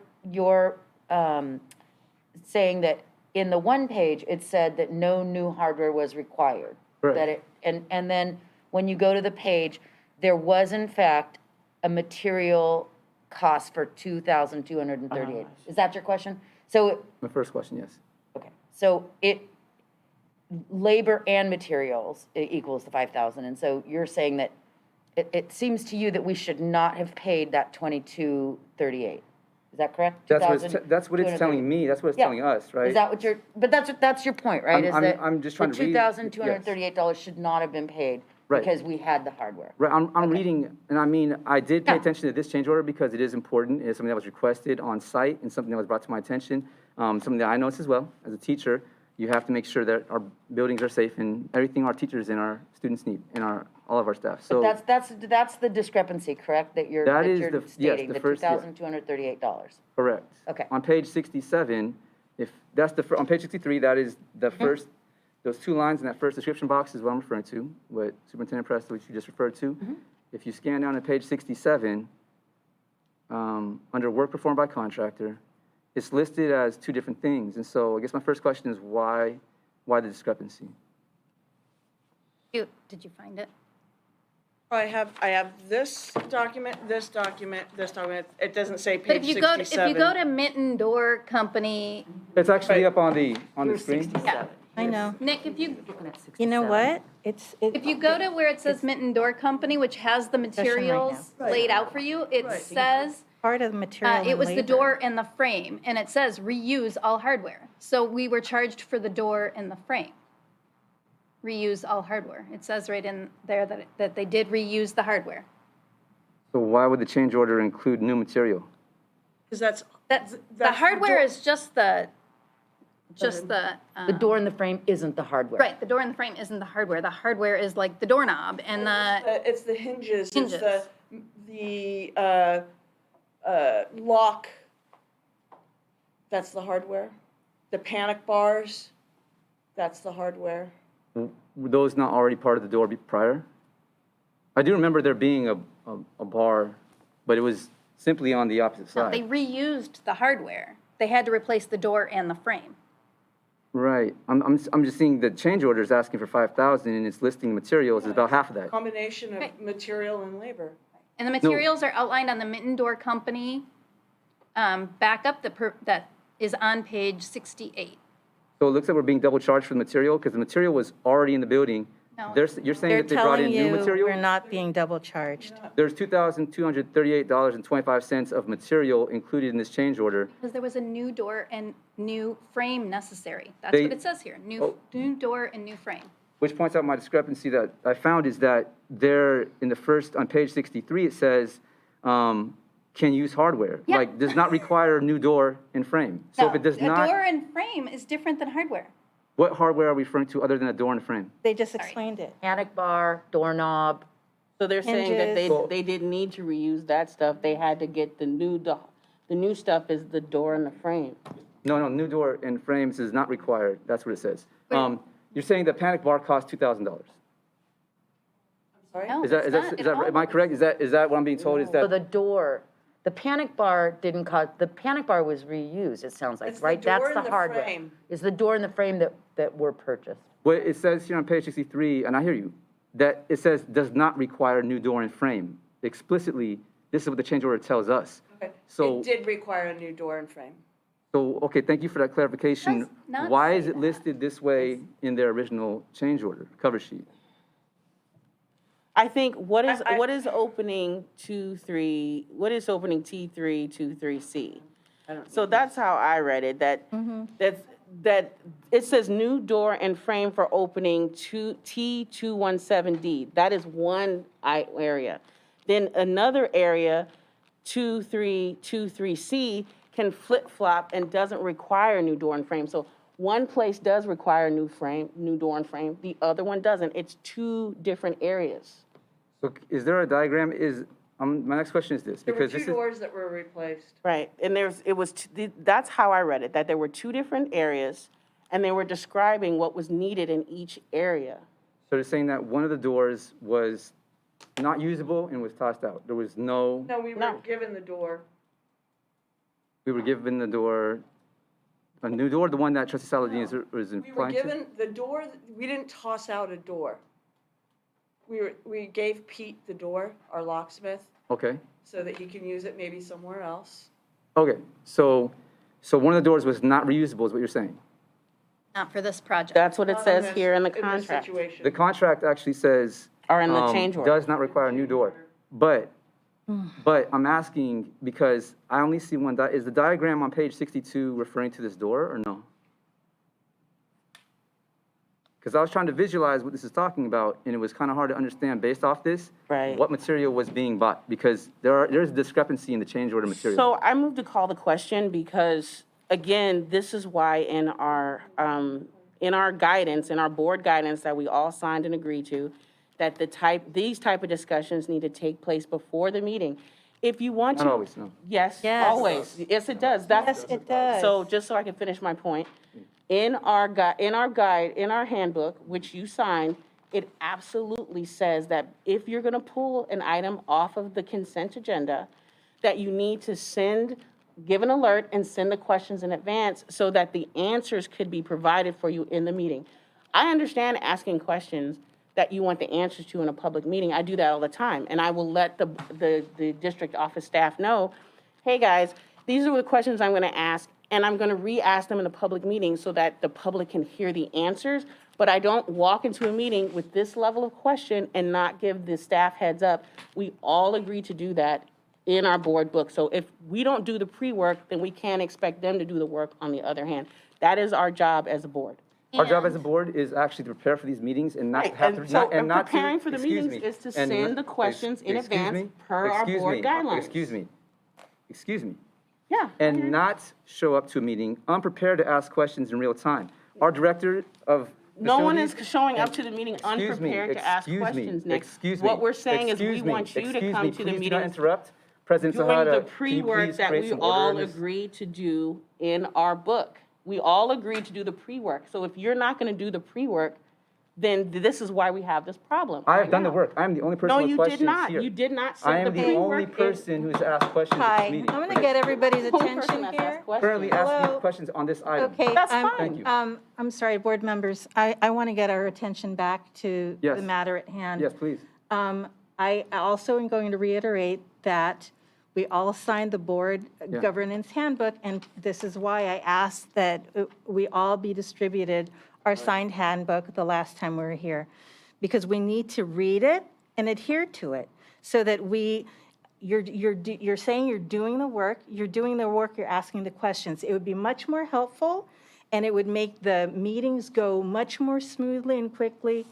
saying that in the one page, it said that no new hardware was required. Correct. That it, and then when you go to the page, there was in fact a material cost for $2,238. Is that your question? So, My first question, yes. okay, so labor and materials equals the 5,000. And so you're saying that it seems to you that we should not have paid that 2238. Is that correct? That's what it's telling me. That's what it's Yeah. telling us, right? Is that what but that's your point, right? I'm just trying to read. $2,238 should not have been paid Right. because we had the hardware. Right, I'm reading, and I mean, I did pay Yeah. attention to this change order because it is important. It's something that was requested on site and something that was brought to my attention. Something that I noticed as well, as a teacher, you have to make sure that our buildings are safe and everything our teachers and our students need, and all of our staff. So But that's the discrepancy, correct? That you're stating, the the first, yeah. $2,238. Correct. Okay. On page 67, if that's on page 63, that is the first, those two lines in that first description box is what I'm referring to, what Superintendent Preston, which you just referred to. If you scan down to page 67, under work performed by contractor, it's listed as two different things. And so I guess my first question is why the discrepancy? Did you find it? I have this document, this document, this document. It doesn't say But page 67. if you go to Mitten Door Company, It's actually up on the screen. I know. Nick, if You know what? if you go to where it says Mitten Door Company, which has the right now. materials laid out for you, it says Part of the material it and was the labor. door and the frame, and it says reuse all hardware. So we were charged for the door and the frame. Reuse all hardware. It says right in there that they did reuse the hardware. So why would the change order include new material? Because The hardware is just the The door in the frame isn't the hardware. right. The door and the frame isn't the hardware. The hardware is like the doorknob and it's the hinges. Hinges. It's the lock. That's the hardware. The panic bars. That's the hardware. Were those not already part of the door prior? I do remember there being a bar, but it was simply on the opposite no, side. they reused the hardware. They had to replace the door and the frame. Right. I'm just seeing the change order is asking for 5,000 and it's listing materials is about half of that. Combination of Right. material and labor. And the materials are outlined on the Mitten Door Company backup that is on page 68. So it looks like we're being double charged for the material because the material was already in the building. No. You're saying They're that they brought in telling new you material? we're not being double charged. There's $2,238.25 of material included in this change order. Because there was a new door and new frame necessary. That's They- what it says here. New door and new frame. Which points out my discrepancy that I found is that there, in the first, on page 63, it says, can use hardware. Yeah. Like, does not require a new door and frame. So if it does A door not, and frame is different than hardware. what hardware are we referring to other than a door and a frame? They just explained it. Panic bar, doorknob. So they're saying that Hinges. they didn't need to reuse that stuff. They had to get the new stuff is the door and the frame. No, new door and frames is not required. That's what it says. You're saying the panic bar costs $2,000. Sorry? No, Is that, it's not at all. am I correct? Is that what I'm being told? Is So that, the door, the panic bar didn't cost, the panic bar was reused, it sounds like, It's the right? door That's and the the hardware. frame. It's the door and the frame that were purchased. what it says here on page 63, and I hear you, that it says does not require new door and frame. Explicitly, this is what the change order tells us. Okay. So- It did require a new door and frame. So, okay, thank you for that clarification. Does not Why say is it that. listed this way in their original change order, cover sheet? I think what is opening T323C? So that's how I read it, that it says new door and frame for opening T217D. That is one area. Then another area, 2323C, can flip-flop and doesn't require a new door and frame. So One place does require a new frame, new door and frame, the other one doesn't. It's two different areas. So is there a diagram, my next question is this, There were because two this is, doors that were replaced. Right, and that's how I read it, that there were two different areas, and they were describing what was needed in each area. so they're saying that one of the doors was not usable and was tossed out. There was No, we were No. given the door. we were given the door, a new door, the one that trustee Saladin was We were implying to? given the door, we didn't toss out a door. We gave Pete the door, our locksmith, Okay, so that he can use it maybe somewhere else. okay, so one of the doors was not reusable is what you're saying? Not for this project. That's what it Not says this- here in the this contract. situation. The contract actually says. Or in the change order. Does not require a new door. But I'm asking because I only see one, is the diagram on page 62 referring to this door or no? Because I was trying to visualize what this is talking about, and it was kind of hard to understand based off this. Right. What material was being bought, because there's discrepancy in the change order material. So I moved to call the question because, again, this is why in our guidance, in our board guidance that we all signed and agreed to, that these type of discussions need to take place before the meeting. If you want to. Not always, no. Yes, Yes. always. Yes, it does. Yes, it does. So just so I can finish my point, in our handbook, which you signed, it absolutely says that if you're gonna pull an item off of the consent agenda, that you need to give an alert and send the questions in advance so that the answers could be provided for you in the meeting. I understand asking questions that you want the answers to in a public meeting. I do that all the time, and I will let the district office staff know, hey, guys, these are the questions I'm gonna ask, and I'm gonna re-ask them in a public meeting so that the public can hear the answers, but I don't walk into a meeting with this level of question and not give the staff heads up. We all agree to do that in our board book, so if we don't do the pre-work, then we can't expect them to do the work on the other hand. That is our job as a board. Our job as a board is actually to prepare for these meetings and not Right, have to, and so and not to. preparing for the excuse meetings me, is to and send the questions in excuse advance me, per our excuse board me, guidelines. Excuse me. Yeah. And not show up to a meeting unprepared to ask questions in real time. Our director of No one is facilities- showing up to the meeting Excuse me, unprepared to ask excuse me, questions, Nick. excuse me, What we're saying is we excuse me, want you to excuse come me, to the please do not meetings interrupt. President doing Sahada, the can you pre-work please that create we some all order in this? agreed to do in our book. We all agreed to do the pre-work. So if you're not gonna do the pre-work, then this is why we have this problem. I have right done the now. work. I am the only person No, with you questions did not. here. You did not I send am the the only pre-work. person who's asked questions Hi, at this I'm meeting. going to get everybody's Only person attention that's here. asked questions. Currently asking Hello? questions on this item. Okay. That's I'm- fine. Thank you. I'm sorry, board members, I want to get our attention back to Yes. the matter at hand. Yes, please. I also am going to reiterate that we all signed the board Yeah. governance handbook, and this is why I asked that we all be distributed our signed handbook the last time we were here, because we need to read it and adhere to it, so that you're saying you're doing the work, you're asking the questions. It would be much more helpful, and it would make the meetings go much more smoothly and quickly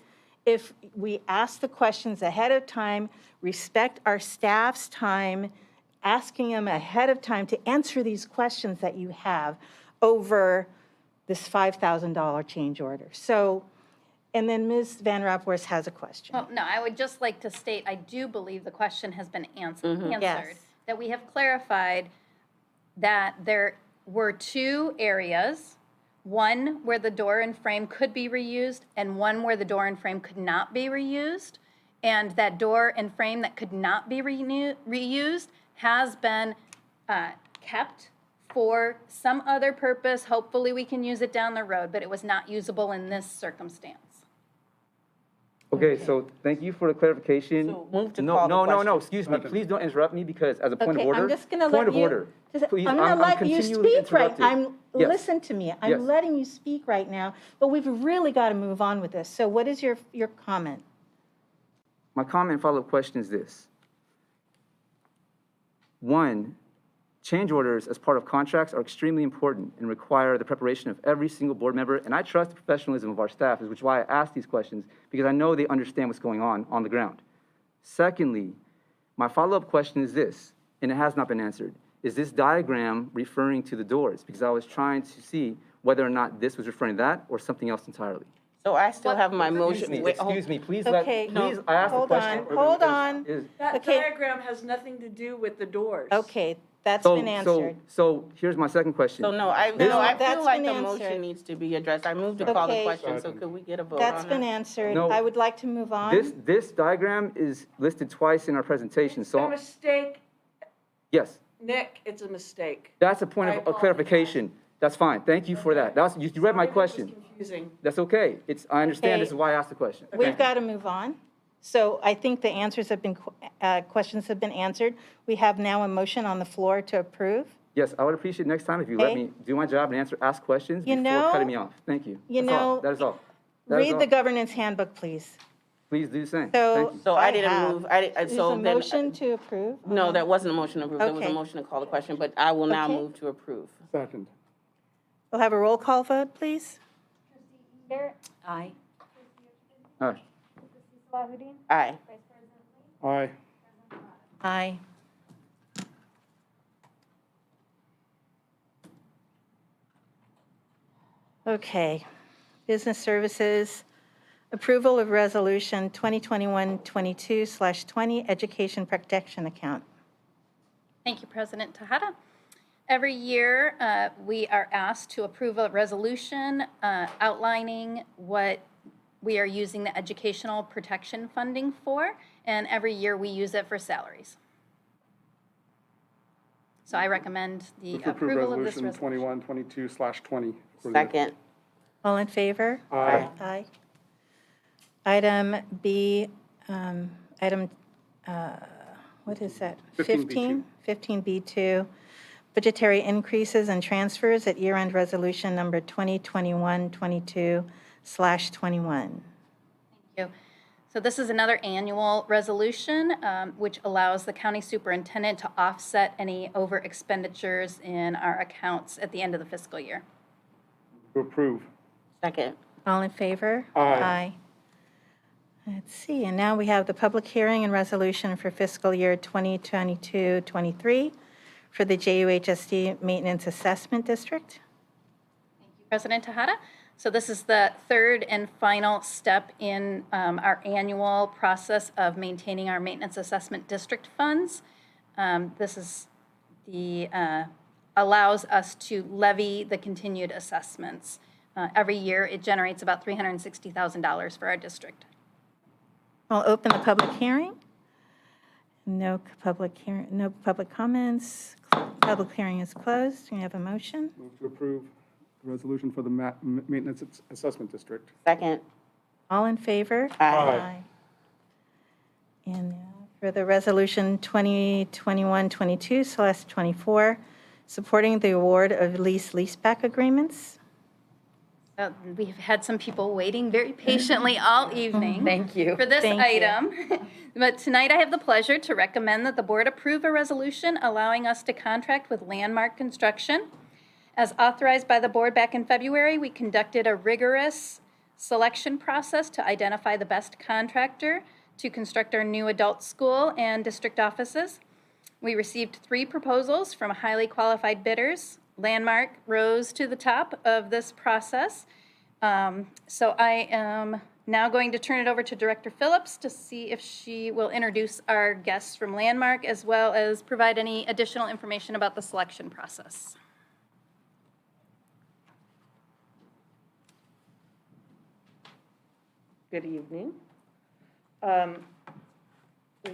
if we ask the questions ahead of time, respect our staff's time, asking them ahead of time to answer these questions that you have over this $5,000 change order. So, and then Ms. Van Rapworth has a question. Well, no, I would just like to state, I do believe the question has been answered. Yes. That we have clarified that there were two areas, one where the door and frame could be reused and one where the door and frame could not be reused. And that door and frame that could not be reused has been kept for some other purpose. Hopefully, we can use it down the road, but it was not usable in this circumstance. Okay, so thank you for the clarification. So move to No, call the no, no, question. no, excuse me, please don't interrupt me because as a point of Okay, order. I'm just going to point let of you. order. Please, I'm going to let you continually speak right. interrupted. Yes. Listen to me. Yes. I'm letting you speak right now, but we've really got to move on with this. So what is your comment? My comment and follow-up question is this. One, change orders as part of contracts are extremely important and require the preparation of every single board member, and I trust the professionalism of our staff, which is why I ask these questions, because I know they understand what's going on the ground. Secondly, my follow-up question is this, and it has not been answered. Is this diagram referring to the doors? Because I was trying to see whether or not this was referring to that or something else entirely. So I still have my motion. Wait, hold- Excuse me, please Okay, please, I asked the hold question. on, hold on. That Okay. diagram has nothing to do with the doors. Okay, that's been answered. So here's my second question. So no, I that's feel like been the answered. motion needs to be addressed. I moved to call the Okay. question, so could we get a vote on That's that? been answered. No. I would like to move on. This diagram is listed twice in our presentation, It's a so, mistake, yes, Nick, it's a mistake. that's a point I of apologize. clarification. That's fine, thank you for that. That's, you read my Sorry that was question. confusing. That's okay, I understand, this Okay. is why I asked the question. We've got to move on. So I think the answers have been, questions have been answered. We have now a motion on the floor to approve. Yes, I would appreciate next time if you let Okay. me do my job and ask questions You before know- cutting me off. Thank you. you That's all. know, That is all. That is Read all. the governance handbook, please. Please do the same. So Thank you. So I didn't have- move, There's so a then, motion to approve. no, that wasn't a motion to approve. There was a Okay. motion to call the question, but I will now Okay. move to approve. Second. We'll have a roll call vote, please. Aye. All right. Aye. Aye. Aye. Okay. Business Services, approval of Resolution 2021-22/20 Education Protection Account. Thank you, President Tejada. Every year, we are asked to approve a resolution outlining what we are using the educational protection funding for, and every year we use it for salaries. So I recommend the Move to approve approval of this resolution resolution. 21-22/20. Second. All in favor? Aye. Aye. Item B, what is that? 15B2. 15B2, budgetary increases and transfers at year-end resolution number 2021-22/21. Thank you. So this is another annual resolution, which allows the county superintendent to offset any over expenditures in our accounts at the end of the fiscal year. To approve. Second. All in favor? Aye. Let's see, and now we have the public hearing and resolution for fiscal year 2022-23 for the JUHSD Maintenance Assessment District. President Tejada. So this is the third and final step in our annual process of maintaining our maintenance assessment district funds. This is the allows us to levy the continued assessments. Every year, it generates about $360,000 for our district. I'll open the public hearing. No public comments. Public hearing is closed. We have a motion. Move to approve the resolution for the Maintenance Assessment District. Second. All in favor? Aye. And now for the resolution 2021-22/24, supporting the award of leaseback agreements. We've had some people waiting very patiently all evening. Thank you. For this Thank you. item. But tonight I have the pleasure to recommend that the board approve a resolution allowing us to contract with Landmark Construction. As authorized by the board back in February, we conducted a rigorous selection process to identify the best contractor to construct our new adult school and district offices. We received 3 proposals from highly qualified bidders. Landmark rose to the top of this process. So I am now going to turn it over to Director Phillips to see if she will introduce our guests from Landmark as well as provide any additional information about the selection process. Good evening.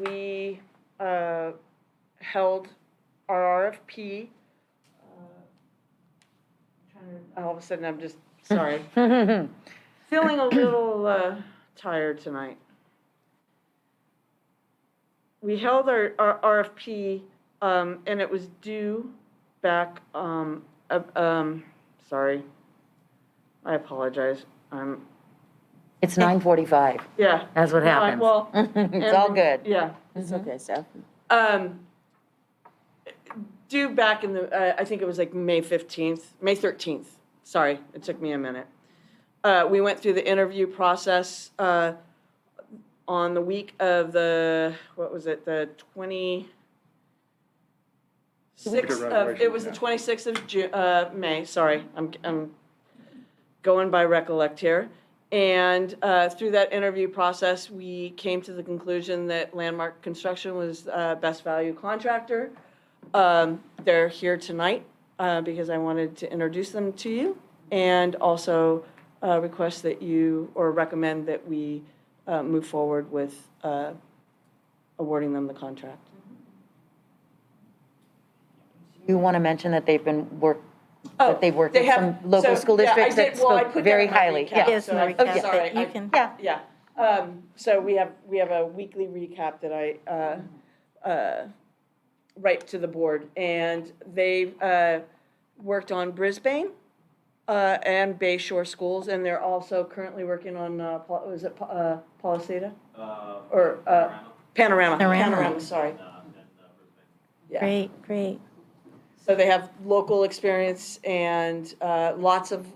We held our RFP. All of a sudden, I'm just, sorry. Feeling a little tired tonight. We held our RFP, and it was due back, sorry. I apologize. It's 9:45. Yeah. That's what No, happens. Well. It's all good. Yeah, it's okay, Steph. Due back in the, I think it was like May 13th. Sorry, it took me a minute. We went through the interview process on the week of the, what was it, the 26th of, it was the 26th of May, sorry, I'm going by recollect here. And through that interview process, we came to the conclusion that Landmark Construction was best value contractor. They're here tonight because I wanted to introduce them to you and also request that you, or recommend that we move forward with awarding them the contract. You want to mention that they've been that they've worked They with have- some local so, school yeah, I districts did- that well, I spoke put that very in my highly. recap, Yeah. Yes, so in the I'm recap, sorry, but you I- can. Yeah. Yeah, so we have a weekly recap that I write to the board, and they've worked on Brisbane and Bay Shore schools, and they're also currently working on, was it Palisada? Or Panorama, sorry. Yeah. Great, great. So they have local experience and lots of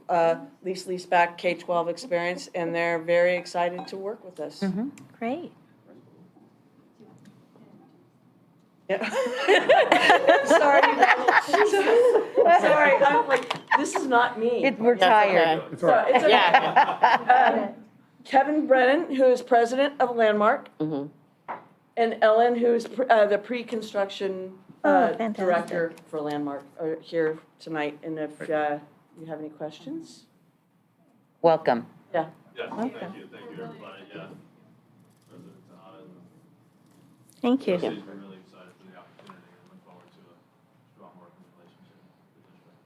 lease-back K-12 experience, and they're very excited to work with us. Great. Yeah. Sorry. Sorry, I'm like, this is not me. We're tired. It's all right. It's okay. Kevin Brennan, who is president of Landmark, and Ellen, who is the pre-construction fantastic. director for Landmark, are here tonight. And if you have any questions? Welcome. Yeah. Yes, Okay. thank you, everybody, yeah. President Tahada and Thank you. trustees, we're really excited for the opportunity and look forward to a strong working relationship with the district.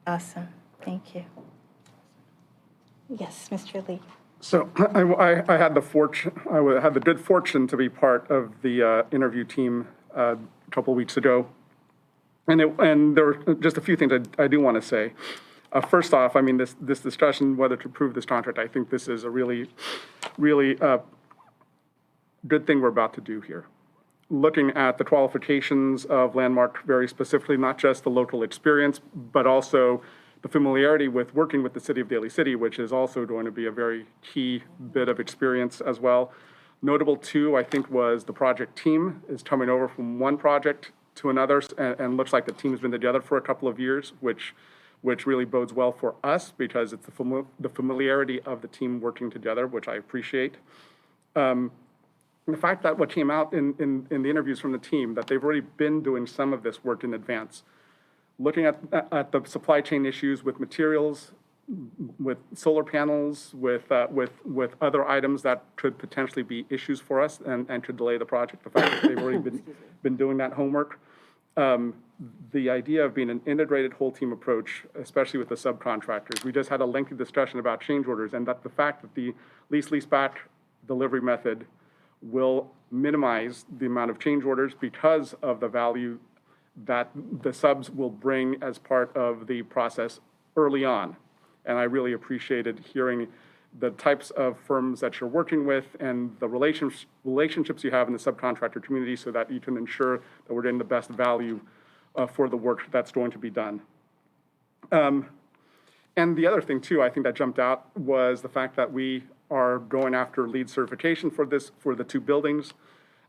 Awesome. Thank you. Yes, Mr. Lee. So I had the good fortune to be part of the interview team a couple weeks ago. And there were just a few things I do want to say. First off, I mean, this discussion, whether to approve this contract, I think this is a really good thing we're about to do here. Looking at the qualifications of Landmark very specifically, not just the local experience, but also the familiarity with working with the city of Daly City, which is also going to be a very key bit of experience as well. Notable too, I think, was the project team is coming over from one project to another, and looks like the team has been together for a couple of years, which really bodes well for us because it's the familiarity of the team working together, which I appreciate. The fact that what came out in the interviews from the team, that they've already been doing some of this work in advance. Looking at the supply chain issues with materials, with solar panels, with other items that could potentially be issues for us and could delay the project. The fact that they've already been doing that homework. The idea of being an integrated whole team approach, especially with the subcontractors. We just had a lengthy discussion about change orders, and that the fact that the lease-back delivery method will minimize the amount of change orders because of the value that the subs will bring as part of the process early on. And I really appreciated hearing the types of firms that you're working with and the relationships you have in the subcontractor community so that you can ensure that we're getting the best value for the work that's going to be done. And the other thing too, I think that jumped out was the fact that we are going after LEED certification for the two buildings.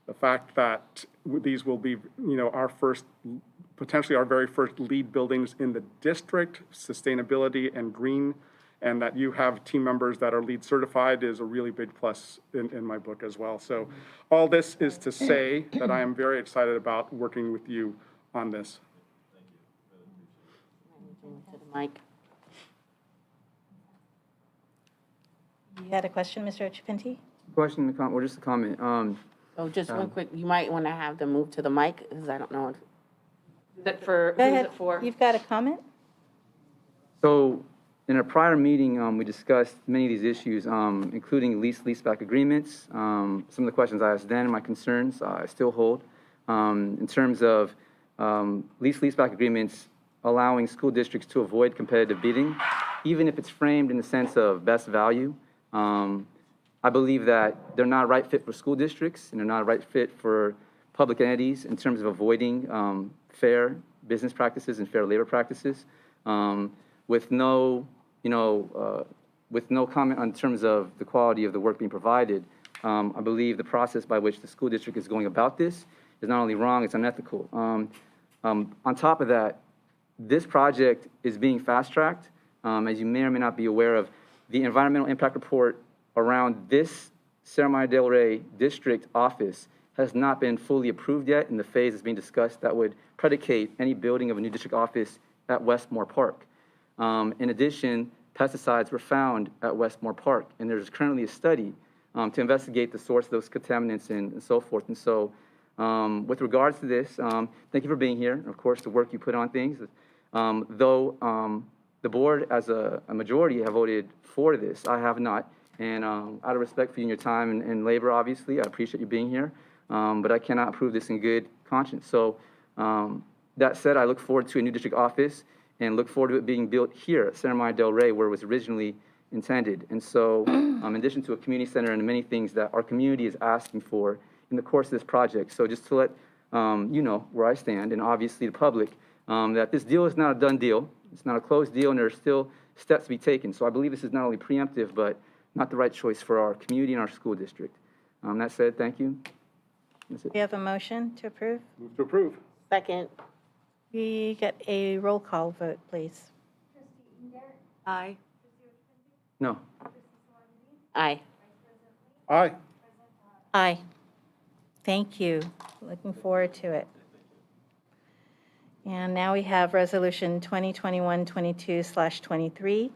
The fact that these will be, potentially our very first LEED buildings in the district, sustainability and green, and that you have team members that are LEED certified is a really big plus in my book as well. So all this is to say that I am very excited about working with you on this. To the mic. You had a question, Mr. Chipinti? Question, or just a comment. So just real quick, you might want to have them move to the mic, because I don't know. Is it for, Go who's ahead. it for? You've got a comment? So in a prior meeting, we discussed many of these issues, including lease-back agreements. Some of the questions I asked then, my concerns, I still hold. In terms of lease-back agreements allowing school districts to avoid competitive bidding, even if it's framed in the sense of best value. I believe that they're not a right fit for school districts, and they're not a right fit for public entities in terms of avoiding fair business practices and fair labor practices, with no comment on terms of the quality of the work being provided. I believe the process by which the school district is going about this is not only wrong, it's unethical. On top of that, this project is being fast-tracked. As you may or may not be aware of, the environmental impact report around this Cerro del Rey district office has not been fully approved yet in the phase that's being discussed that would predicate any building of a new district office at Westmore Park. In addition, pesticides were found at Westmore Park, and there's currently a study to investigate the source of those contaminants and so forth. And so with regards to this, thank you for being here, and of course, the work you put on things. Though the board, as a majority, have voted for this, I have not. And out of respect for you and your time and labor, obviously, I appreciate you being here. But I cannot approve this in good conscience. So that said, I look forward to a new district office and look forward to it being built here at Cerro del Rey, where it was originally intended. And so in addition to a community center and many things that our community is asking for in the course of this project. So just to let you know where I stand, and obviously the public, that this deal is not a done deal. It's not a closed deal, and there are still steps to be taken. So I believe this is not only preemptive, but not the right choice for our community and our school district. That said, thank you. That's it. We have a motion to approve. Move to approve. Second. We get a roll call vote, please. Aye. No. Aye. Aye. Aye. Thank you. Looking forward to it. And now we have Resolution 2021-22/23,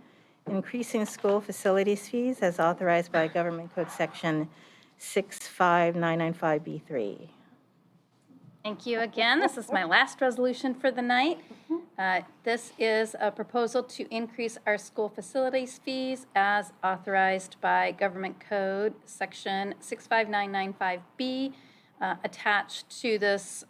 increasing school facilities fees as authorized by Government Code Section 65995B3. Thank you again. This is my last resolution for the night. This is a proposal to increase our school facilities fees as authorized by Government Code Section 65995B. Attached to this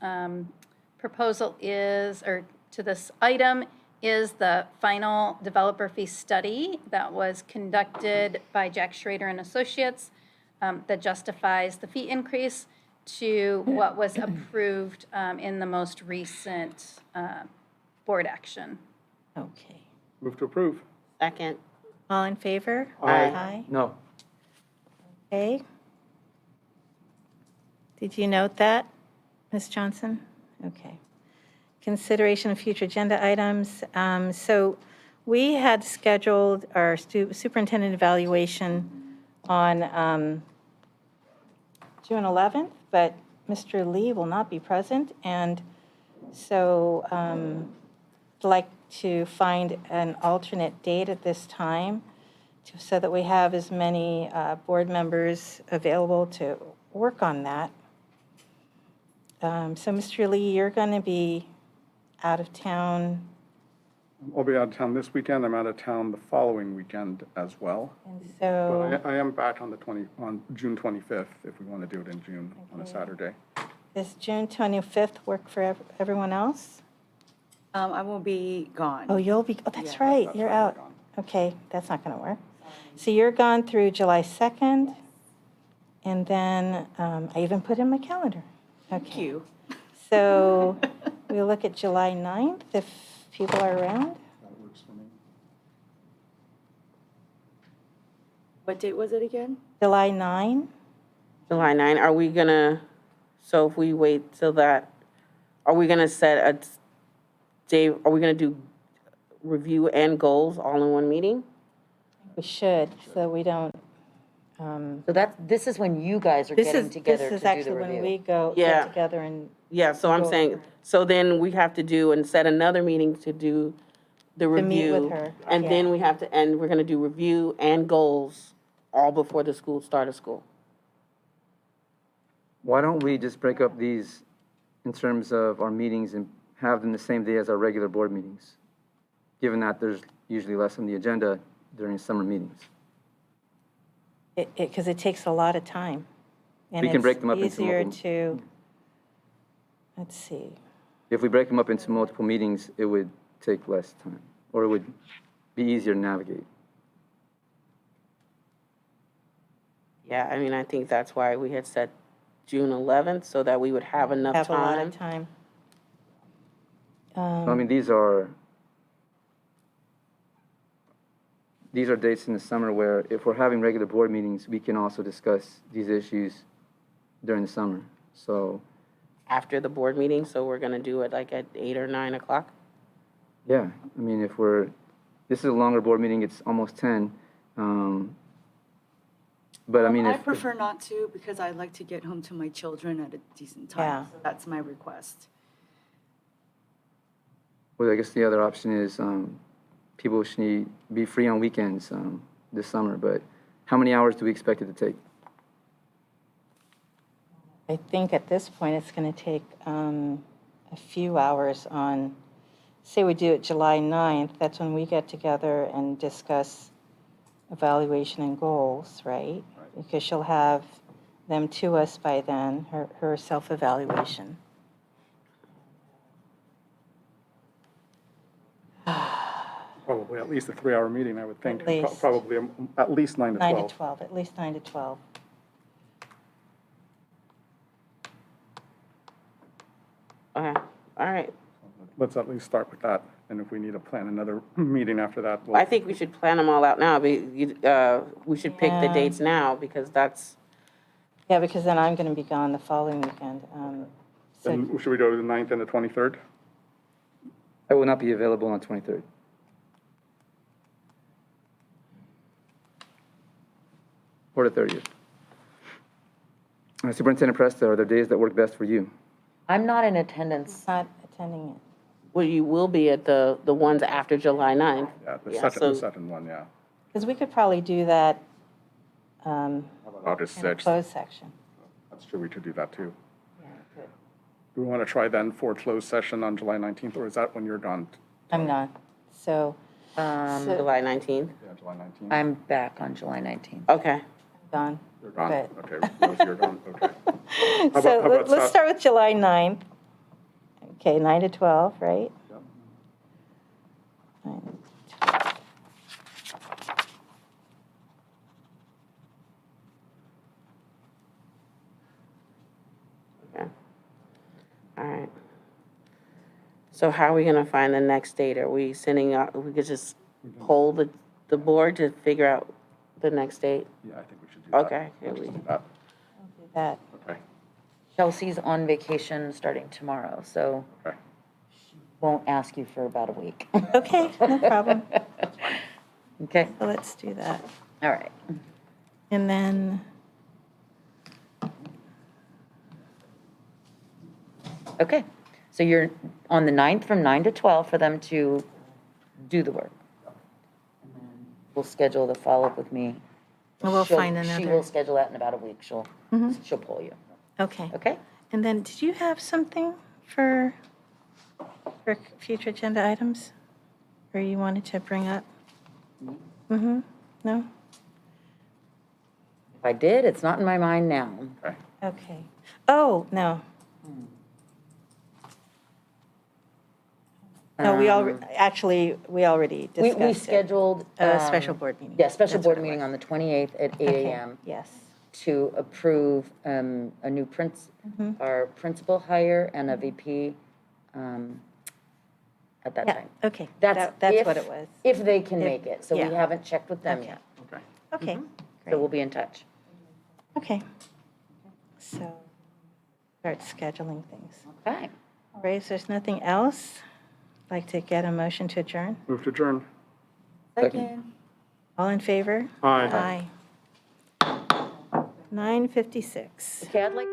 proposal is, or to this item, is the final developer fee study that was conducted by Jack Schrader and Associates that justifies the fee increase to what was approved in the most recent board action. Okay. Move to approve. Second. All in favor? Aye. No. Okay. Did you note that, Ms. Johnson? Okay. Consideration of future agenda items. So we had scheduled our superintendent evaluation on June 11th, but Mr. Lee will not be present. And so I'd like to find an alternate date at this time so that we have as many board members available to work on that. So Mr. Lee, you're going to be out of town. I'll be out of town this weekend. I'm out of town the following weekend as well. And so But I am back on on June 25th, if we want to do it in June on a Saturday. does June 25th work for everyone else? I will be gone. Oh, you'll be, oh, that's Yeah. right, That's you're right, out. we're gone. Okay, that's not going to work. So you're gone through July 2nd, and then I even put in my calendar. Thank Okay. you. So we'll look at July 9th if people are around. That works for me. What date was it again? July 9? July 9, are we gonna, so if we wait till that, are we gonna set a day, are we gonna do review and goals all in one meeting? We should, so we don't. So this is when you guys are getting together to This is do the actually when we review. go Yeah. get together and, Yeah, so I'm Go saying, over. so then we have to do and set another meeting to do the To review. meet with her, And yeah. then we have to, and we're gonna do review and goals all before the start of school. Why don't we just break up these in terms of our meetings and have them the same day as our regular board meetings? Given that there's usually less on the agenda during summer meetings. because it takes a lot of time. And We can break them up into it's easier multiple- to, let's see. If we break them up into multiple meetings, it would take less time, or it would be easier to navigate. Yeah, I mean, I think that's why we had set June 11th, so that we would have enough Have a lot time. of time. So, I mean, these are dates in the summer where if we're having regular board meetings, we can also discuss these issues during the summer. So, After the board meeting, so we're gonna do it like at 8 or 9 o'clock? yeah, I mean, this is a longer board meeting, it's almost 10. But I mean, I if, prefer not to because I like to get home to my children at a decent time. Yeah. So that's my request. well, I guess the other option is people should be free on weekends this summer. But how many hours do we expect it to take? I think at this point, it's going to take a few hours on, say we do it July 9th, that's when we get together and discuss evaluation and goals, right? Because she'll have them to us by then, her self-evaluation. Probably at least a 3-hour meeting, I would think. At least. Probably at least 9 to 12. 9 to 12, at least 9 to 12. Okay, all right. Let's at least start with that, and if we need to plan another meeting after that, I think we should plan them all out now. We should pick the Yeah. dates now because that's, Yeah, because then I'm going to be gone the following weekend. So Then should we go to the 9th and the 23rd? I will not be available on the 23rd. Or the 30th. Superintendent Presta, are there days that work best for you? I'm not in attendance. not attending it. well, you will be at the ones after July 9th. Yeah, the Yeah, second, the so- second one, yeah. Because we could probably do that How about August in a 6th? closed section. That's true, we could do that too. Yeah, good. Do we want to try then for closed session on July 19th, or is that when you're gone? I'm not. So, July 19th. Yeah, July 19th? I'm back on July 19th. Okay. gone. You're gone? Good. Okay, Rose, you're gone, okay. How So about let's South- start with July 9th. Okay, 9 to 12, right? Yep. 9 to 12. Okay. All right. So how are we gonna find the next date? Are we sending out, we could just poll the board to figure out the next date? Yeah, I think we should do that. Okay, here Let's we- do that. Do that. Okay, Chelsea's on vacation starting tomorrow, so okay. won't ask you for about a week. Okay, no problem. Okay, So let's do that. all right. And then, Okay, so you're on the 9th from 9 to 12 for them to do the work. And then we'll schedule the follow-up with me. We'll She'll- find She another- will schedule that in about a week. She'll pull you. okay. Okay? And then, did you have something for future agenda items? Or you wanted to bring up? Mm-hmm, no? If I did, it's not in my mind now. Okay. Oh, no. No, actually, we already We discussed it. scheduled. A special board meeting. Yeah, special That's board what it meeting was. on the 28th at 8 Okay, a.m. yes. to approve a new our principal hire and a VP at that Yeah, time. okay. That's That's if- what it was. If they can If- make it, so we yeah. haven't checked with them Okay. yet. Okay. Okay, So we'll great. be in touch. Okay. So, start scheduling things. Okay. All right, if there's nothing else, I'd like to get a motion to adjourn. Move to adjourn. Second. All in favor? Aye. Aye. 9:56. Okay, I'd like.